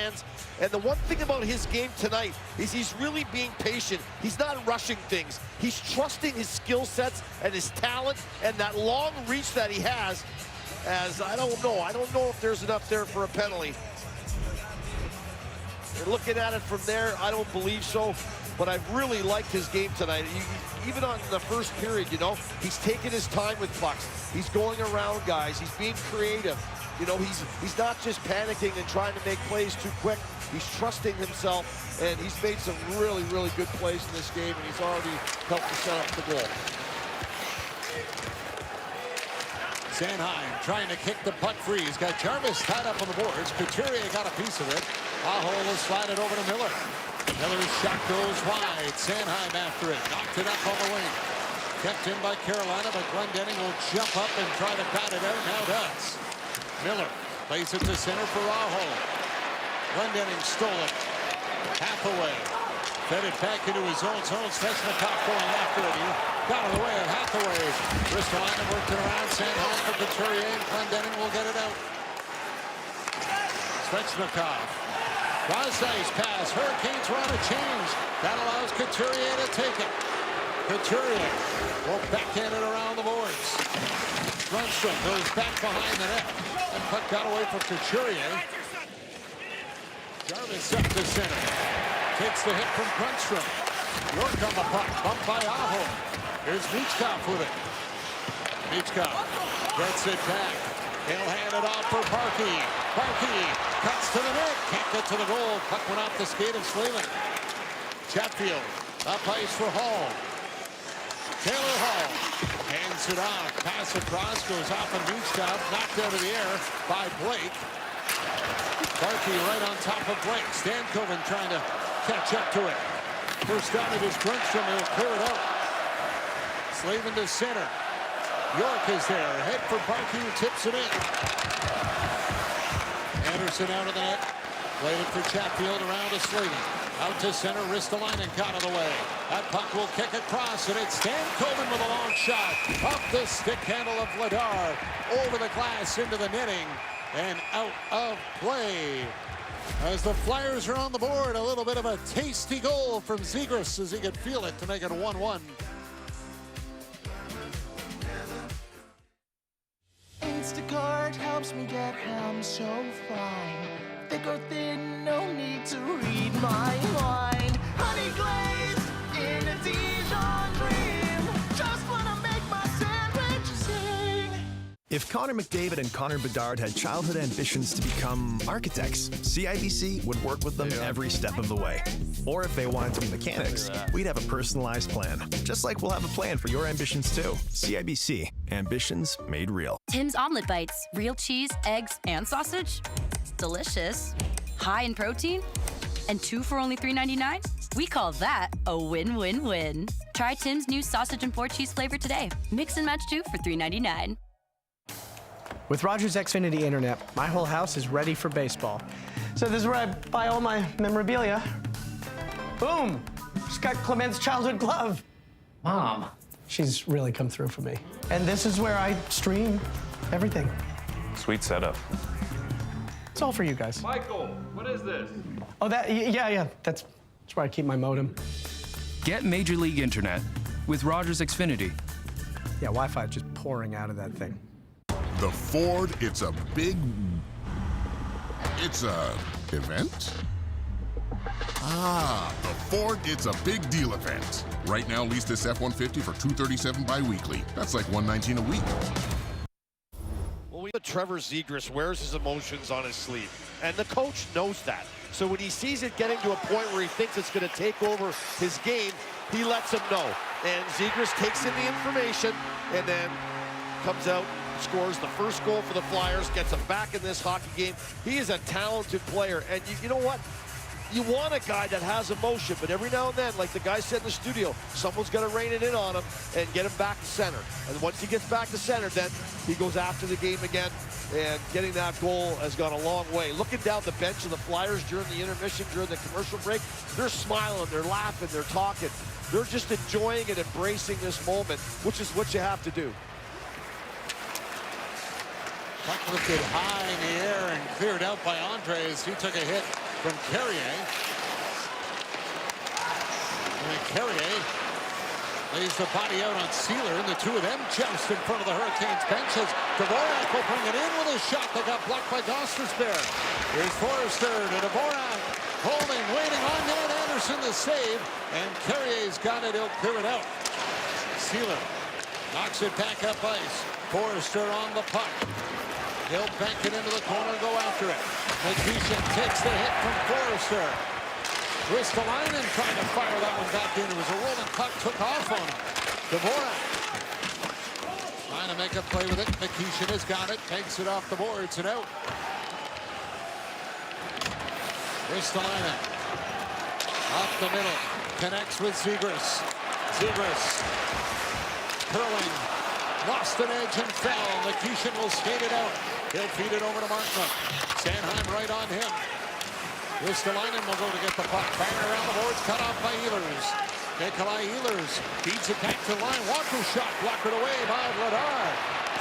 hands. And the one thing about his game tonight is he's really being patient. He's not rushing things. He's trusting his skill sets and his talent and that long reach that he has. As I don't know if there's enough there for a penalty. You're looking at it from there, I don't believe so. But I've really liked his game tonight. Even on the first period, you know, he's taking his time with pucks. He's going around guys. He's being creative. You know, he's not just panicking and trying to make plays too quick. He's trusting himself, and he's made some really, really good plays in this game, and he's already helped to set up the goal. Sanheim trying to kick the puck free. He's got Jarvis tied up on the boards. Couturier got a piece of it. Aho will slide it over to Miller. Miller's shot goes wide. Sanheim after it. Knocked it up on the wing. Kept in by Carolina, but Glendening will jump up and try to bat it out. Now does. Miller plays it to center for Aho. Glendening stole it. Hathaway fed it back into his own zone. Svechnikov going after it. He got it away at Hathaway. Ristolainen worked it around. Sanheim for Couturier, and Glendening will get it out. Svechnikov. Cross-ice pass. Hurricanes run a change. That allows Couturier to take it. Couturier will backhand it around the boards. Grundstrom goes back behind the net. And puck got away from Couturier. Jarvis up to center. Takes the hit from Grundstrom. York on the puck. Bumped by Aho. Here's Michkov with it. Michkov gets it back. He'll hand it off for Parkey. Parkey cuts to the net. Can't get to the goal. Puck went off the skate of Sleeman. Chatfield up ice for Hall. Taylor Hall hands it off. Pass across. Goes off of Michkov. Knocked out of the air by Blake. Parkey right on top of Blake. Stankoven trying to catch up to it. First down it is Grundstrom. He'll clear it out. Slavin to center. York is there. Hit for Parkey, who tips it in. Anderson out of the net. Played it for Chatfield around to Slavin. Out to center. Ristolainen got out of the way. That puck will kick across, and it's Stankoven with a long shot. Off the stick handle of Vladar. Over the glass into the netting. And out of play. As the Flyers are on the board, a little bit of a tasty goal from Zegras as he could feel it to make it a 1-1. Instacart helps me get home so fine. Thick or thin, no need to read my mind. Honey glazed in a Dijon cream. Just wanna make my sandwich sing. If Connor McDavid and Connor Bedard had childhood ambitions to become architects, CIBC would work with them every step of the way. Or if they wanted to be mechanics, we'd have a personalized plan. Just like we'll have a plan for your ambitions too. CIBC. Ambitions made real. Tim's Omelet Bites. Real cheese, eggs, and sausage. Delicious. High in protein. And 2 for only $3.99? We call that a win-win-win. Try Tim's new sausage and 4 cheese flavor today. Mix and match 2 for $3.99. With Rogers Xfinity Internet, my whole house is ready for baseball. So this is where I buy all my memorabilia. Boom! Just got Clement's childhood glove. Mom. She's really come through for me. And this is where I stream everything. Sweet setup. It's all for you guys. Michael, what is this? Oh, yeah. That's where I keep my modem. Get Major League Internet with Rogers Xfinity. Yeah, Wi-Fi is just pouring out of that thing. The Ford, it's a event? Ah, the Ford, it's a big deal event. Right now, lease this F-150 for $237 bi-weekly. That's like $119 a week. Well, Trevor Zegras wears his emotions on his sleeve, and the coach knows that. So when he sees it getting to a point where he thinks it's going to take over his game, he lets him know. And Zegras takes in the information and then comes out, scores the first goal for the Flyers, gets them back in this hockey game. He is a talented player, and you know what? You want a guy that has emotion, but every now and then, like the guy said in the studio, someone's got to rein it in on him and get him back to center. And once he gets back to center, then he goes after the game again, and getting that goal has gone a long way. Looking down the bench of the Flyers during the intermission, during the commercial break, they're smiling, they're laughing, they're talking. They're just enjoying and embracing this moment, which is what you have to do. Puck lifted high in the air and cleared out by Andres. He took a hit from Carrier. And Carrier lays the body out on Sealer, and the two of them joust in front of the Hurricanes bench as Dvorak will bring it in with a shot that got blocked by Gostisbehere. Here's Forrester to Dvorak. Holding, waiting on net. Anderson the save, and Carrier's got it. He'll clear it out. Sealer knocks it back up ice. Forrester on the puck. He'll bank it into the corner and go after it. McKeeshan takes the hit from Forrester. Ristolainen trying to fire that one back in. It was a rolling puck, took off on him. Dvorak trying to make a play with it. McKeeshan has got it, takes it off the boards and out. Ristolainen off the middle, connects with Zegras. Zegras curling, lost an edge and fell. McKeeshan will skate it out. He'll feed it over to Martin. Sanheim right on him. Ristolainen will go to get the puck. Bang around the boards, cut off by Ehlers. Nikolai Ehlers feeds it back to the line. Walker shot, blocked away by Vladar.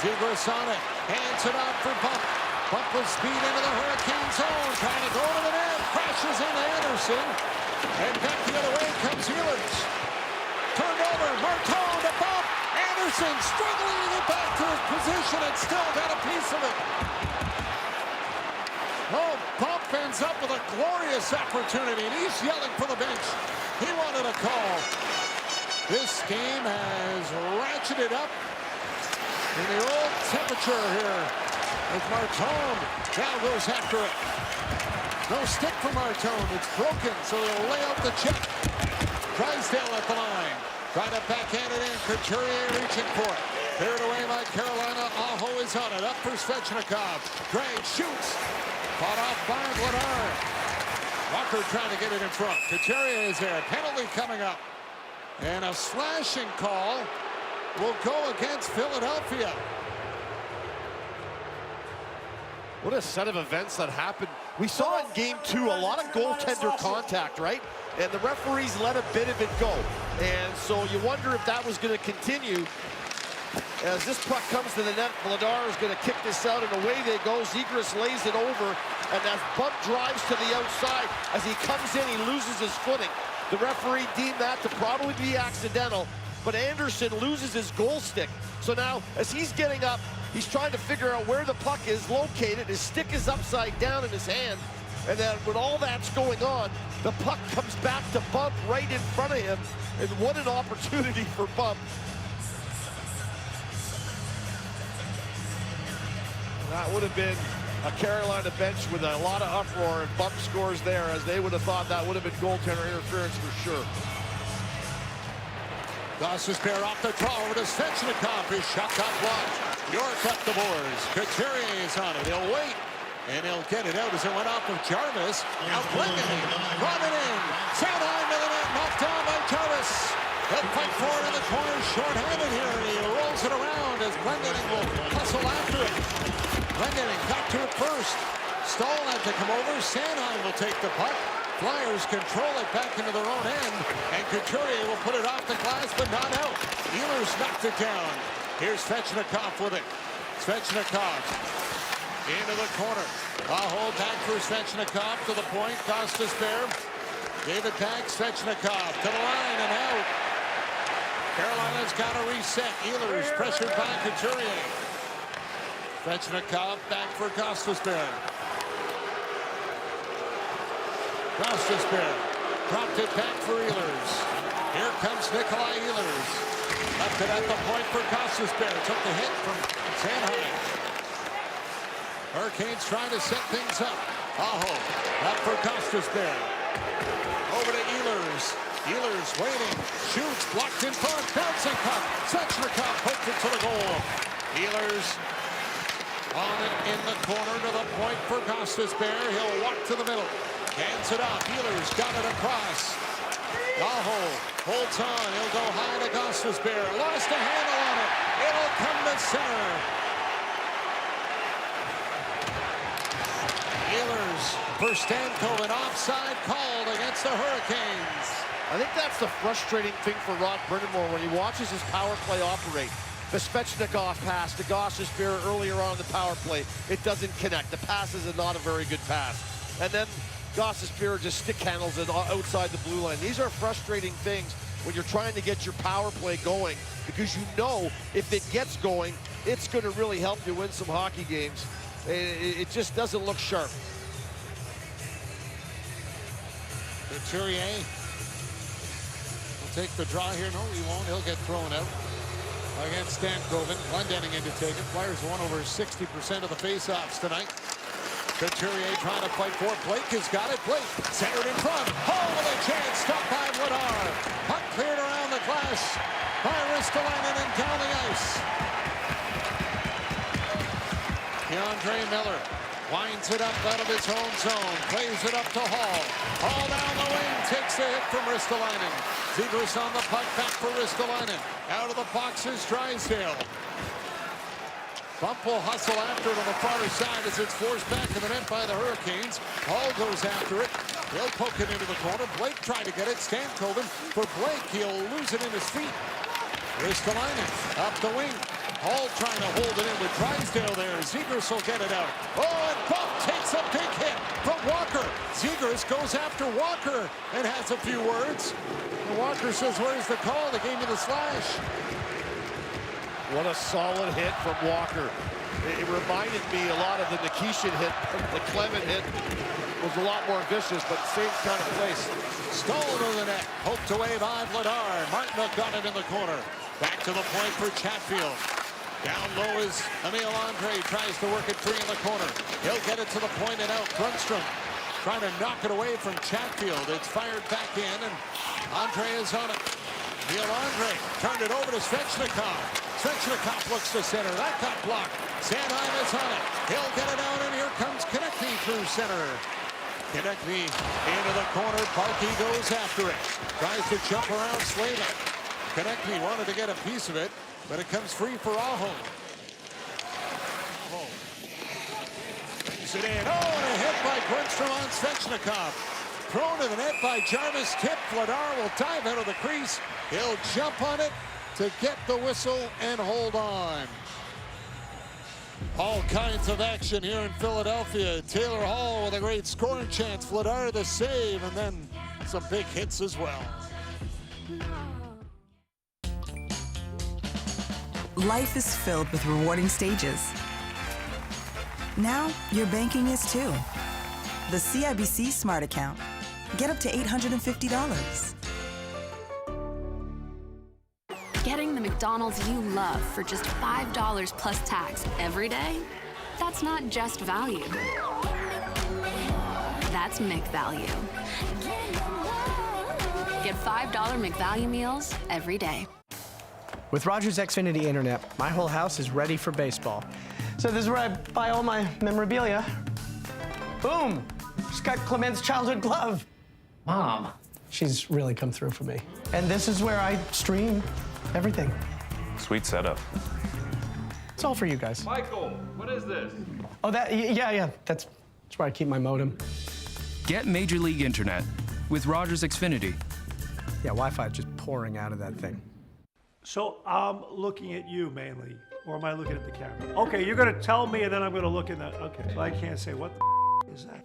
Zegras on it, hands it out for Bump. Bump with speed into the Hurricane zone, trying to go to the net. Crashes into Anderson. And back the other way comes Ehlers. Turned over, Martin to Bump. Anderson struggling to get back to his position and still got a piece of it. Oh, Bump ends up with a glorious opportunity, and he's yelling for the bench. He wanted a call. This game has ratcheted up in the old temperature here as Martin now goes after it. No stick for Martin. It's broken, so he'll lay out the check. Drysdale at the line. Trying to backhand it in. Couturier reaching for it. Cleared away by Carolina. Aho is on it. Up for Svechnikov. Gray shoots. Fought off by Vladar. Walker trying to get it in front. Couturier is there. Penalty coming up. And a slashing call will go against Philadelphia. What a set of events that happened. We saw in game 2 a lot of goaltender contact, right? And the referees let a bit of it go. And so you wonder if that was going to continue. As this puck comes to the net, Vladar is going to kick this out, and away they go. Zegras lays it over, and as Bump drives to the outside, as he comes in, he loses his footing. The referee deemed that to probably be accidental, but Anderson loses his goal stick. So now, as he's getting up, he's trying to figure out where the puck is located. His stick is upside down in his hand, and then when all that's going on, the puck comes back to Bump right in front of him, and what an opportunity for Bump. That would have been a Carolina bench with a lot of uproar, and Bump scores there, as they would have thought that would have been goaltender interference for sure. Gostisbehere off the draw over to Svechnikov. His shot got blocked. York up the boards. Couturier is on it. He'll wait, and he'll get it out as it went off of Jarvis. Now Glendening brought it in. Sanheim to the net, knocked down by Jarvis. He'll fight for it in the corner, short-handed here. He rolls it around as Glendening will hustle after it. Glendening got to it first. Stahl had to come over. Sanheim will take the puck. Flyers control it back into their own end, and Couturier will put it off the glass, but not out. Ehlers knocked it down. Here's Svechnikov with it. Svechnikov into the corner. A hold back for Svechnikov to the point. Gostisbehere gave it back. Svechnikov to the line and out. Carolina's got to reset. Ehlers pressured by Couturier. Svechnikov back for Gostisbehere. Gostisbehere dropped it back for Ehlers. Here comes Nikolai Ehlers. Left it at the point for Gostisbehere. Took the hit from Sanheim. Hurricanes trying to set things up. Aho up for Gostisbehere. Over to Ehlers. Ehlers waiting. Shoots. Blocked in front. Bouncing puck. Svechnikov poked it to the goal. Ehlers on it in the corner to the point for Gostisbehere. He'll walk to the middle. Hands it up. Ehlers got it across. Aho holds on. He'll go high to Gostisbehere. Lost a handle on it. It'll come to center. Ehlers for Stamkos. An offside called against the Hurricanes. I think that's the frustrating thing for Rod Brind'Amour when he watches his power play operate. The Svechnikov pass to Gostisbehere earlier on in the power play. It doesn't connect. The pass is not a very good pass. And then Gostisbehere just stick handles it outside the blue line. These are frustrating things when you're trying to get your power play going, because you know if it gets going, it's going to really help you win some hockey games. It just doesn't look sharp. Couturier will take the draw here. No, he won't. He'll get thrown out against Stankoven. Glendening in to take it. Flyers won over 60% of the faceoffs tonight. Couturier trying to fight for it. Blake has got it. Blake centered in front. Oh, with a chance. Stopped by Vladar. Puck cleared around the glass by Ristolainen and down the ice. Keandre Miller winds it up out of his own zone. Plays it up to Hall. Hall down the wing. Takes the hit from Ristolainen. Zegras on the puck. Back for Ristolainen. Out of the box is Drysdale. Bump will hustle after it on the far side as it's forced back in the net by the Hurricanes. Hall goes after it. He'll poke it into the corner. Blake trying to get it. Stankoven for Blake. He'll lose it in his feet. Ristolainen up the wing. Hall trying to hold it in with Drysdale there. Zegras will get it out. Oh, and Bump takes a big hit from Walker. Zegras goes after Walker and has a few words. And Walker says, where's the call? They gave me the slash. What a solid hit from Walker. It reminded me a lot of the Nikishin hit. The Clement hit was a lot more vicious, but same kind of place. Stole to the net. Poked away by Vladar. Martinook got it in the corner. Back to the point for Chatfield. Down low is Emil Andre. Tries to work it free in the corner. He'll get it to the point and out. Grundstrom trying to knock it away from Chatfield. It's fired back in, and Andre is on it. Emil Andre turned it over to Svechnikov. Svechnikov looks to center. That got blocked. Sanheim is on it. He'll get it out, and here comes Konechny through center. Konechny into the corner. Parkey goes after it. Tries to jump around Slavin. Konechny wanted to get a piece of it, but it comes free for Aho. Oh. Brings it in. Oh, and a hit by Grundstrom on Svechnikov. Thrown to the net by Jarvis. Tip. Vladar will dive out of the crease. He'll jump on it to get the whistle and hold on. All kinds of action here in Philadelphia. Taylor Hall with a great scoring chance. Vladar the save, and then some big hits as well. Life is filled with rewarding stages. Now, your banking is too. The CIBC Smart Account. Get up to $850. Getting the McDonald's you love for just $5 plus tax every day? That's not just value. That's McValue. Get $5 McValue meals every day. With Rogers Xfinity Internet, my whole house is ready for baseball. So this is where I buy all my memorabilia. Boom! Just got Clement's childhood glove. Mom. She's really come through for me. And this is where I stream everything. Sweet setup. It's all for you guys. Michael, what is this? Oh, yeah. That's where I keep my modem. Get Major League Internet with Rogers Xfinity. Yeah, Wi-Fi is just pouring out of that thing. So I'm looking at you mainly, or am I looking at the camera? Okay, you're gonna tell me and then I'm gonna look in the, okay. So I can't say, what the is that?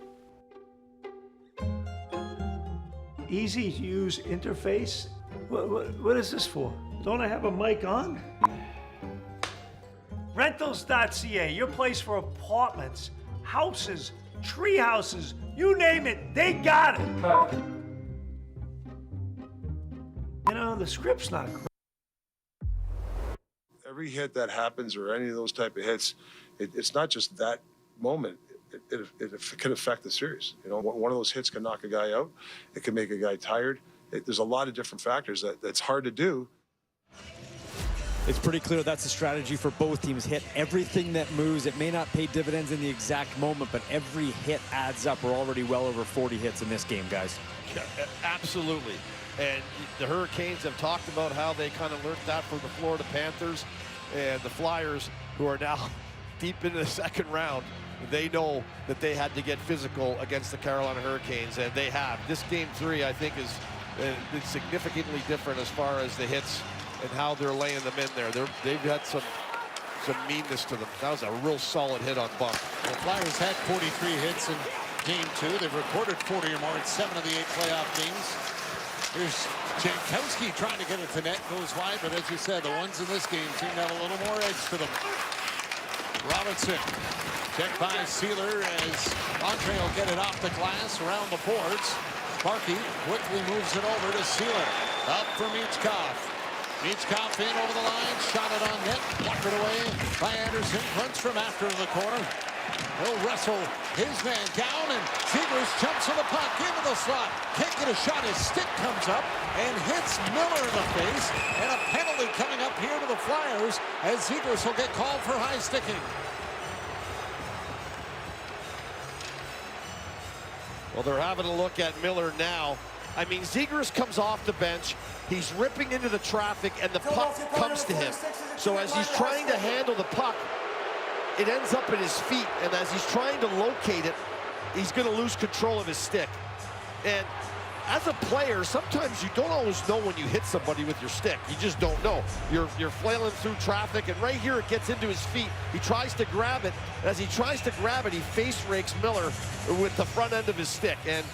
Easy to use interface? What is this for? Don't I have a mic on? Rentals.ca, your place for apartments, houses, tree houses, you name it, they got it. You know, the script's not great. Every hit that happens, or any of those type of hits, it's not just that moment. It can affect the series. You know, one of those hits can knock a guy out. It can make a guy tired. There's a lot of different factors that's hard to do. It's pretty clear that's the strategy for both teams. Hit everything that moves. It may not pay dividends in the exact moment, but every hit adds up. We're already well over 40 hits in this game, guys. Yeah, absolutely. And the Hurricanes have talked about how they kind of learned that from the Florida Panthers, and the Flyers, who are now deep into the second round, they know that they had to get physical against the Carolina Hurricanes, and they have. This game 3, I think, is significantly different as far as the hits and how they're laying them in there. They've had some meanness to them. That was a real solid hit on Buck. The Flyers had 43 hits, and Game 2. They've recorded 40 or more in 7 of the 8 playoff games. Here's Jankowski trying to get it to net. Goes wide, but as you said, the ones in this game seem to have a little more edge to them. Robinson. Checked by Sealer as Andre will get it off the glass around the boards. Sparky quickly moves it over to Sealer. Up for Michkov. Michkov in over the line. Shot it on net. Blocked it away by Anderson. Runs from after the corner. He'll wrestle his man down, and Zegras jumps on the puck into the slot. Can't get a shot. His stick comes up and hits Miller in the face. And a penalty coming up here to the Flyers as Zegras will get called for high sticking. Well, they're having a look at Miller now. I mean, Zegras comes off the bench. He's ripping into the traffic, and the puck comes to him. So as he's trying to handle the puck, it ends up at his feet, and as he's trying to locate it, he's going to lose control of his stick. And as a player, sometimes you don't always know when you hit somebody with your stick. You just don't know. You're flailing through traffic, and right here it gets into his feet. He tries to grab it. As he tries to grab it, he face rakes Miller with the front end of his stick, and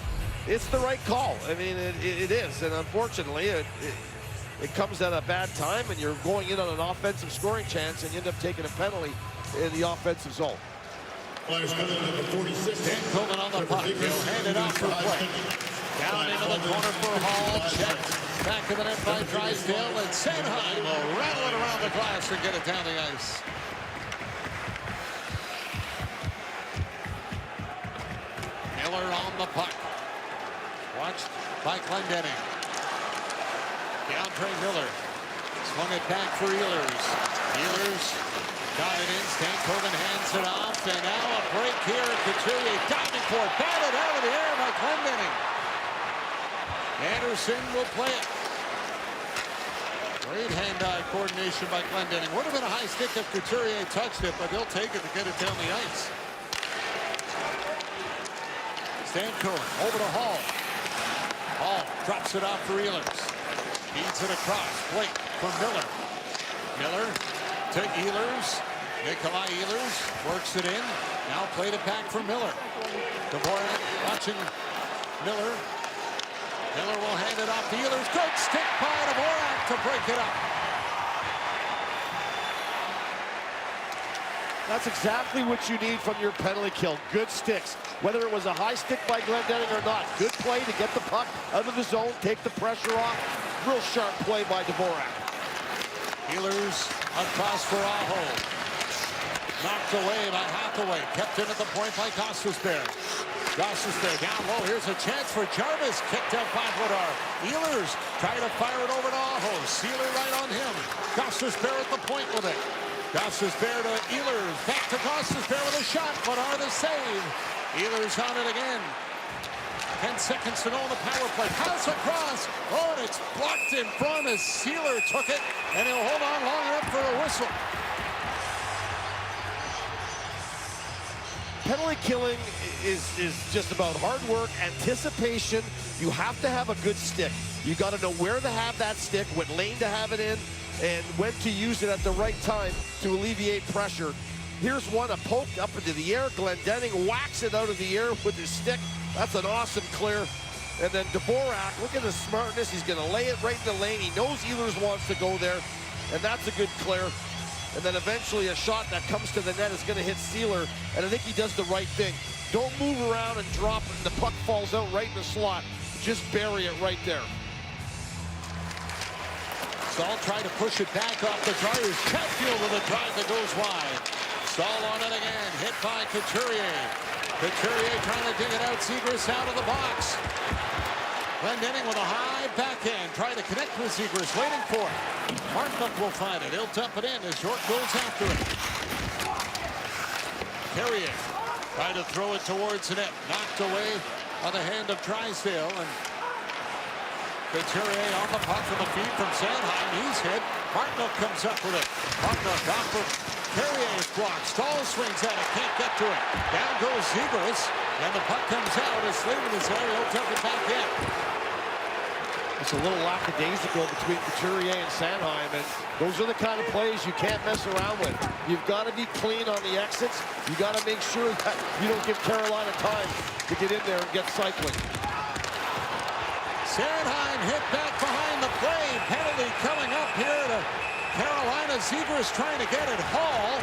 it's the right call. I mean, it is, and unfortunately, it comes at a bad time, and you're going in on an offensive scoring chance, and you end up taking a penalty in the offensive zone. Dan Coleman on the puck. He'll hand it off for play. Down into the corner for Hall. Checked. Back to the net by Drysdale, and Sanheim will rattle it around the glass and get it down the ice. Miller on the puck. Watched by Glendening. DeAndre Miller. Swung it back for Ehlers. Ehlers got it in. Stankoven hands it off. And now a break here. Couturier diving for it. Batted out of the air by Glendening. Anderson will play it. Great hand-eye coordination by Glendening. Would have been a high stick if Couturier touched it, but he'll take it to get it down the ice. Stankoven over to Hall. Hall drops it off for Ehlers. Feeds it across. Blake for Miller. Miller to Ehlers. Nikolai Ehlers works it in. Now played it back for Miller. Dvorak watching Miller. Miller will hand it off to Ehlers. Good stick by Dvorak to break it up. That's exactly what you need from your penalty kill. Good sticks. Whether it was a high stick by Glendening or not. Good play to get the puck out of the zone, take the pressure off. Real sharp play by Dvorak. Ehlers across for Aho. Knocked away by Hathaway. Kept in at the point by Gostisbehere. Gostisbehere down low. Here's a chance for Jarvis. Kicked out by Vladar. Ehlers trying to fire it over to Aho. Sealer right on him. Gostisbehere at the point with it. Gostisbehere to Ehlers. Back to Gostisbehere with a shot. Vladar the save. Ehlers on it again. 10 seconds to go on the power play. Pass across. Oh, and it's blocked in front as Sealer took it. And he'll hold on long enough for a whistle. Penalty killing is just about hard work, anticipation. You have to have a good stick. You got to know where to have that stick, what lane to have it in, and when to use it at the right time to alleviate pressure. Here's one, a poke up into the air. Glendening whacks it out of the air with his stick. That's an awesome clear. And then Dvorak, look at the smartness. He's going to lay it right in the lane. He knows Ehlers wants to go there, and that's a good clear. And then eventually a shot that comes to the net is going to hit Sealer, and I think he does the right thing. Don't move around and drop it, and the puck falls out right in the slot. Just bury it right there. Stahl tried to push it back off the Flyers. Chatfield with a drive that goes wide. Stahl on it again, hit by Couturier. Couturier trying to dig it out. Zegras out of the box. Glendening with a high backhand, trying to connect with Zegras, waiting for it. Marknook will find it. He'll dump it in as York goes after it. Carrier trying to throw it towards the net. Knocked away on the hand of Drysdale. And Couturier on the puck from the feet from Sanheim. He's hit. Marknook comes up with it. Marknook off of Carrier's block. Stahl swings at it. Can't get to it. Down goes Zegras. And the puck comes out as Slavin is there. He'll dump it back in. It's a little lackadaisical between Couturier and Sanheim, and those are the kind of plays you can't mess around with. You've got to be clean on the exits. You got to make sure that you don't give Carolina time to get in there and get cycling. Sanheim hit back behind the play. Penalty coming up here to Carolina. Zegras trying to get it. Hall.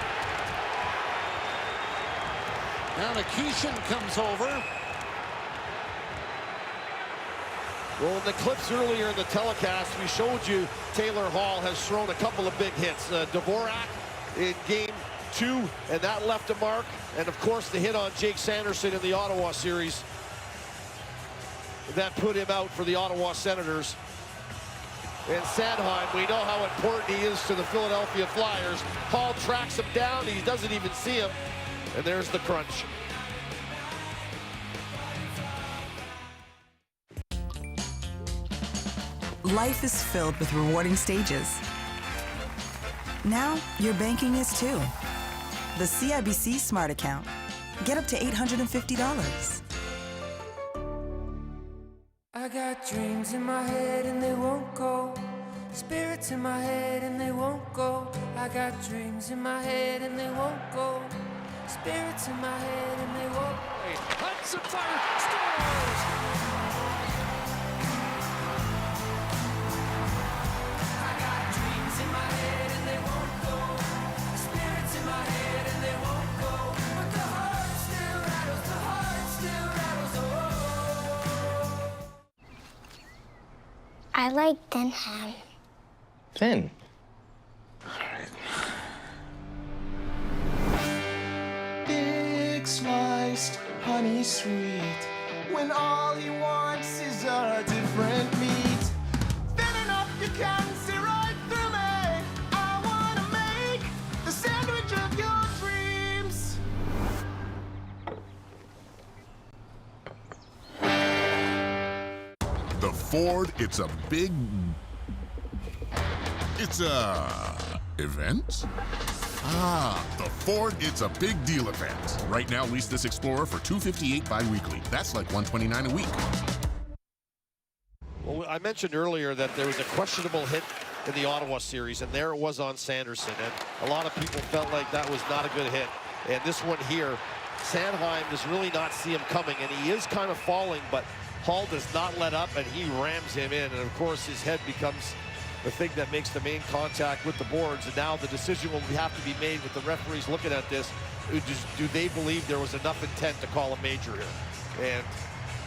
Now Nikishin comes over. Well, in the clips earlier in the telecast, we showed you Taylor Hall has thrown a couple of big hits. Dvorak in Game 2, and that left a mark. And, of course, the hit on Jake Sanderson in the Ottawa series. That put him out for the Ottawa Senators. And Sanheim, we know how important he is to the Philadelphia Flyers. Hall tracks him down. He doesn't even see him. And there's the crunch. Life is filled with rewarding stages. Now, your banking is too. The CIBC Smart Account. Get up to $850. I got dreams in my head and they won't go. Spirits in my head and they won't go. I got dreams in my head and they won't go. Spirits in my head and they won't go. Hudson fire, scores! I like thin ham. Thin? Big sliced, honey sweet. When all he wants is a different meat. Thin enough you can see right through me. I wanna make the sandwich of your dreams. The Ford, it's a event? The Ford, it's a big deal event. Right now, lease this Explorer for $258 bi-weekly. That's like $129 a week. Well, I mentioned earlier that there was a questionable hit in the Ottawa series, and there it was on Sanderson. And a lot of people felt like that was not a good hit. And this one here, Sanheim does really not see him coming, and he is kind of falling, but Hall does not let up, and he rams him in. And, of course, his head becomes the thing that makes the main contact with the boards. And now the decision will have to be made with the referees looking at this. Do they believe there was enough intent to call a major here? And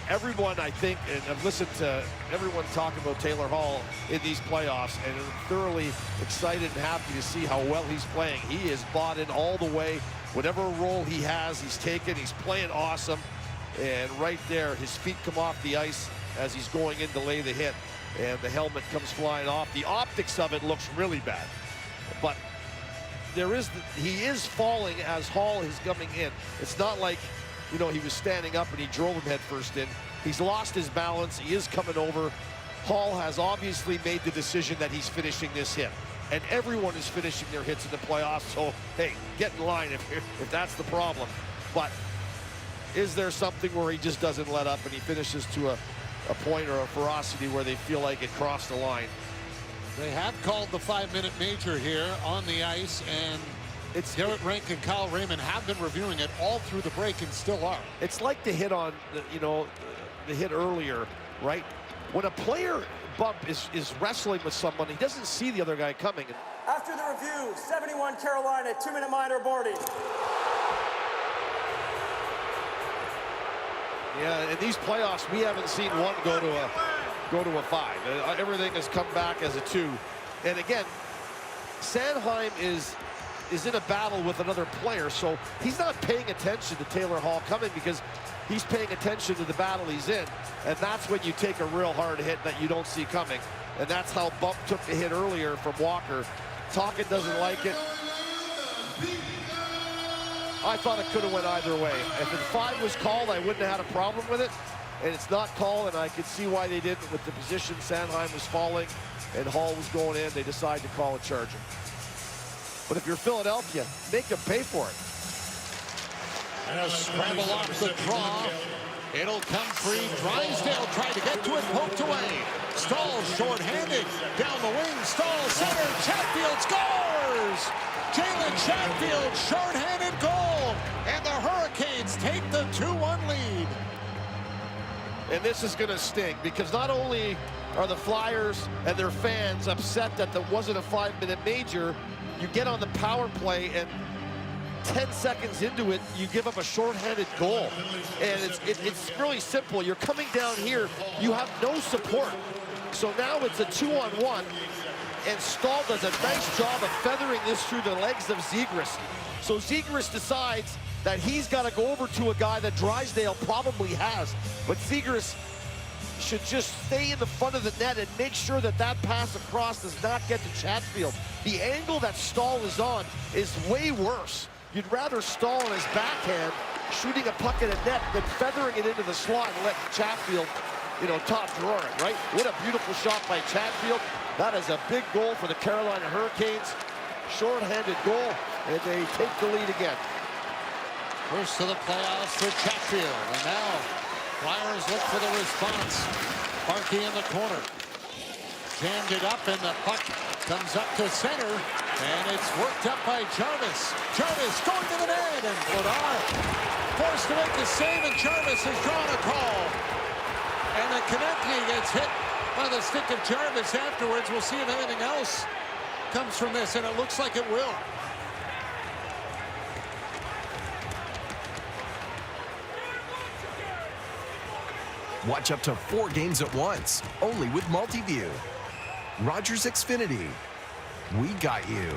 everyone, I think, and I've listened to everyone talk about Taylor Hall in these playoffs, and I'm thoroughly excited and happy to see how well he's playing. He is bought in all the way. Whatever role he has, he's taken. He's playing awesome. And right there, his feet come off the ice as he's going in to lay the hit, and the helmet comes flying off. The optics of it looks really bad, but he is falling as Hall is coming in. It's not like, you know, he was standing up and he drove him head first in. He's lost his balance. He is coming over. Hall has obviously made the decision that he's finishing this hit, and everyone is finishing their hits in the playoffs. So hey, get in line if that's the problem. But is there something where he just doesn't let up and he finishes to a point or a ferocity where they feel like it crossed the line? They have called the 5-minute major here on the ice, and Garrett Rank and Kyle Raymond have been reviewing it all through the break and still are. It's like the hit on, the hit earlier, right? When a player is wrestling with someone, he doesn't see the other guy coming. After the review, 71 Carolina, 2-minute minor boarding. Yeah, in these playoffs, we haven't seen one go to a 5. Everything has come back as a 2. And again, Sanheim is in a battle with another player, so he's not paying attention to Taylor Hall coming because he's paying attention to the battle he's in. And that's when you take a real hard hit that you don't see coming. And that's how Bump took the hit earlier from Walker. Tocchet doesn't like it. I thought it could have went either way. If the 5 was called, I wouldn't have had a problem with it. And it's not called, and I could see why they didn't with the position. Sanheim was falling, and Hall was going in. They decide to call a charger. But if you're Philadelphia, make them pay for it. And a scramble off the draw. It'll come free. Drysdale tried to get to it, poked away. Stahl short-handed. Down the wing. Stahl center. Chatfield scores! Jalen Chatfield short-handed goal. And the Hurricanes take the 2-1 lead. And this is going to sting because not only are the Flyers and their fans upset that there wasn't a 5-minute major, you get on the power play and 10 seconds into it, you give up a shorthanded goal. And it's really simple. You're coming down here, you have no support. So now it's a 2-on-1, and Stahl does a nice job of feathering this through the legs of Zegras. So Zegras decides that he's got to go over to a guy that Drysdale probably has. But Zegras should just stay in the front of the net and make sure that that pass across does not get to Chatfield. The angle that Stahl is on is way worse. You'd rather Stahl on his backhand shooting a puck in a net than feathering it into the slot and let Chatfield, top drawer it, right? What a beautiful shot by Chatfield. That is a big goal for the Carolina Hurricanes. Short-handed goal, and they take the lead again. First to the playoffs for Chatfield, and now Flyers look for the response. Parkey in the corner. Jammed it up, and the puck comes up to center, and it's worked up by Jarvis. Jarvis going to the net, and Vladar forced to make the save, and Jarvis has drawn a call. And the Konechny gets hit by the stick of Jarvis afterwards. We'll see if anything else comes from this, and it looks like it will. Watch up to 4 games at once, only with Multiview. Rogers Xfinity. We got you.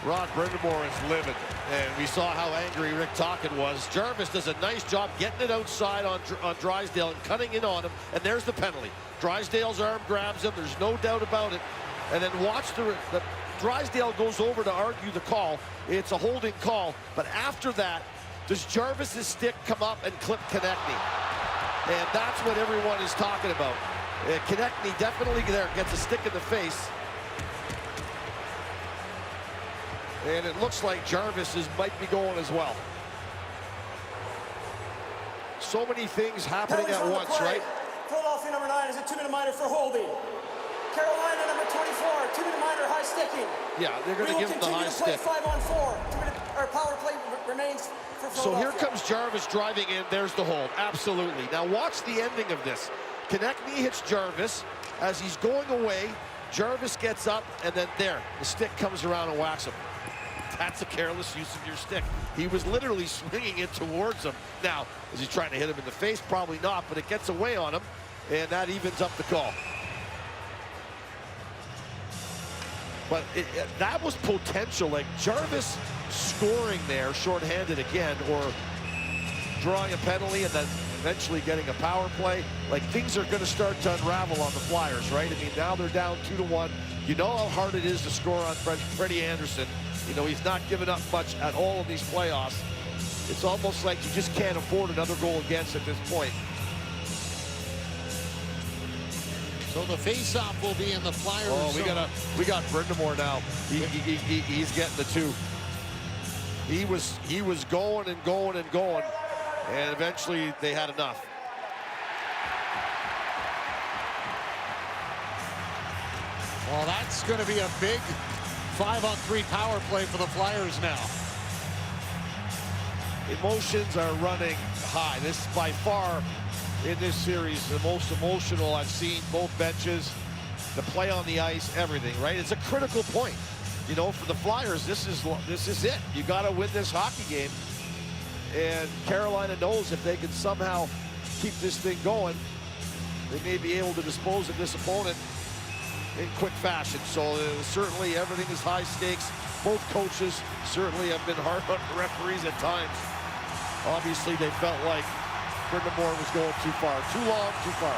Rod Brindamore is livid, and we saw how angry Rick Tocchet was. Jarvis does a nice job getting it outside on Drysdale and cutting in on him, and there's the penalty. Drysdale's arm grabs him, there's no doubt about it. And then watch the Drysdale goes over to argue the call. It's a holding call, but after that, does Jarvis's stick come up and clip Konechny? And that's what everyone is talking about. Konechny definitely there, gets a stick in the face. And it looks like Jarvis might be going as well. So many things happening at once, right? Philadelphia number 9 is a 2-minute minor for holding. Carolina number 24, 2-minute minor, high sticking. Yeah, they're going to give him the high stick. 5-on-4. 2-minute power play remains for Philadelphia. So here comes Jarvis driving in. There's the hold. Absolutely. Now watch the ending of this. Konechny hits Jarvis. As he's going away, Jarvis gets up, and then there, the stick comes around and whacks him. That's a careless use of your stick. He was literally swinging it towards him. Now, is he trying to hit him in the face? Probably not, but it gets away on him, and that evens up the call. But that was potential, like Jarvis scoring there, shorthanded again, or drawing a penalty and then eventually getting a power play. Like, things are going to start to unravel on the Flyers, right? I mean, now they're down 2-1. You know how hard it is to score on Freddie Anderson. You know, he's not given up much at all in these playoffs. It's almost like you just can't afford another goal against at this point. So the face-off will be in the Flyers. Oh, we got Brindamore now. He's getting the 2. He was going and going and going, and eventually they had enough. Well, that's going to be a big 5-on-3 power play for the Flyers now. Emotions are running high. This is by far in this series the most emotional I've seen. Both benches, the play on the ice, everything, right? It's a critical point. You know, for the Flyers, this is it. You got to win this hockey game. And Carolina knows if they can somehow keep this thing going, they may be able to dispose of this opponent in quick fashion. So certainly everything is high stakes. Both coaches certainly have been hard on the referees at times. Obviously, they felt like Brindamore was going too far. Too long, too far.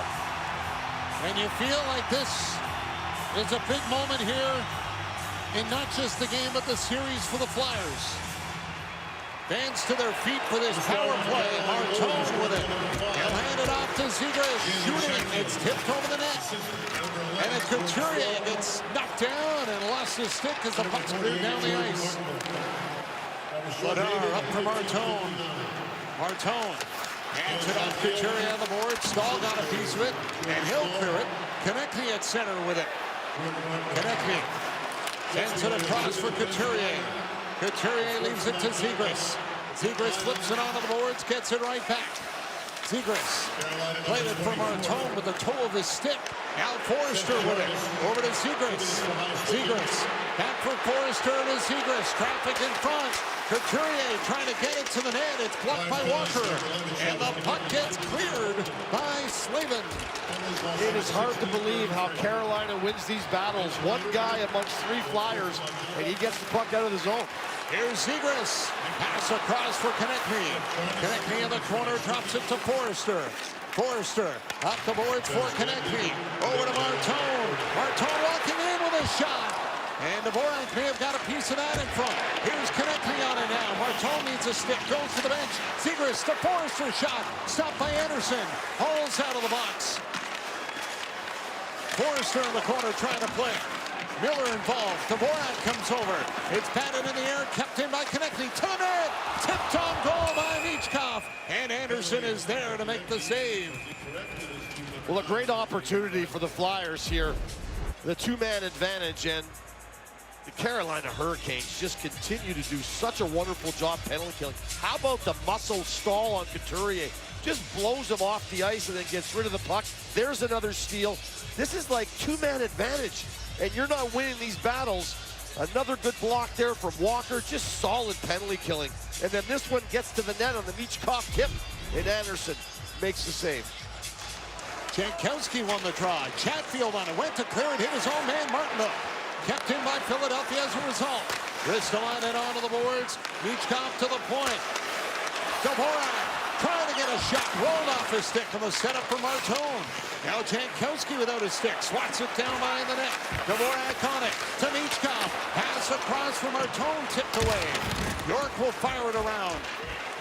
And you feel like this is a big moment here in not just the game, but the series for the Flyers. Fans to their feet for this power play. Martone with it. He'll hand it off to Zegras. Shooting. It's tipped over the net. And then Couturier gets knocked down and lost his stick as the puck's moved down the ice. Vladar up for Martone. Martone Hands it off Couturier on the board. Stahl got a piece of it, and he'll clear it. Konechny at center with it. Konechny sends it across for Couturier. Couturier leaves it to Zegras. Zegras flips it onto the boards, gets it right back. Zegras played it for Martone with the toe of his stick. Now Forrester with it. Over to Zegras. Zegras back for Forrester to Zegras. Traffic in front. Couturier trying to get it to the net. It's blocked by Walker. And the puck gets cleared by Slavin. It is hard to believe how Carolina wins these battles. One guy amongst three Flyers, and he gets the puck out of the zone. Here's Zegras. Pass across for Konechny. Konechny in the corner, drops it to Forrester. Forrester up the boards for Konechny. Over to Martone. Martone walking in with a shot. And Dvorak may have got a piece of that in front. Here's Konechny on it now. Martone needs a stick, goes to the bench. Zegras, the Forrester shot. Stopped by Anderson. Hauls out of the box. Forrester in the corner trying to play. Miller involved. Dvorak comes over. It's batted in the air, kept in by Konechny. To the net. Tipped on goal by Michkov. And Anderson is there to make the save. Well, a great opportunity for the Flyers here. The two-man advantage, and the Carolina Hurricanes just continue to do such a wonderful job penalty killing. How about the muscle stall on Couturier? Just blows him off the ice and then gets rid of the puck. There's another steal. This is like two-man advantage, and you're not winning these battles. Another good block there from Walker, just solid penalty killing. And then this one gets to the net on the Michkov tip, and Anderson makes the save. Jankowski won the draw. Chatfield on it, went to clear it, hit his own man, Martinook. Kept in by Philadelphia as a result. Ristolainen onto the boards. Michkov to the point. Dvorak trying to get a shot. Rolled off his stick on the setup for Martone. Now Jankowski without his stick. Swats it down behind the net. Dvorak on it to Michkov. Pass across from Martone, tipped away. York will fire it around.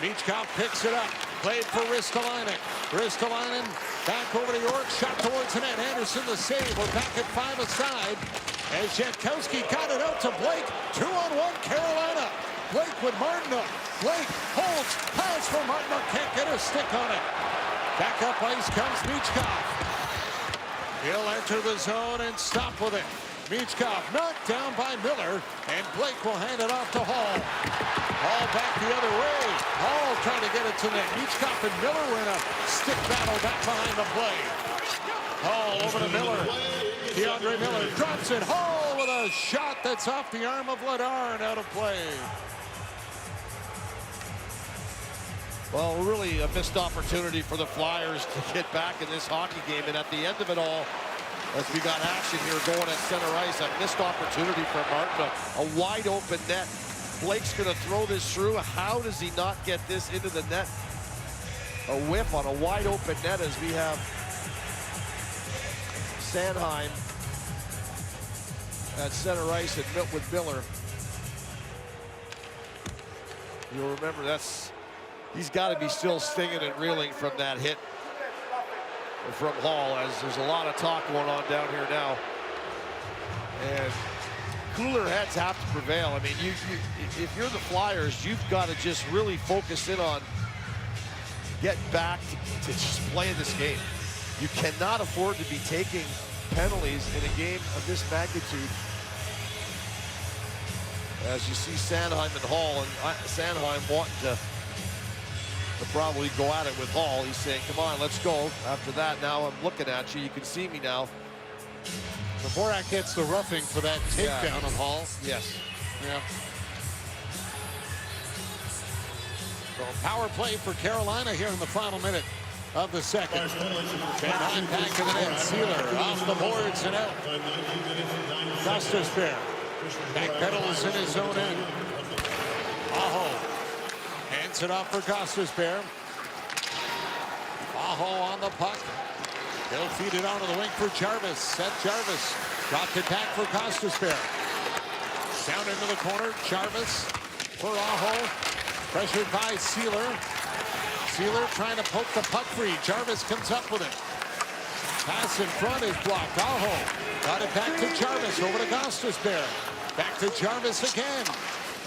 Michkov picks it up. Played for Ristolainen. Ristolainen back over to York. Shot towards the net. Anderson the save. We're back at 5 aside. As Jankowski got it out to Blake. 2-on-1 Carolina. Blake with Martinook. Blake holds. Pass for Martinook. Can't get a stick on it. Back up ice comes Michkov. He'll enter the zone and stop with it. Michkov knocked down by Miller. And Blake will hand it off to Hall. Hall back the other way. Hall trying to get it to net. Michkov and Miller were in a stick battle back behind the play. Hall over to Miller. DeAndre Miller drops it. Hall with a shot that's off the arm of Ladar and out of play. Well, really a missed opportunity for the Flyers to get back in this hockey game. And at the end of it all, as we got action here going at center ice, a missed opportunity for Martinook. A wide open net. Blake's going to throw this through. How does he not get this into the net? A whiff on a wide open net as we have Sanheim at center ice and with Miller. You'll remember he's got to be still stinging and reeling from that hit from Hall, as there's a lot of talk going on down here now. And cooler heads have to prevail. I mean, if you're the Flyers, you've got to just really focus in on getting back to just playing this game. You cannot afford to be taking penalties in a game of this magnitude. As you see Sanheim and Hall, and Sanheim wanting to probably go at it with Hall. He's saying, come on, let's go. After that, now I'm looking at you. You can see me now. Dvorak gets the roughing for that takedown of Hall. Yes. Yeah. So power play for Carolina here in the final minute of the second. Sanheim back in the net. Sealer off the boards and out. Gostisbehere backpedals in his own end. Aho hands it off for Gostisbehere. Aho on the puck. He'll feed it onto the wing for Jarvis. Seth Jarvis dropped it back for Gostisbehere. Down into the corner. Jarvis for Aho. Pressured by Sealer. Sealer trying to poke the puck free. Jarvis comes up with it. Pass in front is blocked. Aho got it back to Jarvis. Over to Gostisbehere. Back to Jarvis again.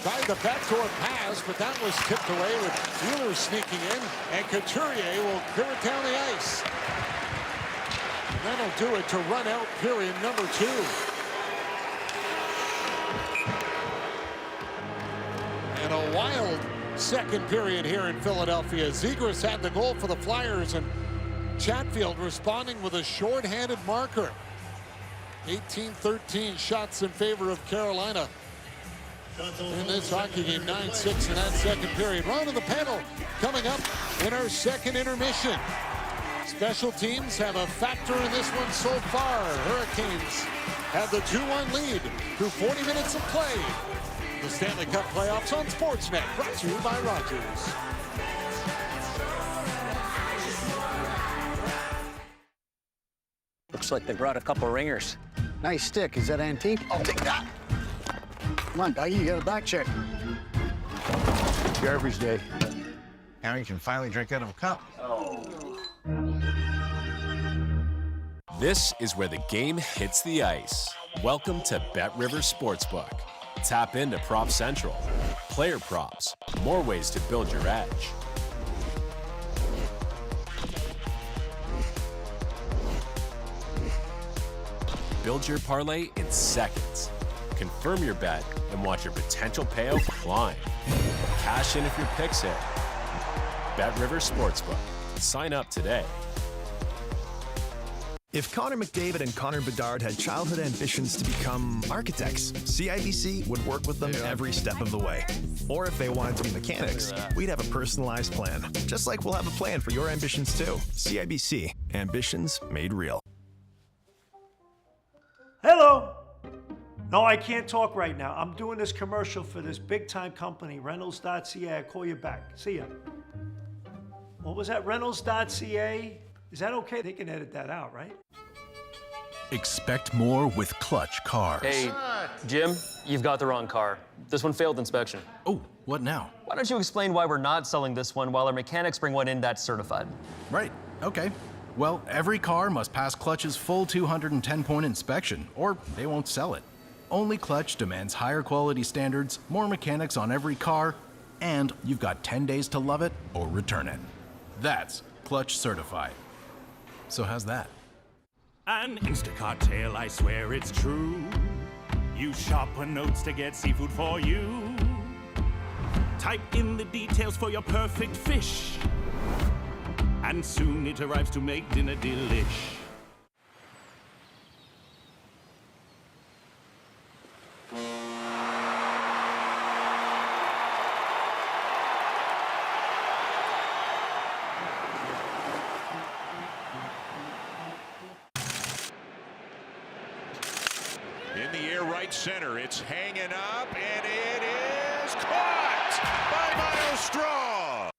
Tried the backdoor pass, but that was tipped away with Wheeler sneaking in, and Couturier will clear it down the ice. And that'll do it to run out period number 2. And a wild second period here in Philadelphia. Zegras had the goal for the Flyers, and Chatfield responding with a shorthanded marker. 18-13 shots in favor of Carolina in this hockey game. 9-6 in that second period. Round of the panel coming up in our second intermission. Special teams have a factor in this one so far. Hurricanes have the 2-1 lead through 40 minutes of play. The Stanley Cup playoffs on Sportsnet, brought to you by Rogers. Looks like they brought a couple ringers. Nice stick. Is that antique? I'll take that. Come on, Dougie, you got a back check. Garbage day. Now you can finally drink out of a cup. This is where the game hits the ice. Welcome to Bet River Sportsbook. Tap into Prop Central, player props, more ways to build your edge. Build your parlay in seconds. Confirm your bet and watch your potential payout climb. Cash in if your picks hit. Bet River Sportsbook. Sign up today. If Connor McDavid and Connor Bedard had childhood ambitions to become architects, CIBC would work with them every step of the way. Or if they wanted to be mechanics, we'd have a personalized plan. Just like we'll have a plan for your ambitions too. CIBC. Ambitions made real. Hello. No, I can't talk right now. I'm doing this commercial for this big-time company, Reynolds.ca. I'll call you back. See ya. What was that, Reynolds.ca? Is that okay? They can edit that out, right? Expect more with Clutch Cars. Hey, Jim, you've got the wrong car. This one failed inspection. Oh, what now? Why don't you explain why we're not selling this one while our mechanics bring one in that's certified? Right, okay. Well, every car must pass Clutch's full 210-point inspection, or they won't sell it. Only Clutch demands higher quality standards, more mechanics on every car, and you've got 10 days to love it or return it. That's Clutch certified. So how's that? An Instacart tale, I swear it's true. Use sharper notes to get seafood for you. Type in the details for your perfect fish. And soon it arrives to make dinner delish. In the air, right center. It's hanging up, and it is caught by Miles Straw.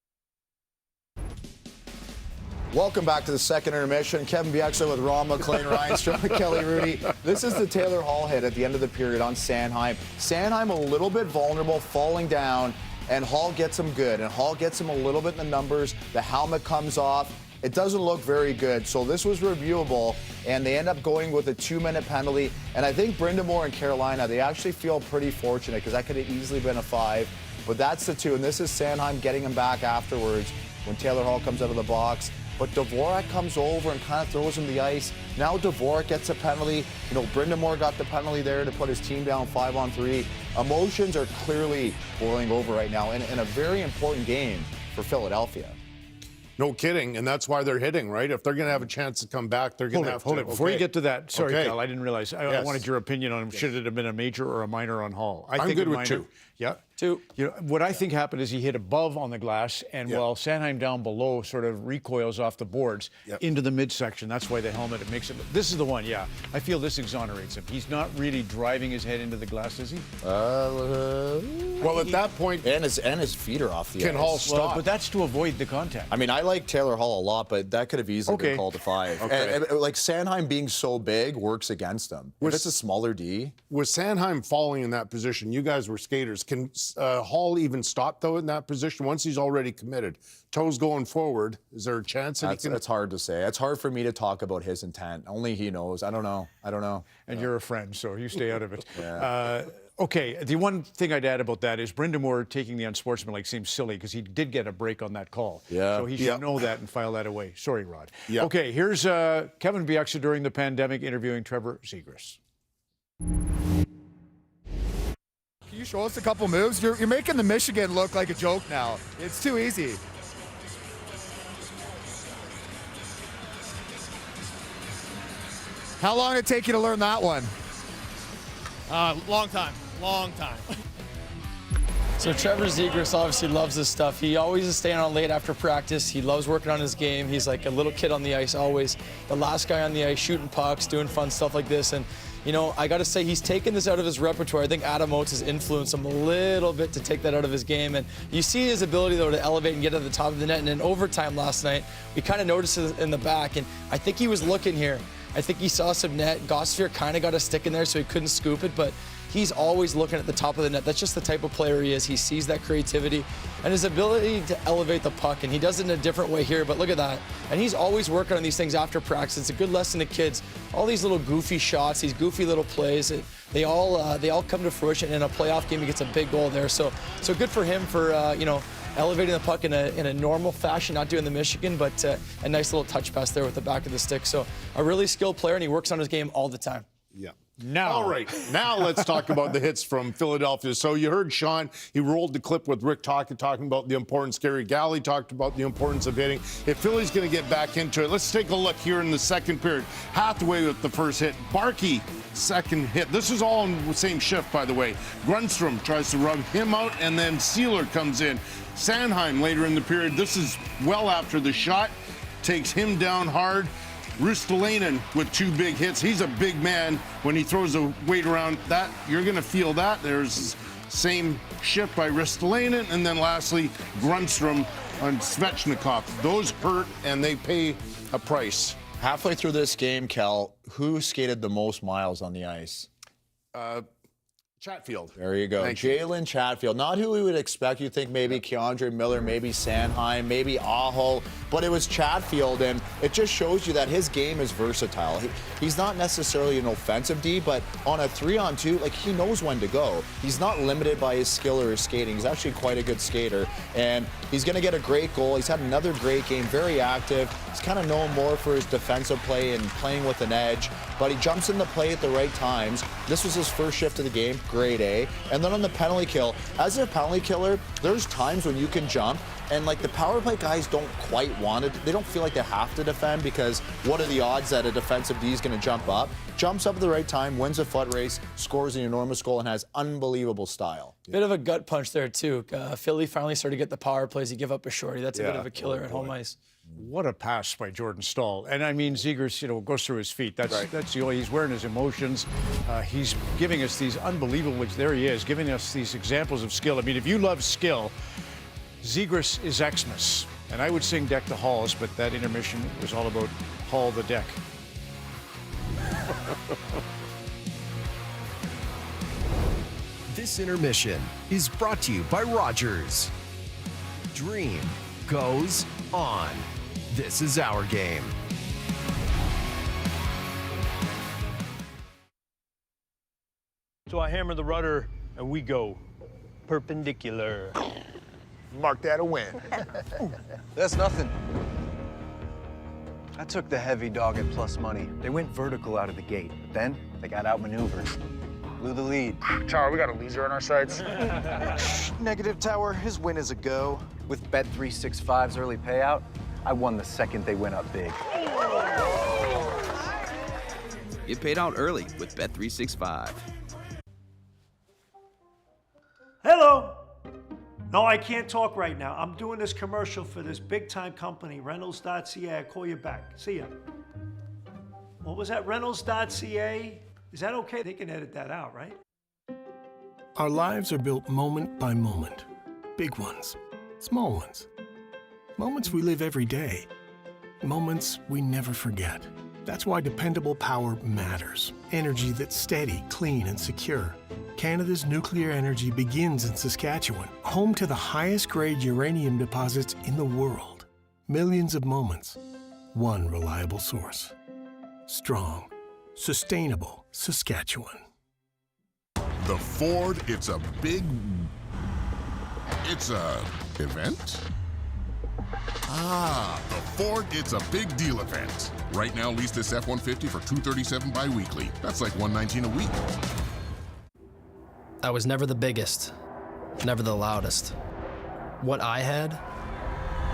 Welcome back to the second intermission. Kevin Bieksa with Ron McLean, Ryan Strong, Kelly Rudy. This is the Taylor Hall hit at the end of the period on Sanheim. Sanheim a little bit vulnerable, falling down, and Hall gets him good. And Hall gets him a little bit in the numbers. The helmet comes off. It doesn't look very good. So this was reviewable, and they end up going with a 2-minute penalty. And I think Brind'Amour and Carolina, they actually feel pretty fortunate because that could have easily been a 5. But that's the 2. And this is Sanheim getting him back afterwards when Taylor Hall comes out of the box. But Dvorak comes over and kind of throws him the ice. Now Dvorak gets a penalty. You know, Brind'Amour got the penalty there to put his team down 5-on-3. Emotions are clearly boiling over right now in a very important game for Philadelphia. No kidding, and that's why they're hitting, right? If they're going to have a chance to come back, they're going to have to. Hold it. Before you get to that, sorry, Okay. Cal, I didn't realize. I wanted your opinion on him. Should it have been a major or a minor on Hall? I'm good with 2. Yeah. 2. You know, what I think happened is he hit above on the glass, and while Sanheim down below sort of recoils off the boards into the midsection. That's why the helmet, it makes it. This is the one, I feel this exonerates him. He's not really driving his head into the glass, is he? Well, at that point, and his feet are off the ice. Can Hall stop? Well, but that's to avoid the contact. I mean, I like Taylor Hall a lot, but that could have easily been called a 5. Okay. And like Sanheim being so big works against him. If it's a smaller D. With Sanheim falling in that position, you guys were skaters. Can Hall even stop, though, in that position once he's already committed? Toes going forward, is there a chance that he can? It's hard to say. It's hard for me to talk about his intent. Only he knows. I don't know. And you're a friend, so you stay out of it. Okay, the one thing I'd add about that is Brendan Moore taking the unsportsmanlike seems silly because he did get a break on that call. Yeah. So he should know that and file that away. Sorry, Rod. Yeah. Okay, here's Kevin Bieksa during the pandemic interviewing Trevor Zegras. Can you show us a couple moves? You're making the Michigan look like a joke now. It's too easy. How long did it take you to learn that one? Long time. So Trevor Zegras obviously loves this stuff. He always is staying on late after practice. He loves working on his game. He's like a little kid on the ice always. The last guy on the ice, shooting pucks, doing fun stuff like this. And, you know, I got to say, he's taken this out of his repertoire. I think Adam Oates has influenced him a little bit to take that out of his game. And you see his ability, though, to elevate and get to the top of the net. And in overtime last night, we kind of noticed it in the back. And I think he was looking here. I think he saw some net. Gossphere kind of got a stick in there, so he couldn't scoop it. But he's always looking at the top of the net. That's just the type of player he is. He sees that creativity and his ability to elevate the puck, and he does it in a different way here, but look at that. And he's always working on these things after practice. It's a good lesson to kids. All these little goofy shots, these goofy little plays, they all come to fruition. In a playoff game, he gets a big goal there. So good for him for, elevating the puck in a normal fashion, not doing the Michigan, but a nice little touch pass there with the back of the stick. So a really skilled player, and he works on his game all the time. Yeah. All right, now let's talk about the hits from Philadelphia. So you heard Sean, he rolled the clip with Rick talking about the importance. Gary Galley talked about the importance of hitting. If Philly's going to get back into it, let's take a look here in the second period. Hathaway with the first hit. Barkey, second hit. This is all in the same shift, by the way. Grundstrom tries to rub him out, and then Sealer comes in. Sanheim later in the period. This is well after the shot. Takes him down hard. Ristolainen with two big hits. He's a big man. When he throws the weight around, that you're going to feel that. There's same shift by Ristolainen. And then lastly, Grundstrom on Svechnikov. Those hurt, and they pay a price. Halfway through this game, Cal, who skated the most miles on the ice? Chatfield. There you go. Jalen Chatfield. Not who we would expect. You'd think maybe Keandre Miller, maybe Sanheim, maybe Aho, but it was Chatfield, and it just shows you that his game is versatile. He's not necessarily an offensive D, but on a 3-on-2, like, he knows when to go. He's not limited by his skill or his skating. He's actually quite a good skater, and he's going to get a great goal. He's had another great game, very active. He's kind of known more for his defensive play and playing with an edge, but he jumps in the play at the right times. This was his first shift of the game, grade A. And then on the penalty kill, as a penalty killer, there's times when you can jump, and like the power play guys don't quite want it. They don't feel like they have to defend, because what are the odds that a defensive D is going to jump up? Jumps up at the right time, wins a foot race, scores an enormous goal, and has unbelievable style. Bit of a gut punch there, too. Philly finally started to get the power plays. He give up a shorty. That's a bit of a killer at home ice. What a pass by Jordan Stahl. And I mean, Zegras, goes through his feet. That's the only, he's wearing his emotions. He's giving us these unbelievable, there he is, giving us these examples of skill. I mean, if you love skill, Zegras is Xmas. And I would sing Deck the Halls, but that intermission was all about Hall the Deck. This intermission is brought to you by Rogers. Dream goes on. This is our game. So I hammer the rudder and we go perpendicular. Mark that a win. That's nothing. I took the heavy dog at plus money. They went vertical out of the gate, but then they got outmaneuvered. Blew the lead. Tower, we got a loser on our sides. Negative, Tower. His win is a go. With Bet365's early payout, I won the second they went up big. Get paid out early with Bet365. Hello. No, I can't talk right now. I'm doing this commercial for this big-time company, Reynolds.ca. I'll call you back. See ya. What was that, Reynolds.ca? Is that okay? They can edit that out, right? Our lives are built moment by moment. Big ones, small ones. Moments we live every day. Moments we never forget. That's why dependable power matters. Energy that's steady, clean, and secure. Canada's nuclear energy begins in Saskatchewan, home to the highest grade uranium deposits in the world. Millions of moments, one reliable source. Strong, sustainable Saskatchewan. The Ford, it's a event? Ah, the Ford, it's a big deal event. Right now, lease this F-150 for $237 bi-weekly. That's like $119 a week. I was never the biggest, never the loudest. What I had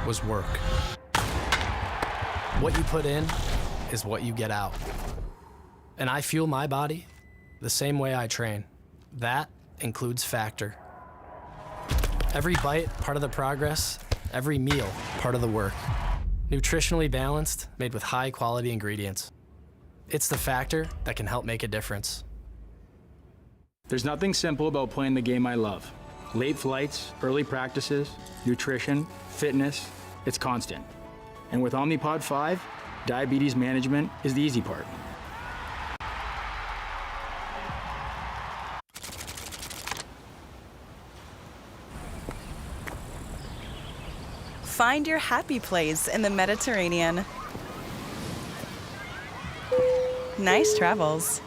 was work. What you put in is what you get out. And I fuel my body the same way I train. That includes Factor. Every bite, part of the progress. Every meal, part of the work. Nutritionally balanced, made with high-quality ingredients. It's the Factor that can help make a difference. There's nothing simple about playing the game I love. Late flights, early practices, nutrition, fitness, it's constant. And with Omnipod 5, diabetes management is the easy part. Find your happy place in the Mediterranean. Nice travels.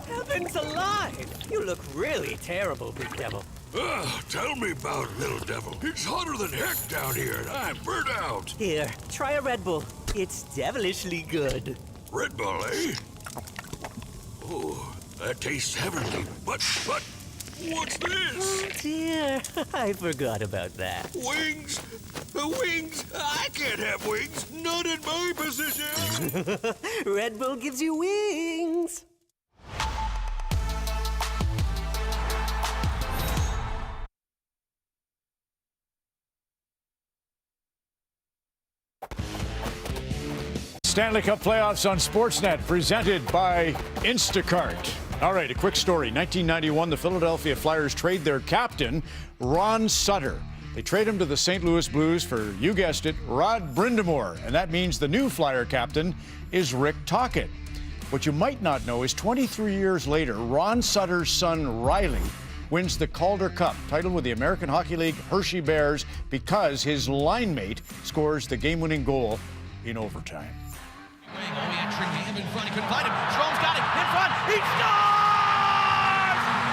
Heavens alive! You look really terrible, Big Devil. Ugh, tell me about it, little devil. It's hotter than heck down here, and I'm burnt out. Here, try a Red Bull. It's devilishly good. Red Bull, eh? Oh, that tastes heavenly. But, what's this? Oh dear, I forgot about that. Wings? Wings? I can't have wings. Not in my position. Red Bull gives you wings. Stanley Cup playoffs on Sportsnet, presented by Instacart. All right, a quick story. 1991, the Philadelphia Flyers trade their captain, Ron Sutter. They trade him to the St. Louis Blues for, you guessed it, Rod Brind'Amour. And that means the new Flyer captain is Rick Tocchet. What you might not know is 23 years later, Ron Sutter's son, Riley, wins the Calder Cup, titled with the American Hockey League Hershey Bears, because his line mate scores the game-winning goal in overtime. Entering him in front, he couldn't find him. Strome's got it in front. He scores!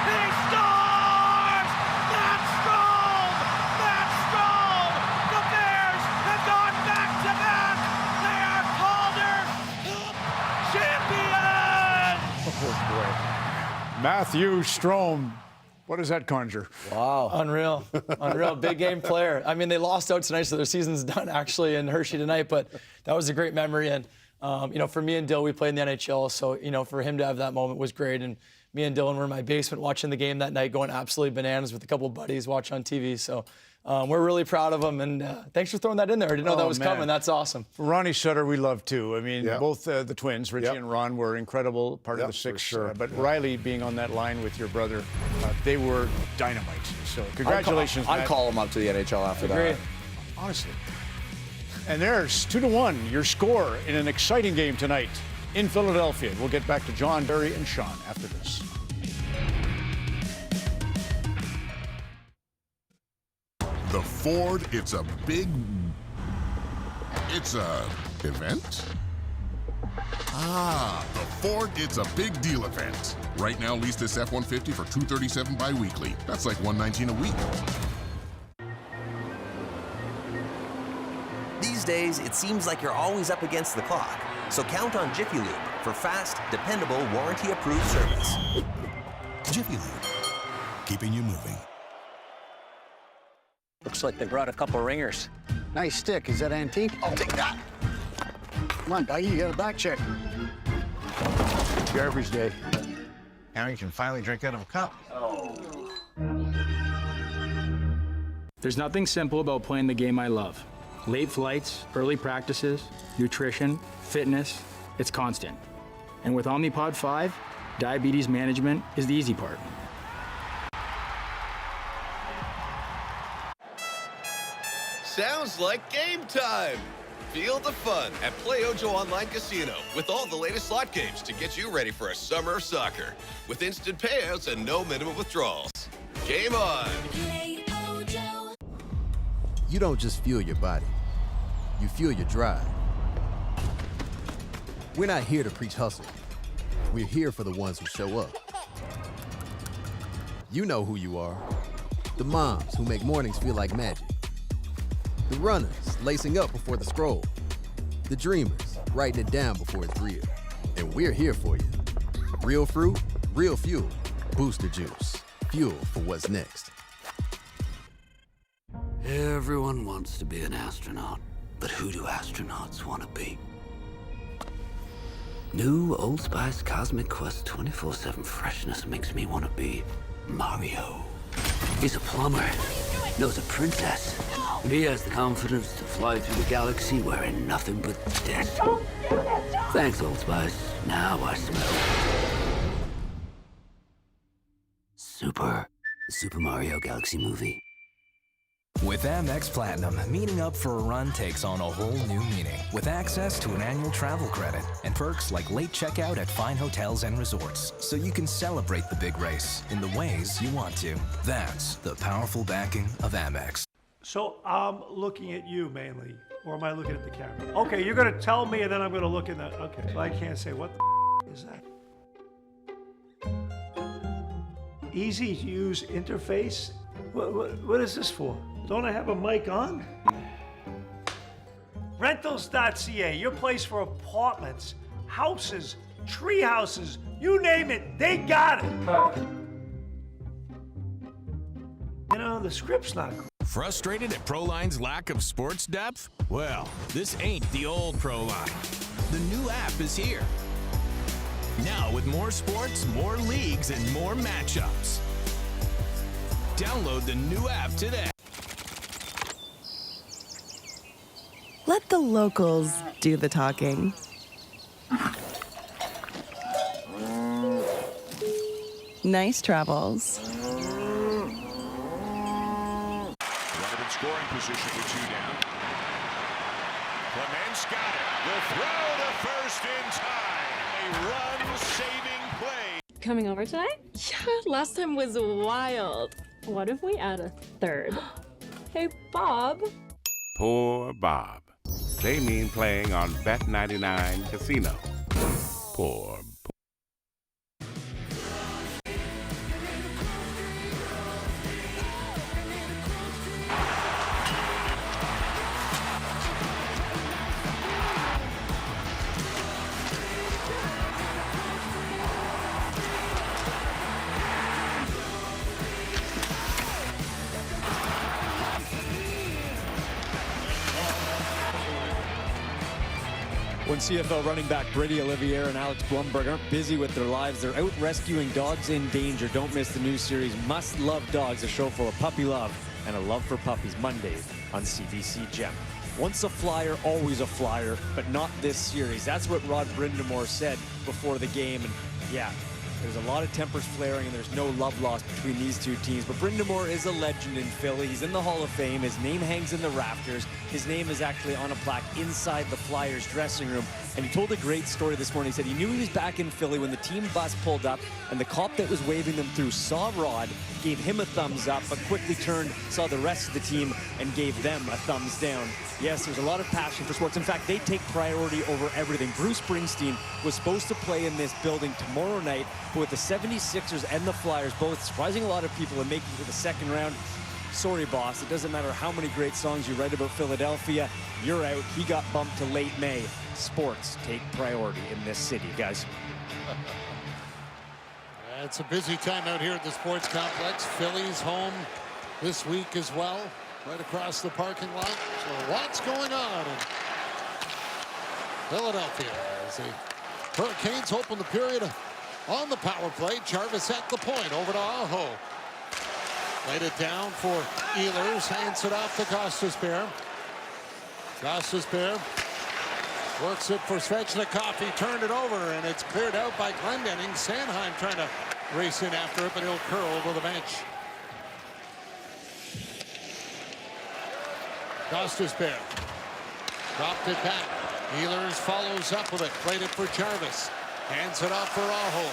He scores! That's Strome! That's Strome! The Bears have gone back-to-back. They are Calder champions! Oh, boy. Matthew Strome. What does that conjure? Wow. Unreal. Unreal. Big game player. I mean, they lost out tonight, so their season's done actually in Hershey tonight, but that was a great memory. And for me and Dill, we played in the NHL, so, for him to have that moment was great. And me and Dylan were in my basement watching the game that night, going absolutely bananas with a couple of buddies watching on TV. So we're really proud of him, and thanks for throwing that in there. I didn't know that was coming. That's awesome. Ronnie Sutter, we love too. I mean, both the twins, Richie and Ron, were incredible part of the six. Sure. But Riley being on that line with your brother, they were dynamite. So congratulations, I'd call him up to the NHL after that. Honestly. And there's 2-1, your score in an exciting game tonight in Philadelphia. We'll get back to John, Barry, and Sean after this. The Ford, it's a event? Ah, the Ford, it's a big deal event. Right now, lease this F-150 for $237 bi-weekly. That's like $119 a week. These days, it seems like you're always up against the clock. So count on Jiffy Lube for fast, dependable, warranty-approved service. Jiffy Lube, keeping you moving. Looks like they brought a couple ringers. Nice stick. Is that antique? I'll take that. Come on, Dougie, you got a back check. Garbage day. Now you can finally drink out of a cup. There's nothing simple about playing the game I love. Late flights, early practices, nutrition, fitness, it's constant. And with Omnipod 5, diabetes management is the easy part. Sounds like game time! Feel the fun at Play Ojo Online Casino with all the latest slot games to get you ready for a summer of soccer with instant payouts and no minimum withdrawals. Game on! You don't just fuel your body, you fuel your drive. We're not here to preach hustle. we're here for the ones who show up. You know who you are. The moms who make mornings feel like magic. The runners lacing up before the scroll. The dreamers writing it down before it's real. And we're here for you. Real fruit, real fuel. Booster Juice. Fuel for what's next. Everyone wants to be an astronaut, but who do astronauts want to be? New Old Spice Cosmic Quest 24/7 freshness makes me want to be Mario. He's a plumber, knows a princess, and he has the confidence to fly through the galaxy wearing nothing but dust. Thanks, Old Spice. Now I smell the Super Mario Galaxy movie. With Amex Platinum, meeting up for a run takes on a whole new meaning. With access to an annual travel credit and perks like late checkout at fine hotels and resorts, so you can celebrate the big race in the ways you want to. That's the powerful backing of Amex. So I'm looking at you mainly, or am I looking at the camera? Okay, you're gonna tell me and then I'm gonna look in the, okay. So I can't say, what the is that? Easy to use interface? What is this for? Don't I have a mic on? Rentals.ca, your place for apartments, houses, tree houses, you name it, they got it. You know, the script's not cool. Frustrated at ProLine's lack of sports depth? Well, this ain't the old ProLine. The new app is here. Now with more sports, more leagues, and more matchups. Download the new app today. Let the locals do the talking. Nice travels. Runner in scoring position with 2 down. Clements got it. Will throw the first in time. A run-saving play. Coming over today? Yeah, last time was wild. What if we add a third? Hey, Bob. Poor Bob. They mean playing on Bet99 Casino. Poor. When CFL running back Brady Olivier and Alex Blumberg aren't busy with their lives, they're out rescuing dogs in danger. Don't miss the new series, Must Love Dogs, a show full of puppy love and a love for puppies, Mondays on CBC Gem. Once a flyer, always a flyer, but not this series. That's what Rod Brindamore said before the game. And yeah, there's a lot of tempers flaring and there's no love lost between these two teams. But Brindamore is a legend in Philly. He's in the Hall of Fame. His name hangs in the rafters. His name is actually on a plaque inside the Flyers dressing room. And he told a great story this morning. He said he knew he was back in Philly when the team bus pulled up and the cop that was waving them through saw Rod, gave him a thumbs up, but quickly turned, saw the rest of the team and gave them a thumbs down. Yes, there's a lot of passion for sports. In fact, they take priority over everything. Bruce Springsteen was supposed to play in this building tomorrow night, but with the 76ers and the Flyers both surprising a lot of people and making it to the second round. Sorry, boss, it doesn't matter how many great songs you write about Philadelphia, you're out. He got bumped to late May. Sports take priority in this city, guys. It's a busy time out here at the sports complex. Philly's home this week as well, right across the parking lot. So lots going on in Philadelphia as the Hurricanes open the period on the power play. Jarvis at the point, over to Aho. Laid it down for Ehlers, hands it off to Gostisbehere. Gostisbehere works it for Svechnikov. He turned it over, and it's cleared out by Glendening. Sanheim trying to race in after it, but he'll curl over the bench. Gostisbehere dropped it back. Ehlers follows up with it. Played it for Jarvis. Hands it off for Aho.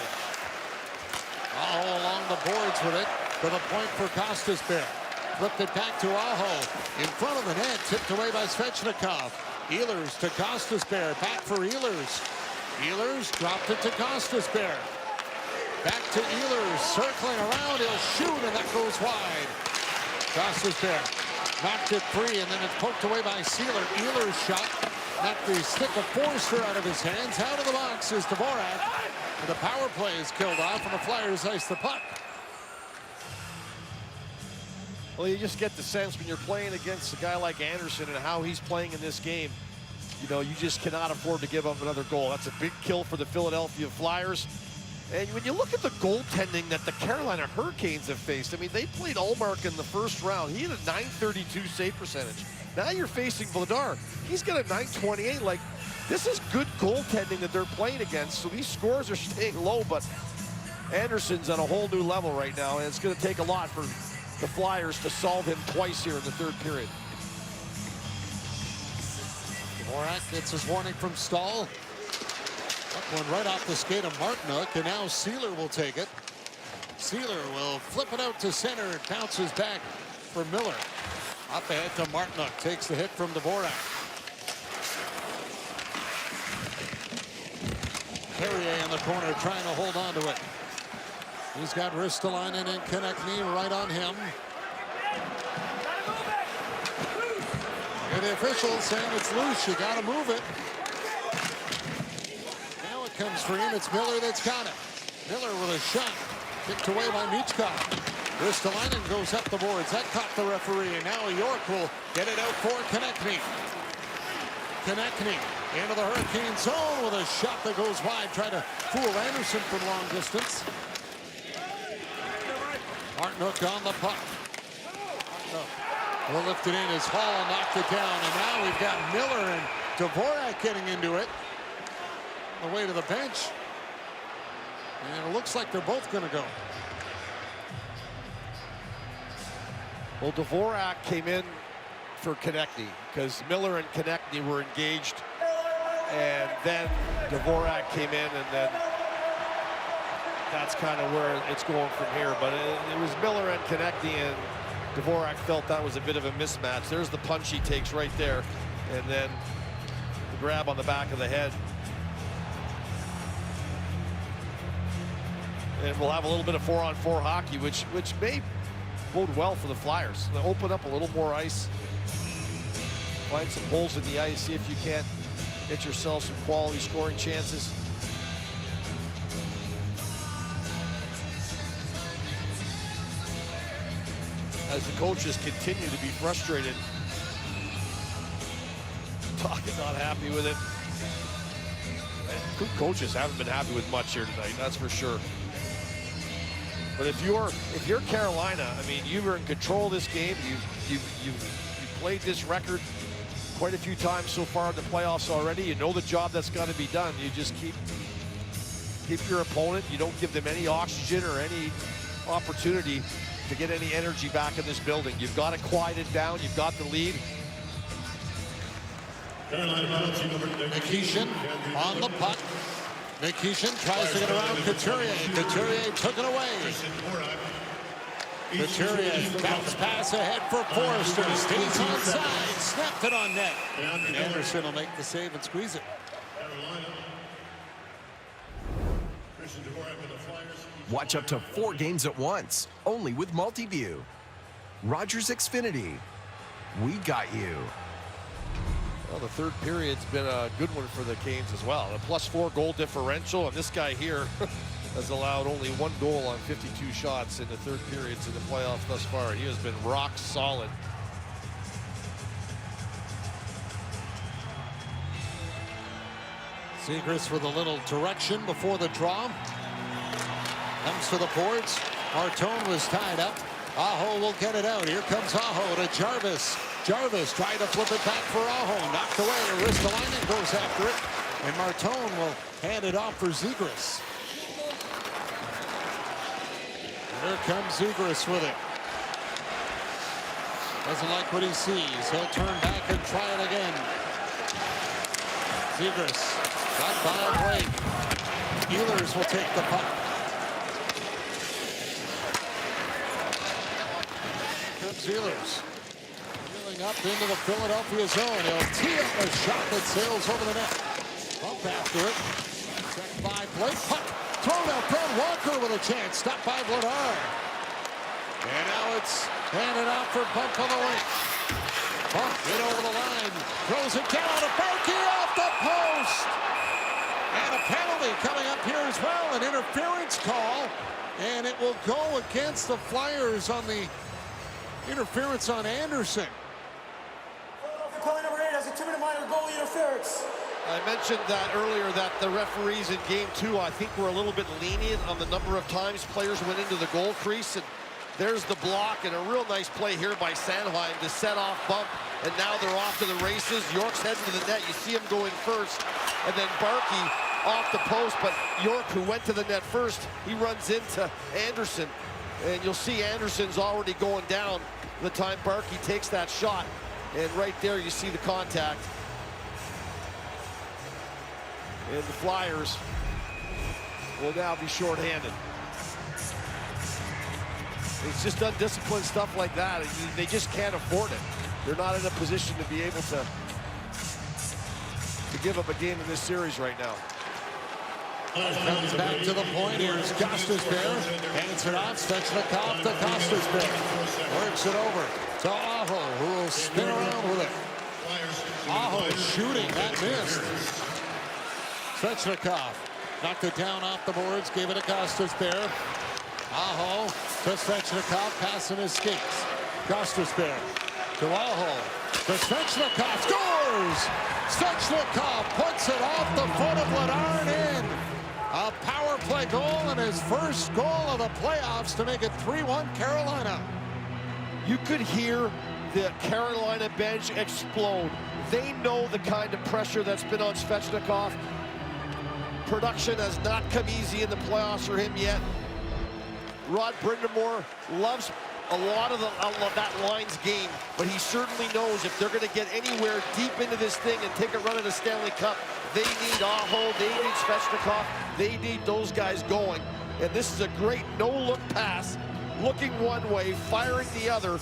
Aho along the boards with it. To the point for Gostisbehere. Flipped it back to Aho. In front of the net. Tipped away by Svechnikov. Ehlers to Gostisbehere. Back for Ehlers. Ehlers dropped it to Gostisbehere. Back to Ehlers, circling around, he'll shoot, and that goes wide. Gostisbehere knocked it free, and then it's poked away by Sealer. Ehlers' shot knocked the stick of Forster out of his hands. Out of the box is Dvorak. And the power play is killed off, and the Flyers ice the puck. Well, you just get the sense when you're playing against a guy like Anderson and how he's playing in this game, you know, you just cannot afford to give up another goal. That's a big kill for the Philadelphia Flyers. And when you look at the goaltending that the Carolina Hurricanes have faced, I mean, they played Ullmark in the first round. He had a .932 save percentage. Now you're facing Vladar. He's got a .928. Like, this is good goaltending that they're playing against, so these scores are staying low, but Anderson's on a whole new level right now, and it's going to take a lot for the Flyers to solve him twice here in the third period. Dvorak gets his warning from Stahl. That one right off the skate of Martinook, and now Sealer will take it. Sealer will flip it out to center. It bounces back for Miller. Up ahead to Martinook. Takes the hit from Dvorak. Carrier in the corner trying to hold on to it. He's got Ristolainen and Konechny right on him. And the officials saying it's loose. You got to move it. Now it comes free, and it's Miller that's got it. Miller with a shot. Kicked away by Michkov. Ristolainen goes up the boards. That caught the referee, and now York will get it out for Konechny. Konechny into the Hurricane zone with a shot that goes wide. Try to fool Anderson from long distance. Martinook on the puck. Will lift it in as Hall knocked it down, and now we've got Miller and Dvorak getting into it. The way to the bench. And it looks like they're both going to go. Well, Dvorak came in for Konechny because Miller and Konechny were engaged, and then Dvorak came in, and then that's kind of where it's going from here. But it was Miller and Konechny, and Dvorak felt that was a bit of a mismatch. There's the punch he takes right there, and then the grab on the back of the head. And we'll have a little bit of 4-on-4 hockey, which may bode well for the Flyers. They'll open up a little more ice, find some holes in the ice, see if you can't get yourself some quality scoring chances. As the coaches continue to be frustrated, Talking not happy with it. And good coaches haven't been happy with much here tonight, that's for sure. But if you're Carolina, I mean, you were in control of this game. You've played this record quite a few times so far in the playoffs already. You know the job that's got to be done. You just keep your opponent. You don't give them any oxygen or any opportunity to get any energy back in this building. You've got to quiet it down. You've got the lead. Nikishin on the puck. Nikishin tries to get around Couturier. Couturier took it away. Couturier bounce pass ahead for Forster. Stays on side. Snapped it on net. And Anderson will make the save and squeeze it. Watch up to 4 games at once, only with Multiview. Rogers Xfinity. We got you. Well, the third period's been a good one for the Canes as well. A +4 goal differential, and this guy here has allowed only 1 goal on 52 shots in the third periods in the playoffs thus far. He has been rock solid. Zegras with a little direction before the draw. Comes to the boards. Martone was tied up. Aho will get it out. Here comes Aho to Jarvis. Jarvis tried to flip it back for Aho. Knocked away. Ristolainen goes after it. And Martone will hand it off for Zegras. Here comes Zegras with it. Doesn't like what he sees. He'll turn back and try it again. Zegras got by Blake. Ehlers will take the puck. Ehlers wheeling up into the Philadelphia zone. He'll tee up a shot that sails over the net. Bump after it. by Blake. Puck thrown out front. Walker with a chance. Stopped by Vladar. And now it's handed off for Bump on the wing. Bump in over the line. Throws it down to Berkey off the post. And a penalty coming up here as well. An interference call. And it will go against the Flyers on the interference on Anderson. Penalty number 8 has a 2-minute minor goalie interference. I mentioned that earlier that the referees in Game 2, I think, were a little bit lenient on the number of times players went into the goal crease. And there's the block, and a real nice play here by Sanheim to set off Bump. And now they're off to the races. York's heading to the net. You see him going first. And then Barkey off the post, but York, who went to the net first, he runs into Anderson. And you'll see Anderson's already going down the time Barkey takes that shot. And right there you see the contact. And the Flyers will now be shorthanded. It's just undisciplined stuff like that. They just can't afford it. They're not in a position to be able to give up a game in this series right now. Comes back to the point. Here's Gostisbehere. Hands it off. Svechnikov to Gostisbehere. Works it over to Aho, who will spin around with it. Aho shooting. That missed. Svechnikov knocked it down off the boards. Gave it to Gostisbehere. Aho to Svechnikov. Passing his skates. Gostisbehere to Aho. To Svechnikov. Scores! Svechnikov puts it off the foot of Vladar in. A power play goal and his first goal of the playoffs to make it 3-1 Carolina. You could hear the Carolina bench explode. They know the kind of pressure that's been on Svechnikov. Production has not come easy in the playoffs for him yet. Rod Brindamore loves a lot of that line's game, but he certainly knows if they're going to get anywhere deep into this thing and take a run at the Stanley Cup, they need Aho, they need Svechnikov, they need those guys going. And this is a great no-look pass, looking one way, firing the other,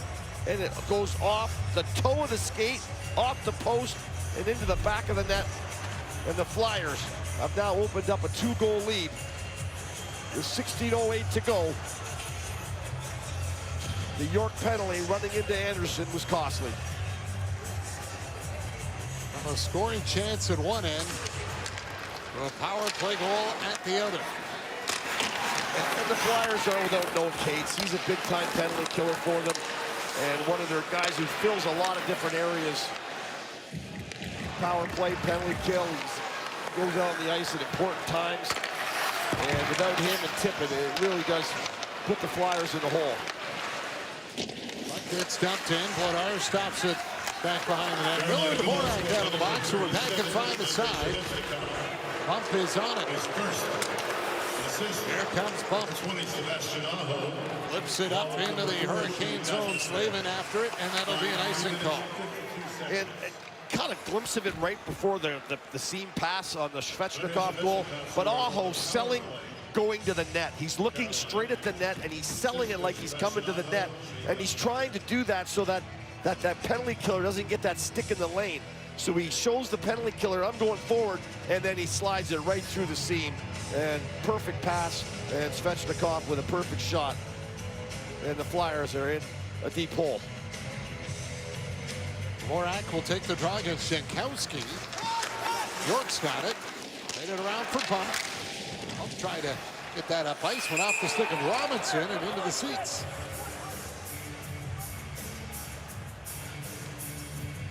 and it goes off the toe of the skate, off the post, and into the back of the net. And the Flyers have now opened up a 2-goal lead with 16:08 to go. The York penalty running into Anderson was costly. From a scoring chance at one end to a power play goal at the other. And the Flyers are without Noah Cates. He's a big-time penalty killer for them. And one of their guys who fills a lot of different areas. Power play, penalty kill. He goes out on the ice at important times. And without him and Tippett, it really does put the Flyers in the hole. Gets dumped in. Vladar stops it back behind the net. Miller to Dvorak down in the box, who we're back and find the side. Bump is on it. Here comes Bump. Flips it up into the Hurricane zone. Slavin after it, and that'll be an icing call. And caught a glimpse of it right before the seam pass on the Svechnikov goal. But Aho selling going to the net. He's looking straight at the net, and he's selling it like he's coming to the net. And he's trying to do that so that penalty killer doesn't get that stick in the lane. So he shows the penalty killer, I'm going forward, and then he slides it right through the seam. And perfect pass, and Svechnikov with a perfect shot. And the Flyers are in a deep hole. Dvorak will take the draw against Jankowski. York's got it. Made it around for Bump. I'll try to get that up ice. Went off the stick of Robinson and into the seats.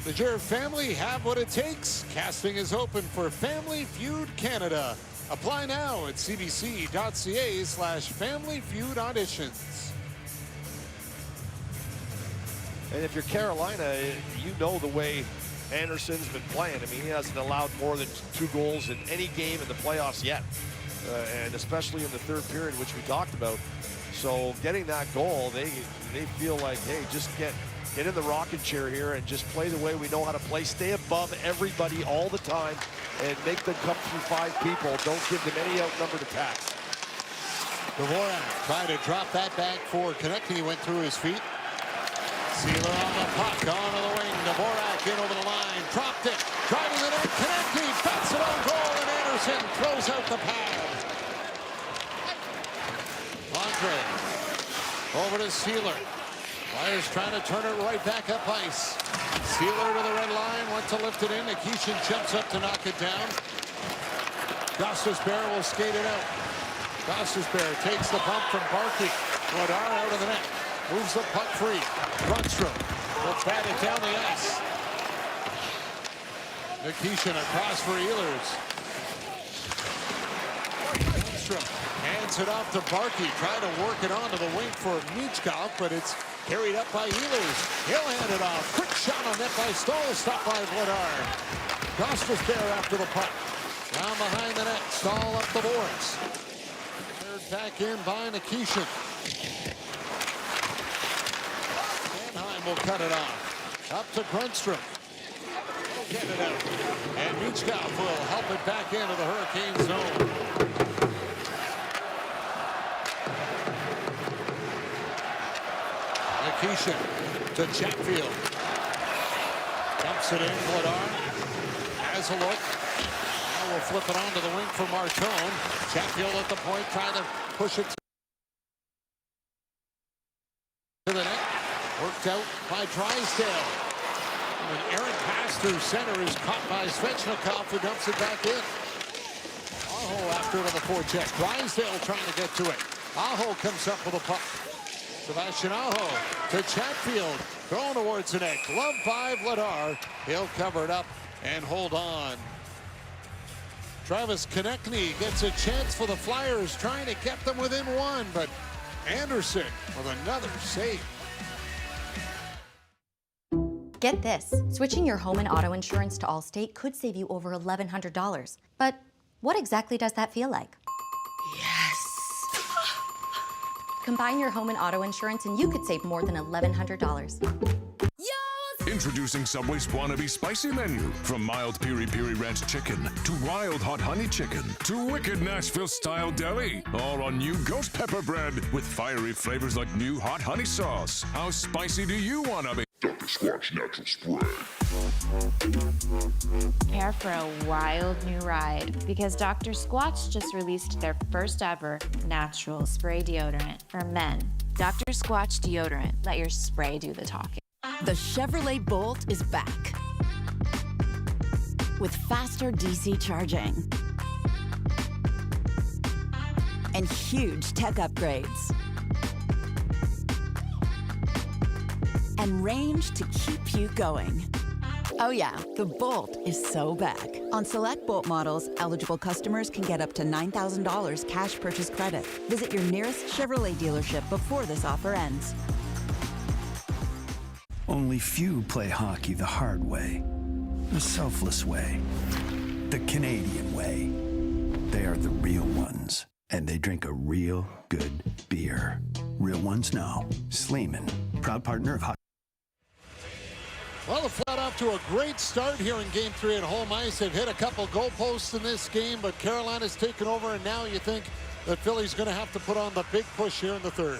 The Jer family have what it takes. Casting is open for Family Feud Canada. Apply now at cbc.ca/Family Feud auditions. And if you're Carolina, you know the way Anderson's been playing. I mean, he hasn't allowed more than 2 goals in any game in the playoffs yet. And especially in the third period, which we talked about. So getting that goal, they feel like, hey, just get in the rocking chair here and just play the way we know how to play. Stay above everybody all the time and make them come through 5 people. Don't give them any outnumbered attacks. Dvorak tried to drop that back forward. Konechny went through his feet. Sealer on the puck, onto the wing. Dvorak in over the line, dropped it, driving the net. Konechny bats it on goal, and Anderson throws out the pad. Andre over to Sealer. Flyers trying to turn it right back up ice. Sealer to the red line, wants to lift it in. Nikishin jumps up to knock it down. Gostisbehere will skate it out. Gostisbehere takes the bump from Barkey. Vladar out of the net. Moves the puck free. Grundstrom will bat it down the ice. Nikishin across for Ehlers. Grundstrom hands it off to Barkey. Trying to work it onto the wing for Michkov, but it's carried up by Ehlers. He'll hand it off. Quick shot on net by Stoll. Stopped by Vladar. Gostisbehere after the puck. Down behind the net. Stahl up the boards. Cleared back in by Nikishin. Sanheim will cut it off. Up to Grundstrom. He'll get it out. And Michkov will help it back into the Hurricane zone. Nikishin to Chatfield. Dumps it in. Vladar has a look. Now we'll flip it onto the wing for Martone. Chatfield at the point, trying to push it to the net. Worked out by Drysdale. An errant pass through center is caught by Svechnikov, who dumps it back in. Aho after it on the forecheck. Drysdale trying to get to it. Aho comes up with a puck. Sebastian Aho to Chatfield. Thrown towards the net. Glove by Vladar. He'll cover it up and hold on. Travis Konechny gets a chance for the Flyers, trying to get them within one, but Anderson with another save. Get this, switching your home and auto insurance to Allstate could save you over $1,100. But what exactly does that feel like? Yes! Combine your home and auto insurance and you could save more than $1,100. Introducing Subway's Wannabe Spicy Menu. From mild piri-piri ranch chicken to wild hot honey chicken to wicked Nashville-style deli. All on new ghost pepper bread with fiery flavors like new hot honey sauce. How spicy do you want to be? Dr. Squatch Natural Spray. Prepare for a wild new ride because Dr. Squatch just released their first ever natural spray deodorant for men. Dr. Squatch deodorant. Let your spray do the talking. The Chevrolet Bolt is back with faster DC charging and huge tech upgrades and range to keep you going. Oh yeah, the Bolt is so back. On select Bolt models, eligible customers can get up to $9,000 cash purchase credit. Visit your nearest Chevrolet dealership before this offer ends. Only few play hockey the hard way, the selfless way, the Canadian way. They are the real ones, and they drink a real good beer. Real ones know. Sleeman, proud partner of hockey. Well, the Flat off to a great start here in Game 3 at home ice. They've hit a couple goalposts in this game, but Carolina's taken over, and now you think that Philly's going to have to put on the big push here in the third.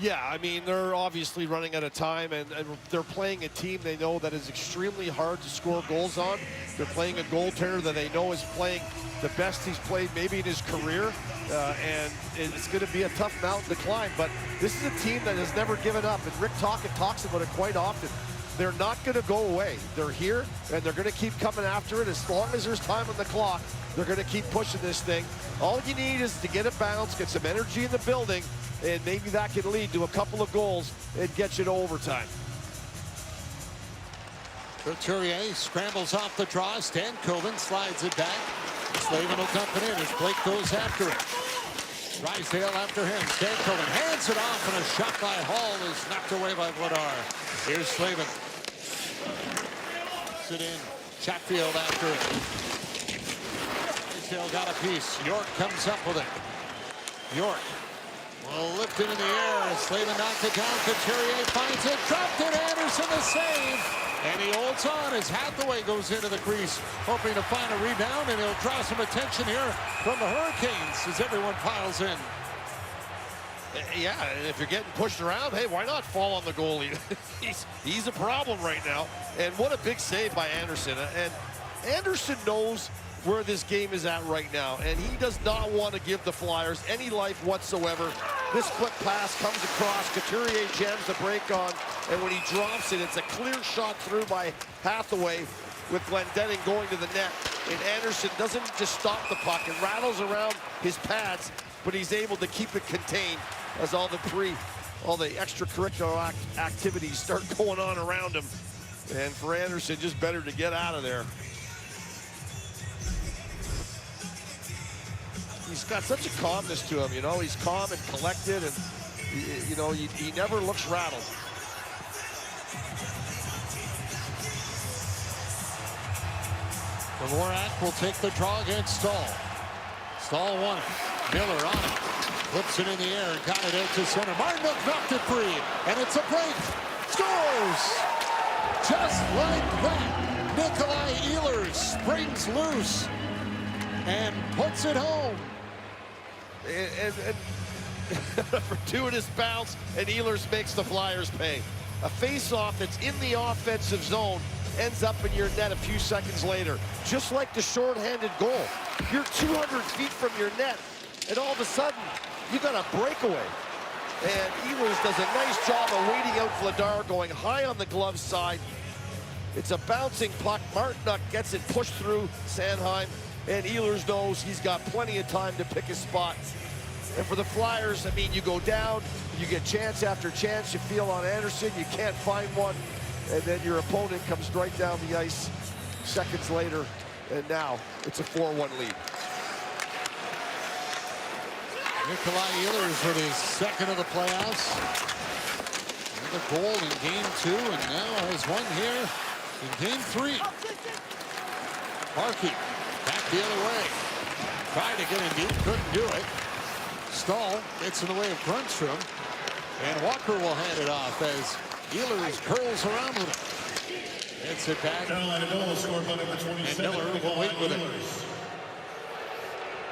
Yeah, I mean, they're obviously running out of time, and they're playing a team they know that is extremely hard to score goals on. They're playing a goaltender that they know is playing the best he's played maybe in his career, and it's going to be a tough mountain to climb. But this is a team that has never given up, and Rick Tocchet talks about it quite often. They're not going to go away. They're here, and they're going to keep coming after it. As long as there's time on the clock, they're going to keep pushing this thing. All you need is to get a bounce, get some energy in the building, and maybe that can lead to a couple of goals and get you to overtime. Couturier scrambles off the draw. Stankoven slides it back. Slavin will dump it in as Blake goes after it. Drysdale after him. Stankoven hands it off, and a shot by Hall is knocked away by Vladar. Here's Slavin. Sit in. Chatfield after it. Drysdale got a piece. York comes up with it. York will lift it in the air. Slavin knocked it down. Couturier finds it. Dropped it. Anderson the save. And he holds on as Hathaway goes into the crease, hoping to find a rebound, and he'll draw some attention here from the Hurricanes as everyone piles in. Yeah, and if you're getting pushed around, hey, why not fall on the goalie? he's a problem right now. And what a big save by Anderson. And Anderson knows where this game is at right now, and he does not want to give the Flyers any life whatsoever. This split pass comes across, Couturier jams the break on, and when he drops it, it's a clear shot through by Hathaway with Glendening going to the net. And Anderson doesn't just stop the puck, it rattles around his pads, but he's able to keep it contained as all the extracurricular activities start going on around him. And for Anderson, just better to get out of there. He's got such a calmness to him, you know. He's calm and collected, and you know, he never looks rattled. Dvorak will take the draw against Stahl. Stahl won it. Miller on it. Flips it in the air, got it out to center. Martinook knocked it free, and it's a break. Scores! Just like that, Nikolai Ehlers springs loose and puts it home. And fortuitous bounce, and Ehlers makes the Flyers pay. A face-off that's in the offensive zone ends up in your net a few seconds later. Just like the short-handed goal. You're 200 feet from your net, and all of a sudden, you got a breakaway. And Ehlers does a nice job of waiting out Vladar, going high on the glove side. It's a bouncing puck. Martinook gets it pushed through Sanheim, and Ehlers knows he's got plenty of time to pick his spot. And for the Flyers, I mean, you go down, you get chance after chance, you feel on Anderson, you can't find one, and then your opponent comes right down the ice seconds later, and now it's a 4-1 lead. Nikolai Ehlers with his second of the playoffs. And a goal in game 2, and now has one here in game 3. Parkey back the other way. Tried to get in deep, couldn't do it. Stahl gets in the way of Grunstrom, and Walker will hand it off as Ehlers curls around with it. Hits it back, Carolina goal scored by number and 27. Miller will wait with it.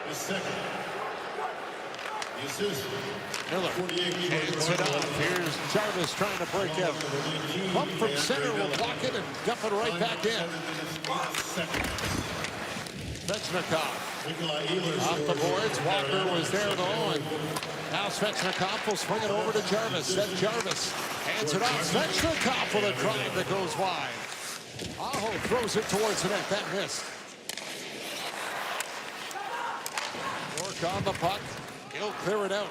The second. The assist. Miller hands it off. Here's Jarvis trying to break out. Bump from center will block it and dump it right back in. Svechnikov off the boards. Walker was there though, and now Svechnikov will swing it over to Jarvis. Seth Jarvis hands it off. Svechnikov with a drive that goes wide. Aho throws it towards the net. That missed. York on the puck. He'll clear it out.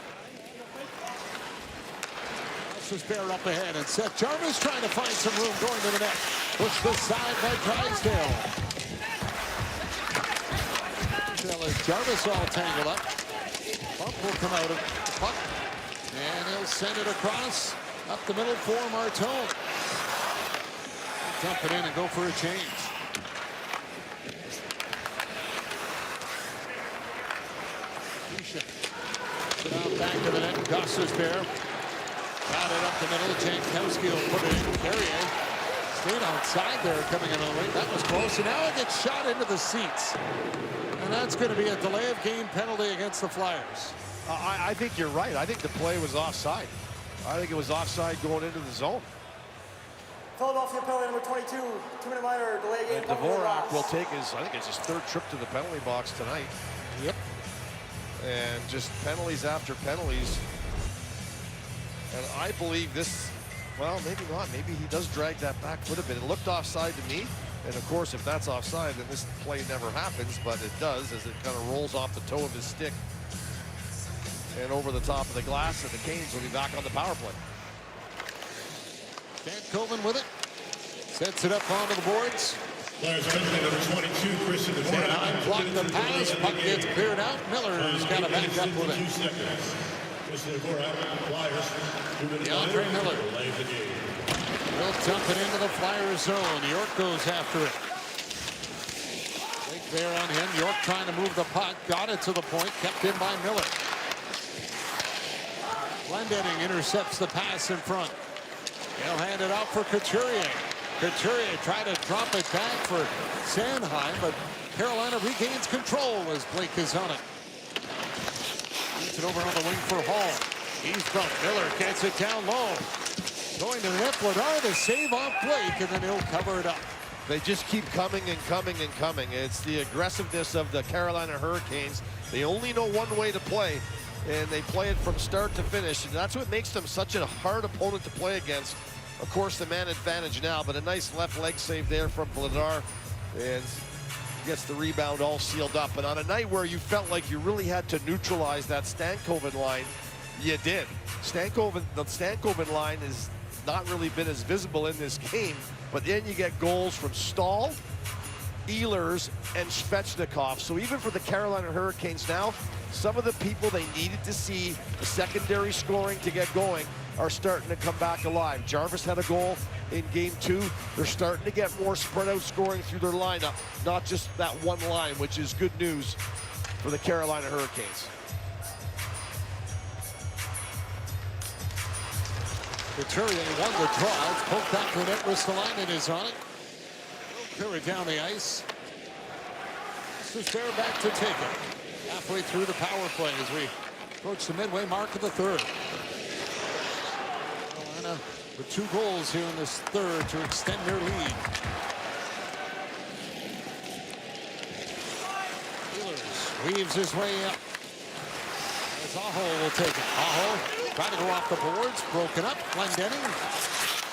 This bear up ahead, and Seth Jarvis trying to find some room going to the net. Pushed aside by Drysdale. Jarvis all tangled up. Puck will come out of the puck, and he'll send it across up the middle for Martone. Dump it in and go for a change. Put out back to the net. Gostisbehere got it up the middle. Jankowski will put it in. Carrier stayed outside there coming in on the wing. That was close, and now it gets shot into the seats. And that's going to be a delay of game penalty against the Flyers. I think you're right. I think the play was offside. I think it was offside going into the zone. Philadelphia penalty number 22, 2-minute minor, delay game. And Dvorak will take his, I think it's his 3rd trip to the penalty box tonight. Yep. And just penalties after penalties. And I believe this, well, maybe not. Maybe he does drag that back foot a bit. It looked offside to me. And of course, if that's offside, then this play never happens, but it does as it kind of rolls off the toe of his stick and over the top of the glass, and the Canes will be back on the power play. Dan Coleman with it. Sets it up onto the boards. Flyers penalty number 22, Christian Dvorak. Blocked the pass. Puck gets cleared out. Miller's got to back up with it. Christian Dvorak, Flyers. DeAndre Miller. Will dump it into the Flyers zone. York goes after it. Big bear on him. York trying to move the puck. Got it to the point. Kept in by Miller. Glendening intercepts the pass in front. He'll hand it out for Couturier. Couturier tried to drop it back for Sanheim, but Carolina regains control as Blake is on it. Gets it over on the wing for Hall. He's bumped. Miller gets it down low. Going to the net, Vladar, the save off Blake, and then he'll cover it up. They just keep coming and coming and coming. It's the aggressiveness of the Carolina Hurricanes. They only know one way to play, and they play it from start to finish. And that's what makes them such a hard opponent to play against. Of course, the man advantage now, but a nice left leg save there from Vladar, and gets the rebound all sealed up. And on a night where you felt like you really had to neutralize that Stankoven line, you did. The Stankoven line has not really been as visible in this game, but then you get goals from Stahl, Ehlers, and Svechnikov. So even for the Carolina Hurricanes now, some of the people they needed to see the secondary scoring to get going are starting to come back alive. Jarvis had a goal in game 2. They're starting to get more spread out scoring through their lineup, not just that one line, which is good news for the Carolina Hurricanes. Couturier won the draw. It's poked back to the net. Ristolainen is on it. Curry down the ice. This is there back to take it. Halfway through the power play as we approach the midway mark of the third. Carolina with 2 goals here in this third to extend their lead. Ehlers weaves his way up. As Aho will take it. Aho trying to go off the boards, broken up. Glendening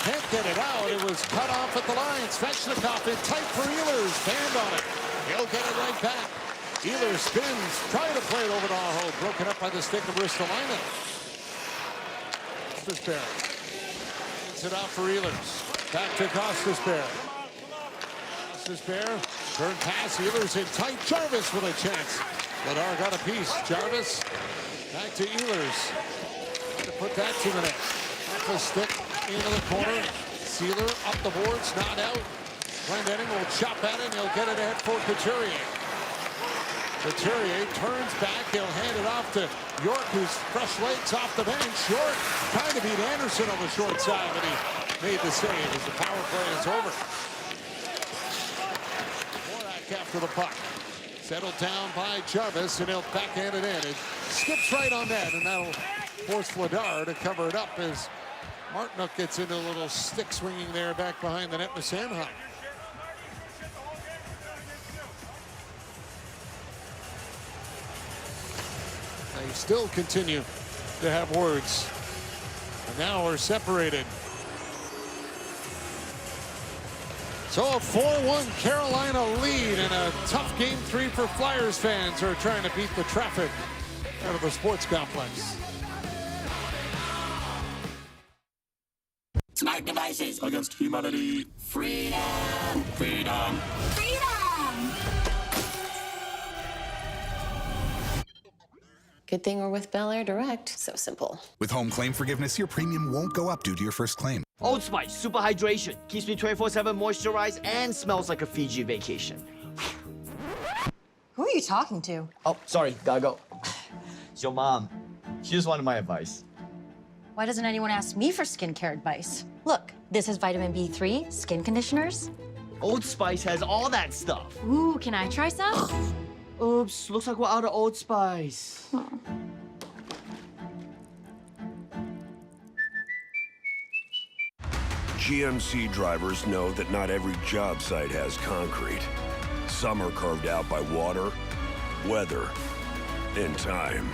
can't get it out. It was cut off at the line. Svechnikov in tight for Ehlers. Band on it. He'll get it right back. Ehlers spins, trying to play it over to Aho. Broken up by the stick of Ristolainen. Costasberg gets it out for Ehlers. Back to Costasberg. Costasberg, turn pass. Ehlers in tight. Jarvis with a chance. Vladar got a piece. Jarvis back to Ehlers. To put that to the net. Off the stick into the corner. Sealer up the boards, not out. Glendening will chop at it, and he'll get it ahead for Couturier. Couturier turns back. He'll hand it off to York, who's fresh legs off the bench. York trying to beat Anderson on the short side, but he made the save as the power play is over. Morak after the puck. Settled down by Jarvis, and he'll backhand it in. It skips right on that, and that'll force Vladar to cover it up as Martinook gets into a little stick swinging there back behind the net with Sanheim. They still continue to have words. And now we're separated. So a 4-1 Carolina lead and a tough game 3 for Flyers fans who are trying to beat the traffic out of the sports complex. Smart devices against humanity. Freedom! Freedom! Freedom! Good thing we're with Bel Air Direct. So simple. With home claim forgiveness, your premium won't go up due to your first claim. Old Spice Super Hydration keeps me 24/7 moisturized and smells like a Fiji vacation. Who are you talking to? Oh, sorry, gotta go. It's your mom. She just wanted my advice. Why doesn't anyone ask me for skincare advice? Look, this is vitamin B3, skin conditioners. Old Spice has all that stuff. Ooh, can I try some? Oops, looks like we're out of Old Spice. GMC drivers know that not every job site has concrete. Some are carved out by water, weather, and time.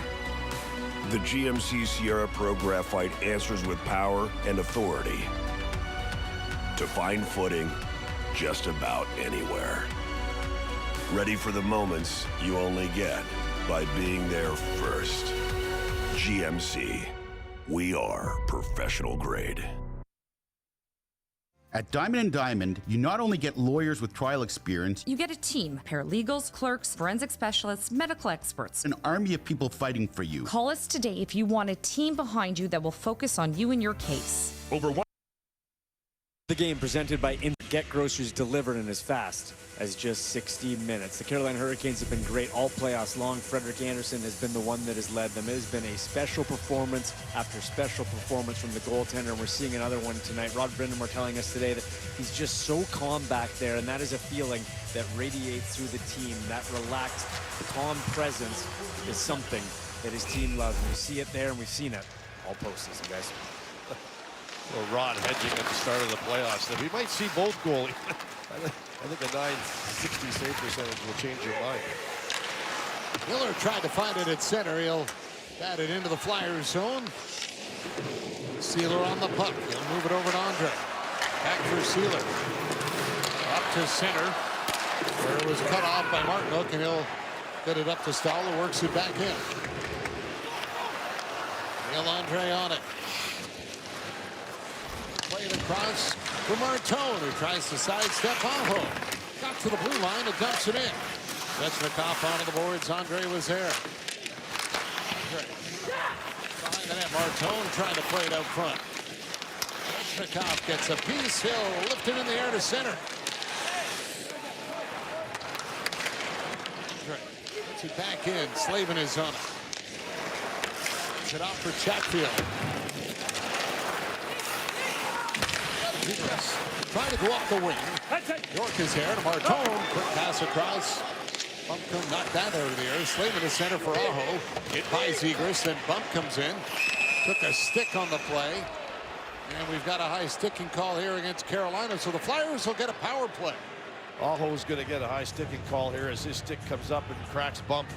The GMC Sierra Pro Graphite answers with power and authority to find footing just about anywhere. Ready for the moments you only get by being there first. GMC, we are professional grade. At Diamond & Diamond, you not only get lawyers with trial experience, you get a team, paralegals, clerks, forensic specialists, medical experts. An army of people fighting for you. Call us today if you want a team behind you that will focus on you and your case. The game presented by Get Groceries delivered in as fast as just 60 minutes. The Carolina Hurricanes have been great all playoffs long. Frederik Andersen has been the one that has led them. It has been a special performance after special performance from the goaltender, and we're seeing another one tonight. Rod Brind'Amour telling us today that he's just so calm back there, and that is a feeling that radiates through the team. That relaxed, calm presence is something that his team loves. And we see it there, and we've seen it all postseason, guys. Well, Rod hedging at the start of the playoffs that we might see both goalies I think a 960 save percentage will change your mind. Miller tried to find it at center. He'll bat it into the Flyers zone. Sealer on the puck. He'll move it over to Andre. Back for Sealer. Up to center, where it was cut off by Martinook, and he'll get it up to Stahl, who works it back in. Neil Andre on it. Play it across to Martone, who tries to sidestep Aho. Got to the blue line and dumps it in. Svechnikov onto the boards. Andre was there. Behind the net, Martone trying to play it out front. Svechnikov gets a piece. He'll lift it in the air to center. Gets it back in. Slavin is on it. Gets it off for Chatfield. Trying to go up the wing. York is there to Martone. Quick pass across. Bumpkum knocked that out of the air. Slavin to center for Aho. Hit by Zegras. Then Bump comes in. Took a stick on the play. And we've got a high sticking call here against Carolina. So the Flyers will get a power play. Aho's going to get a high sticking call here as his stick comes up and cracks Bump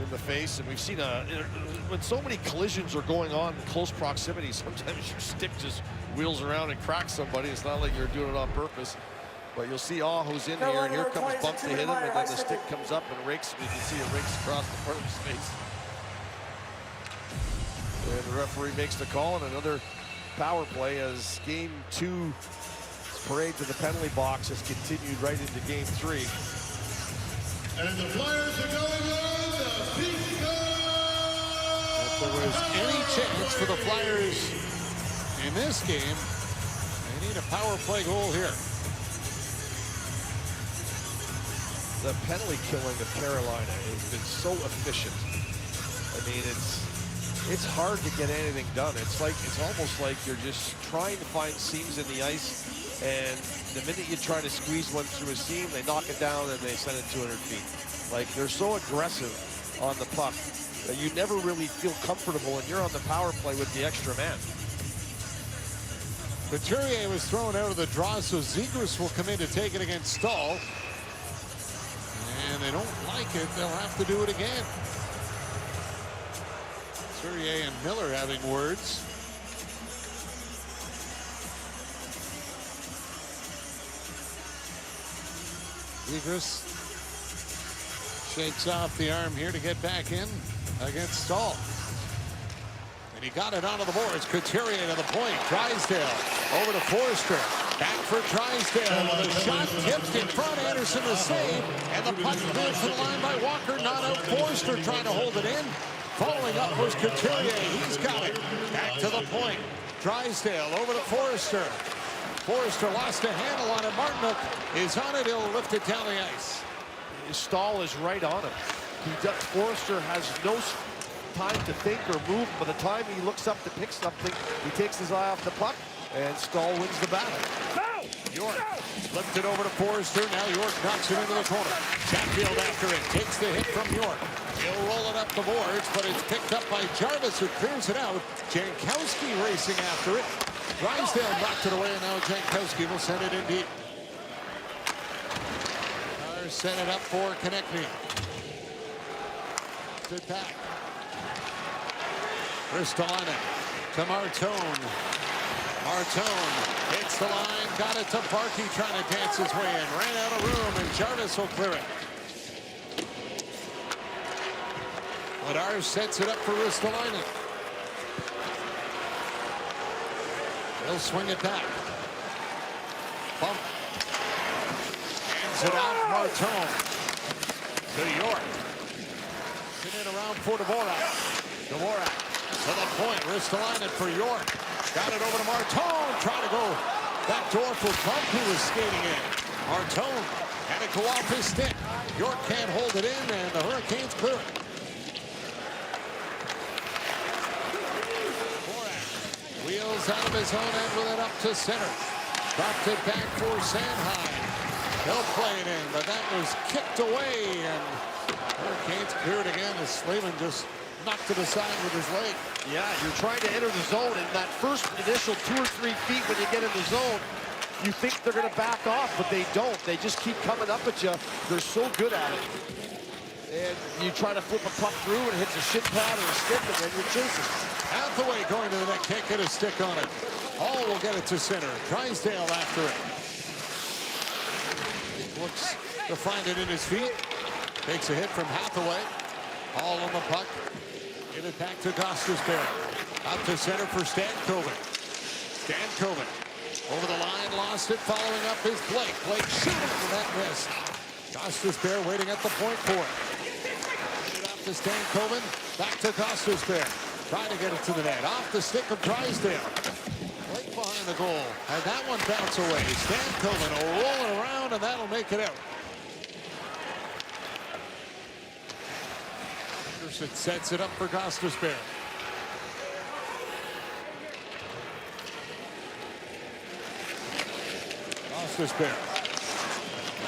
in the face. And we've seen when so many collisions are going on in close proximity, sometimes your stick just wheels around and cracks somebody. It's not like you're doing it on purpose. But you'll see Aho's in here, and here comes Bump to hit him, and then the stick comes up and rakes him. You can see it rakes across the front of his face. And the referee makes the call, and another power play as Game 2's parade to the penalty box has continued right into Game 3. And the Flyers are going on the beat. If there was any chance for the Flyers in this game, they need a power play goal here. The penalty killing of Carolina has been so efficient. I mean, it's hard to get anything done. It's almost like you're just trying to find seams in the ice, and the minute you try to squeeze one through a seam, they knock it down and they send it 200 feet. Like, they're so aggressive on the puck that you never really feel comfortable, and you're on the power play with the extra man. Couturier was thrown out of the draw, so Zegras will come in to take it against Stahl. And they don't like it, they'll have to do it again. Couturier and Miller having words. Zegras shakes off the arm here to get back in against Stahl. And he got it onto the boards. Couturier to the point. Drysdale over to Forster. Back for Drysdale with a shot tipped in front. Anderson to save. And the puck cleared to the line by Walker. Not out. Forster trying to hold it in. Following up was Couturier. He's got it. Back to the point. Drysdale over to Forster. Forster lost a handle on it. Martinook is on it. He'll lift it down the ice. Stahl is right on him. Forster has no time to think or move. By the time he looks up to pick something, he takes his eye off the puck, and Stahl wins the battle. York flipped it over to Forster. Now York knocks it into the corner. Chatfield after it. Takes the hit from York. He'll roll it up the boards, but it's picked up by Jarvis, who clears it out. Jankowski racing after it. Drysdale knocked it away, and now Jankowski will send it in deep. Set it up for Konechny. Sit back. Ristolainen to Martone. Martone hits the line, got it to Barkey, trying to dance his way in. Ran out of room, and Jarvis will clear it. Ladar sets it up for Ristolainen. He'll swing it back. Bump. It off Martone to York. Send it around for Dvorak. Dvorak to the point. Ristolainen for York. Got it over to Martone. Trying to go back door for Bump, who was skating in. Martone had it go off his stick. York can't hold it in, and the Hurricanes clear it. Dvorak wheels out of his own end with it up to center. Dropped it back for Sanheim. They'll play it in, but that was kicked away, and Hurricanes cleared again as Slavin just knocked it aside with his leg. Yeah, you're trying to enter the zone, and that first initial 2 or 3 feet when you get in the zone, you think they're going to back off, but they don't. They just keep coming up at you. They're so good at it. And you try to flip a puck through and it hits a shin pad or a stick, and then you're chasing. Hathaway going to the net, can't get a stick on it. Hall will get it to center. Drysdale after it. He looks to find it in his feet. Takes a hit from Hathaway. Hall on the puck. Give it back to Gostisbehere. Up to center for Stankoven. Stankoven over the line, lost it, following up is Blake. Blake shooting, and that missed. Gostisbehere waiting at the point for it. It up to Stankoven, back to Gostisbehere. Trying to get it to the net. Off the stick of Drysdale. Blake behind the goal. And that one bounce away. Stankoven will roll it around, and that'll make it out. Anderson sets it up for Gostisbehere. Gostisbehere.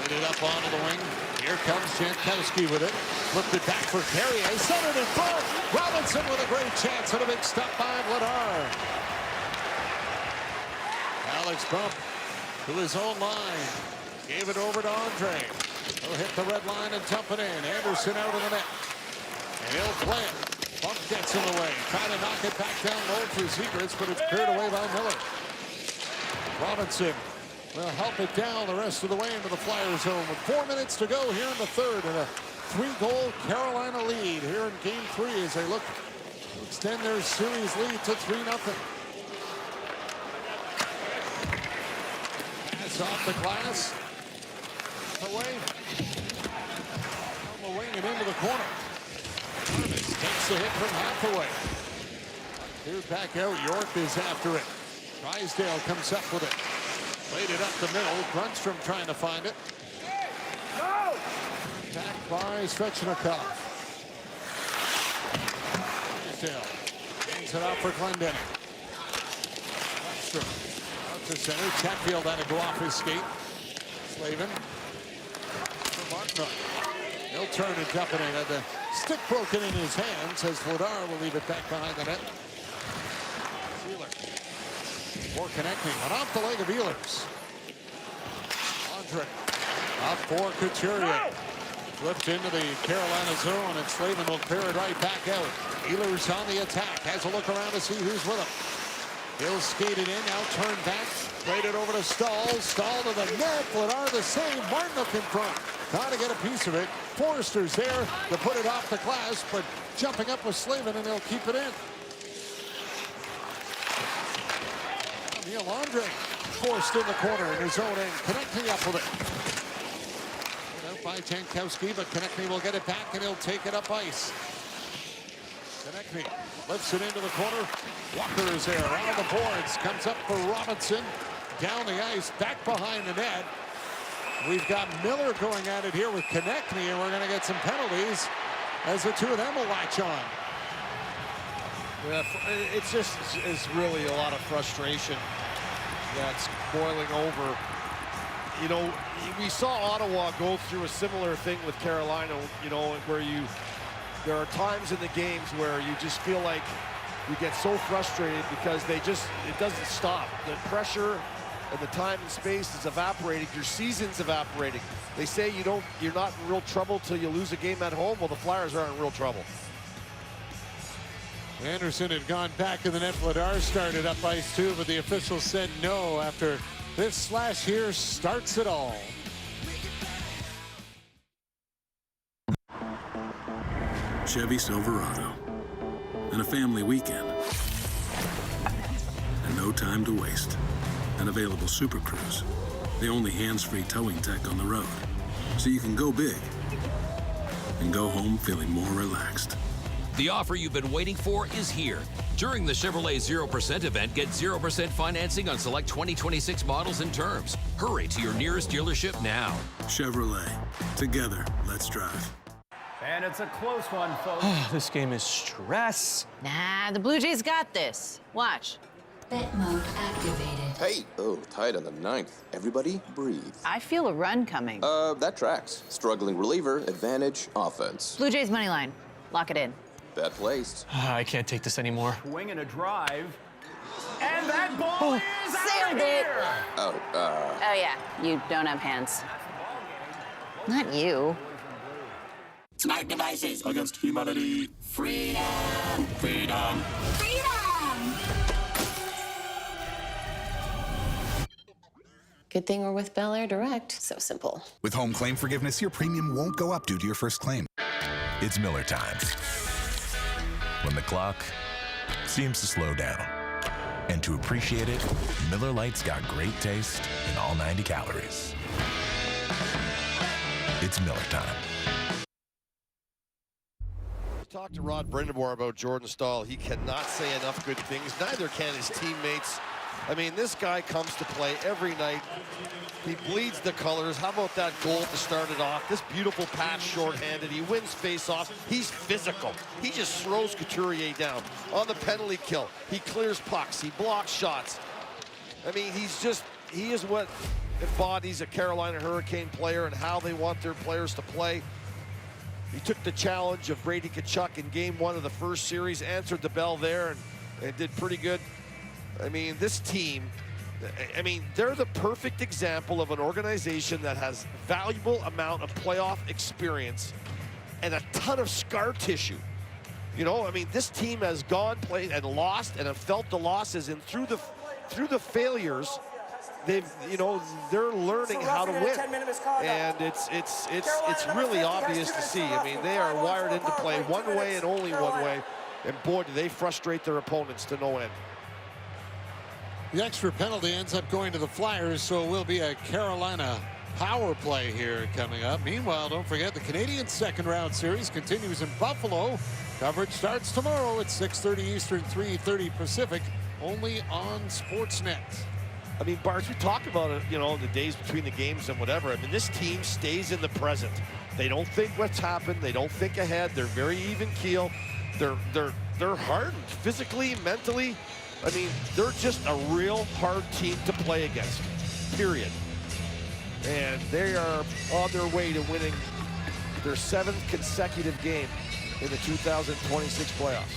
Put it up onto the wing. Here comes Jankowski with it. Flipped it back for Carrier. Centered in front. Robinson with a great chance and a big stop by Vladar. Alex Bump to his own line. Gave it over to Andre. He'll hit the red line and dump it in. Anderson out of the net. And he'll play it. Bump gets in the way. Trying to knock it back down low for Secrets, but it's cleared away by Miller. Robinson will help it down the rest of the way into the Flyers zone with 4 minutes to go here in the third, and a 3-goal Carolina lead here in Game 3 as they look to extend their series lead to 3-0. Pass off the glass. Away. On the wing and into the corner. Jarvis takes the hit from Hathaway. Cleared back out. York is after it. Drysdale comes up with it. Played it up the middle. Grundstrom trying to find it. Attacked by Svechnikov. Drysdale hangs it out for Glendening. Grundstrom out to center. Chatfield had to go off his skate. Slavin for Martinook. He'll turn and dump it in. Had the stick broken in his hands as Vladar will leave it back behind the net. Wheeler. For connecting, but off the leg of Ehlers. Andre up for Couturier. Flipped into the Carolina zone, and Slavin will clear it right back out. Ehlers on the attack, has a look around to see who's with him. He'll skate it in, now turn back, played it over to Stahl. Stahl to the net, Vladar the same. Martinook in front, trying to get a piece of it. Forrester's there to put it off the glass, but jumping up with Slavin, and he'll keep it in. Neil Andre forced in the corner in his own end. Konechny up with it. Put out by Jankowski, but Konechny will get it back and he'll take it up ice. Konechny lifts it into the corner. Walker is there around the boards. Comes up for Robinson. Down the ice, back behind the net. We've got Miller going at it here with Konechny, and we're going to get some penalties as the two of them will latch on. Yeah, it's just it's really a lot of frustration that's boiling over. You know, we saw Ottawa go through a similar thing with Carolina, you know, where there are times in the games where you just feel like you get so frustrated because it doesn't stop. The pressure and the time and space is evaporating. Your season's evaporating. They say you're not in real trouble till you lose a game at home. Well, the Flyers are in real trouble. Anderson had gone back in the net. Vladar started up ice too, but the official said no after this slash here starts it all. Chevy Silverado and a family weekend and no time to waste. An available Super Cruise, the only hands-free towing tech on the road, so you can go big and go home feeling more relaxed. The offer you've been waiting for is here. During the Chevrolet 0% event, get 0% financing on select 2026 models and terms. Hurry to your nearest dealership now. Chevrolet. Together, let's drive. And it's a close one, folks. This game is stress. Nah, the Blue Jays got this. Watch. Bet mode activated. Hey, tied on the 9th. Everybody breathe. I feel a run coming. That tracks. Struggling reliever, advantage, offense. Blue Jays money line. Lock it in. Bet placed. I can't take this anymore. Swing and a drive. And that That ball is out of Sailed it. here. Oh, yeah. You don't have hands. Not you. Smart devices against humanity. Freedom! Freedom! Freedom! Good thing we're with Bel Air Direct. So simple. With home claim forgiveness, your premium won't go up due to your first claim. It's Miller time. When the clock seems to slow down. And to appreciate it, Miller Lite's got great taste in all 90 calories. It's Miller time. Talk to Rod Brindamore about Jordan Staal. He cannot say enough good things. Neither can his teammates. I mean, this guy comes to play every night. He bleeds the colors. How about that goal to start it off? This beautiful pass shorthanded. He wins face-offs. He's physical. He just throws Couturier down. On the penalty kill, he clears pucks. He blocks shots. I mean, he is what embodies a Carolina Hurricane player and how they want their players to play. He took the challenge of Brady Tkachuk in game 1 of the first series, answered the bell there, and did pretty good. I mean, this team, I mean, they're the perfect example of an organization that has valuable amount of playoff experience and a ton of scar tissue. You know, I mean, this team has gone, played, and lost, and have felt the losses, and through the failures, they've, you know, they're learning how to win, and it's really obvious to see. I mean, they are wired into play one way and only one way, and boy, do they frustrate their opponents to no end. The extra penalty ends up going to the Flyers, so it will be a Carolina power play here coming up. Meanwhile, don't forget the Canadian second round series continues in Buffalo. Coverage starts tomorrow at 6:30 Eastern, 3:30 Pacific, only on Sportsnet. I mean, Bart, we talk about it, you know, the days between the games and whatever. I mean, this team stays in the present. They don't think what's happened. They don't think ahead. They're very even keel. They're hardened physically, mentally. I mean, they're just a real hard team to play against, period. And they are on their way to winning their 7th consecutive game in the 2026 playoffs.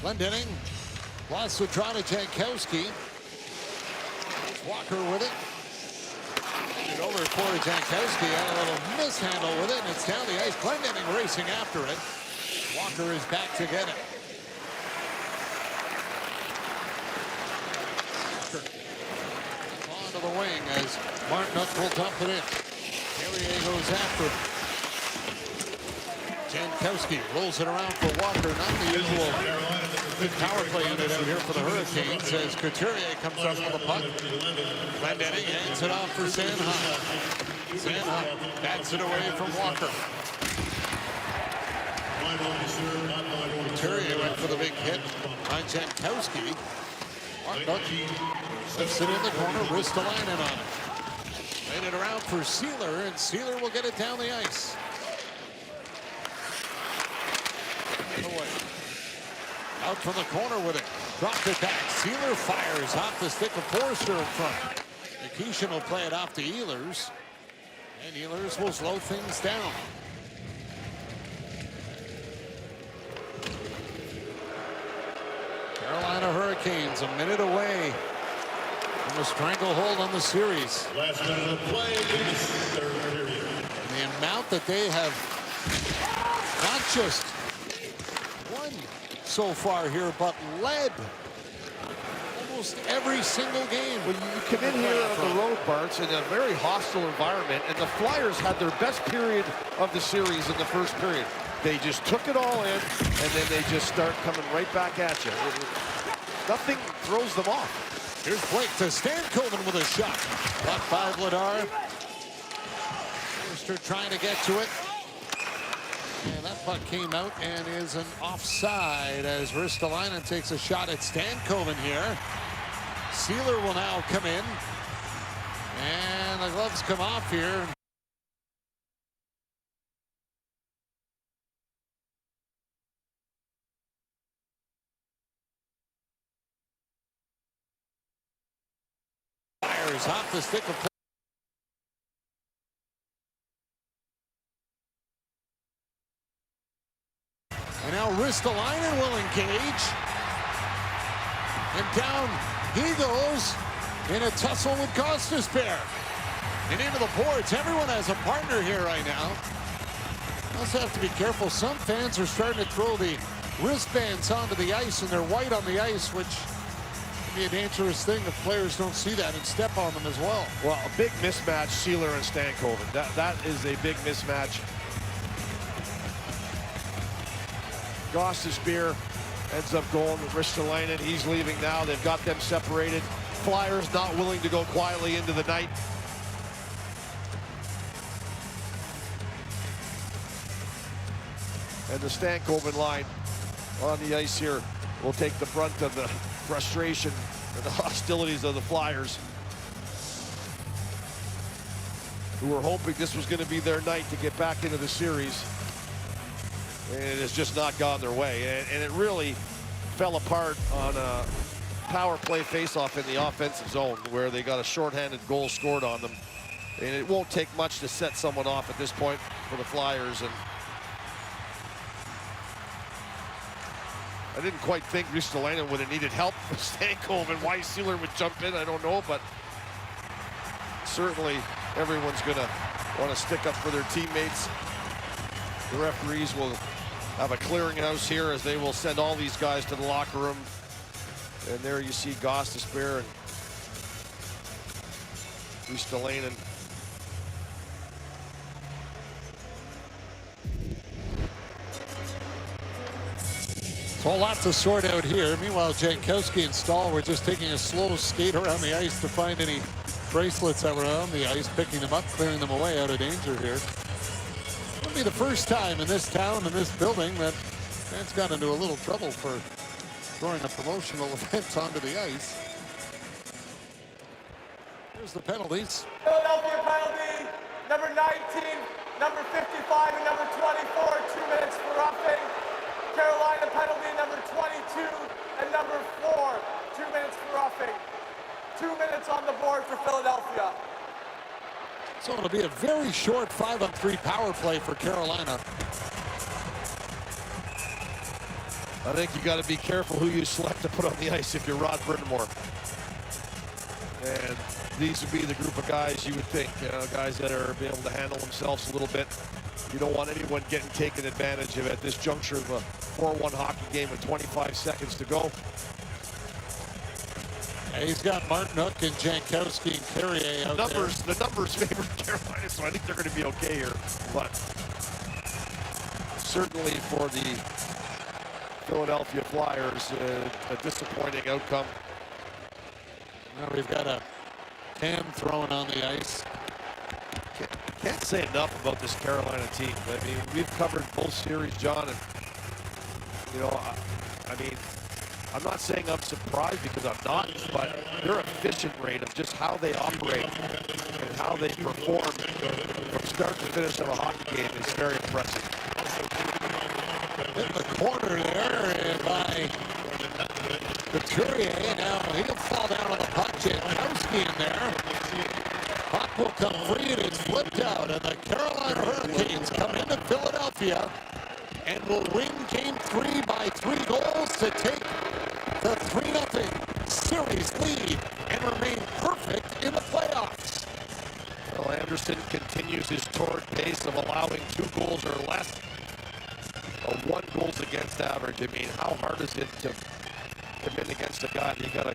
Glendening lost the draw to Jankowski. Walker with it. It over for Jankowski, had a little mishandle with it, and it's down the ice. Glendening racing after it. Walker is back to get it. Onto the wing as Martinuk will dump it in. Carrier goes after it. Jankowski rolls it around for Walker. Not the usual good power play unit out here for the Hurricanes as Couturier comes up with the puck. Glendening hands it off for Sanheim. Sanheim bats it away from Walker. Couturier went for the big hit on Jankowski. Martinuk slips it in the corner, Ristolainen on it. Played it around for Sealer, and Sealer will get it down the ice. Out from the corner with it. Dropped it back. Sealer fires off the stick of Forster in front. Nikishin will play it off to Ehlers. And Ehlers will slow things down. Carolina Hurricanes a minute away from a stranglehold on the series. Last minute of play in the third period. And the amount that they have not just won so far here, but led almost every single game. Well, you come in here on the road, Barts, in a very hostile environment, and the Flyers had their best period of the series in the first period. They just took it all in, and then they just start coming right back at you. Nothing throws them off. Here's Blake to Stankoven with a shot. Blocked by Vladar. Forster trying to get to it. And that puck came out and is an offside as Ristolainen takes a shot at Stankoven here. Sealer will now come in. And the gloves come off here. Fires off the stick of Now Ristolainen will engage. And down he goes in a tussle with Gostisbehere. And into the boards. Everyone has a partner here right now. Also have to be careful. Some fans are starting to throw the wristbands onto the ice, and they're white on the ice, which can be a dangerous thing if players don't see that and step on them as well. Well, a big mismatch, Sealer and Stankoven. That is a big mismatch. Gostisbehere ends up going with Ristolainen. He's leaving now. They've got them separated. Flyers not willing to go quietly into the night. And the Stankoven line on the ice here will take the brunt of the frustration and the hostilities of the Flyers, who were hoping this was going to be their night to get back into the series. And it has just not gone their way. And it really fell apart on a power play faceoff in the offensive zone, where they got a shorthanded goal scored on them. And it won't take much to set someone off at this point for the Flyers. And I didn't quite think Ristolainen would have needed help from Stankoven. Why Sealer would jump in, I don't know, but certainly everyone's going to want to stick up for their teammates. The referees will have a clearinghouse here as they will send all these guys to the locker room. And there you see Gostisbehere and Ristolainen. So a lot to sort out here. Meanwhile, Jankowski and Stahl were just taking a slow skate around the ice to find any bracelets that were on the ice, picking them up, clearing them away out of danger here. It'll be the first time in this town, in this building, that fans got into a little trouble for throwing a promotional event onto the ice. Here's the penalties. Philadelphia penalty, number 19, number 55, and number 24, 2 minutes for roughing. Carolina penalty, number 22, and number 4, 2 minutes for roughing. 2 minutes on the board for Philadelphia. So it'll be a very short 5-on-3 power play for Carolina. I think you got to be careful who you select to put on the ice if you're Rod Brind'Amour. And these would be the group of guys you would think, guys that are able to handle themselves a little bit. You don't want anyone getting taken advantage of at this juncture of a 4-1 hockey game with 25 seconds to go. Yeah, he's got Martinook and Jankowski and Carrier out there. The numbers favor Carolina, so I think they're going to be okay here. But certainly for the Philadelphia Flyers, a disappointing outcome. Now we've got a hand thrown on the ice. Can't say enough about this Carolina team. I mean, we've covered both series, John, and I mean, I'm not saying I'm surprised because I'm not, but their efficient rate of just how they operate and how they perform from start to finish of a hockey game is very impressive. In the corner there by Couturier. Now he'll fall down on the puck. Jankowski in there. Puck will come free and it's flipped out. And the Carolina Hurricanes come into Philadelphia and will win game 3 by 3 goals to take the 3-0 series lead and remain perfect in the playoffs. Well, Anderson continues his torrid pace of allowing 2 goals or less. A 1 goals against average. I mean, how hard is it to come in against a guy that you got to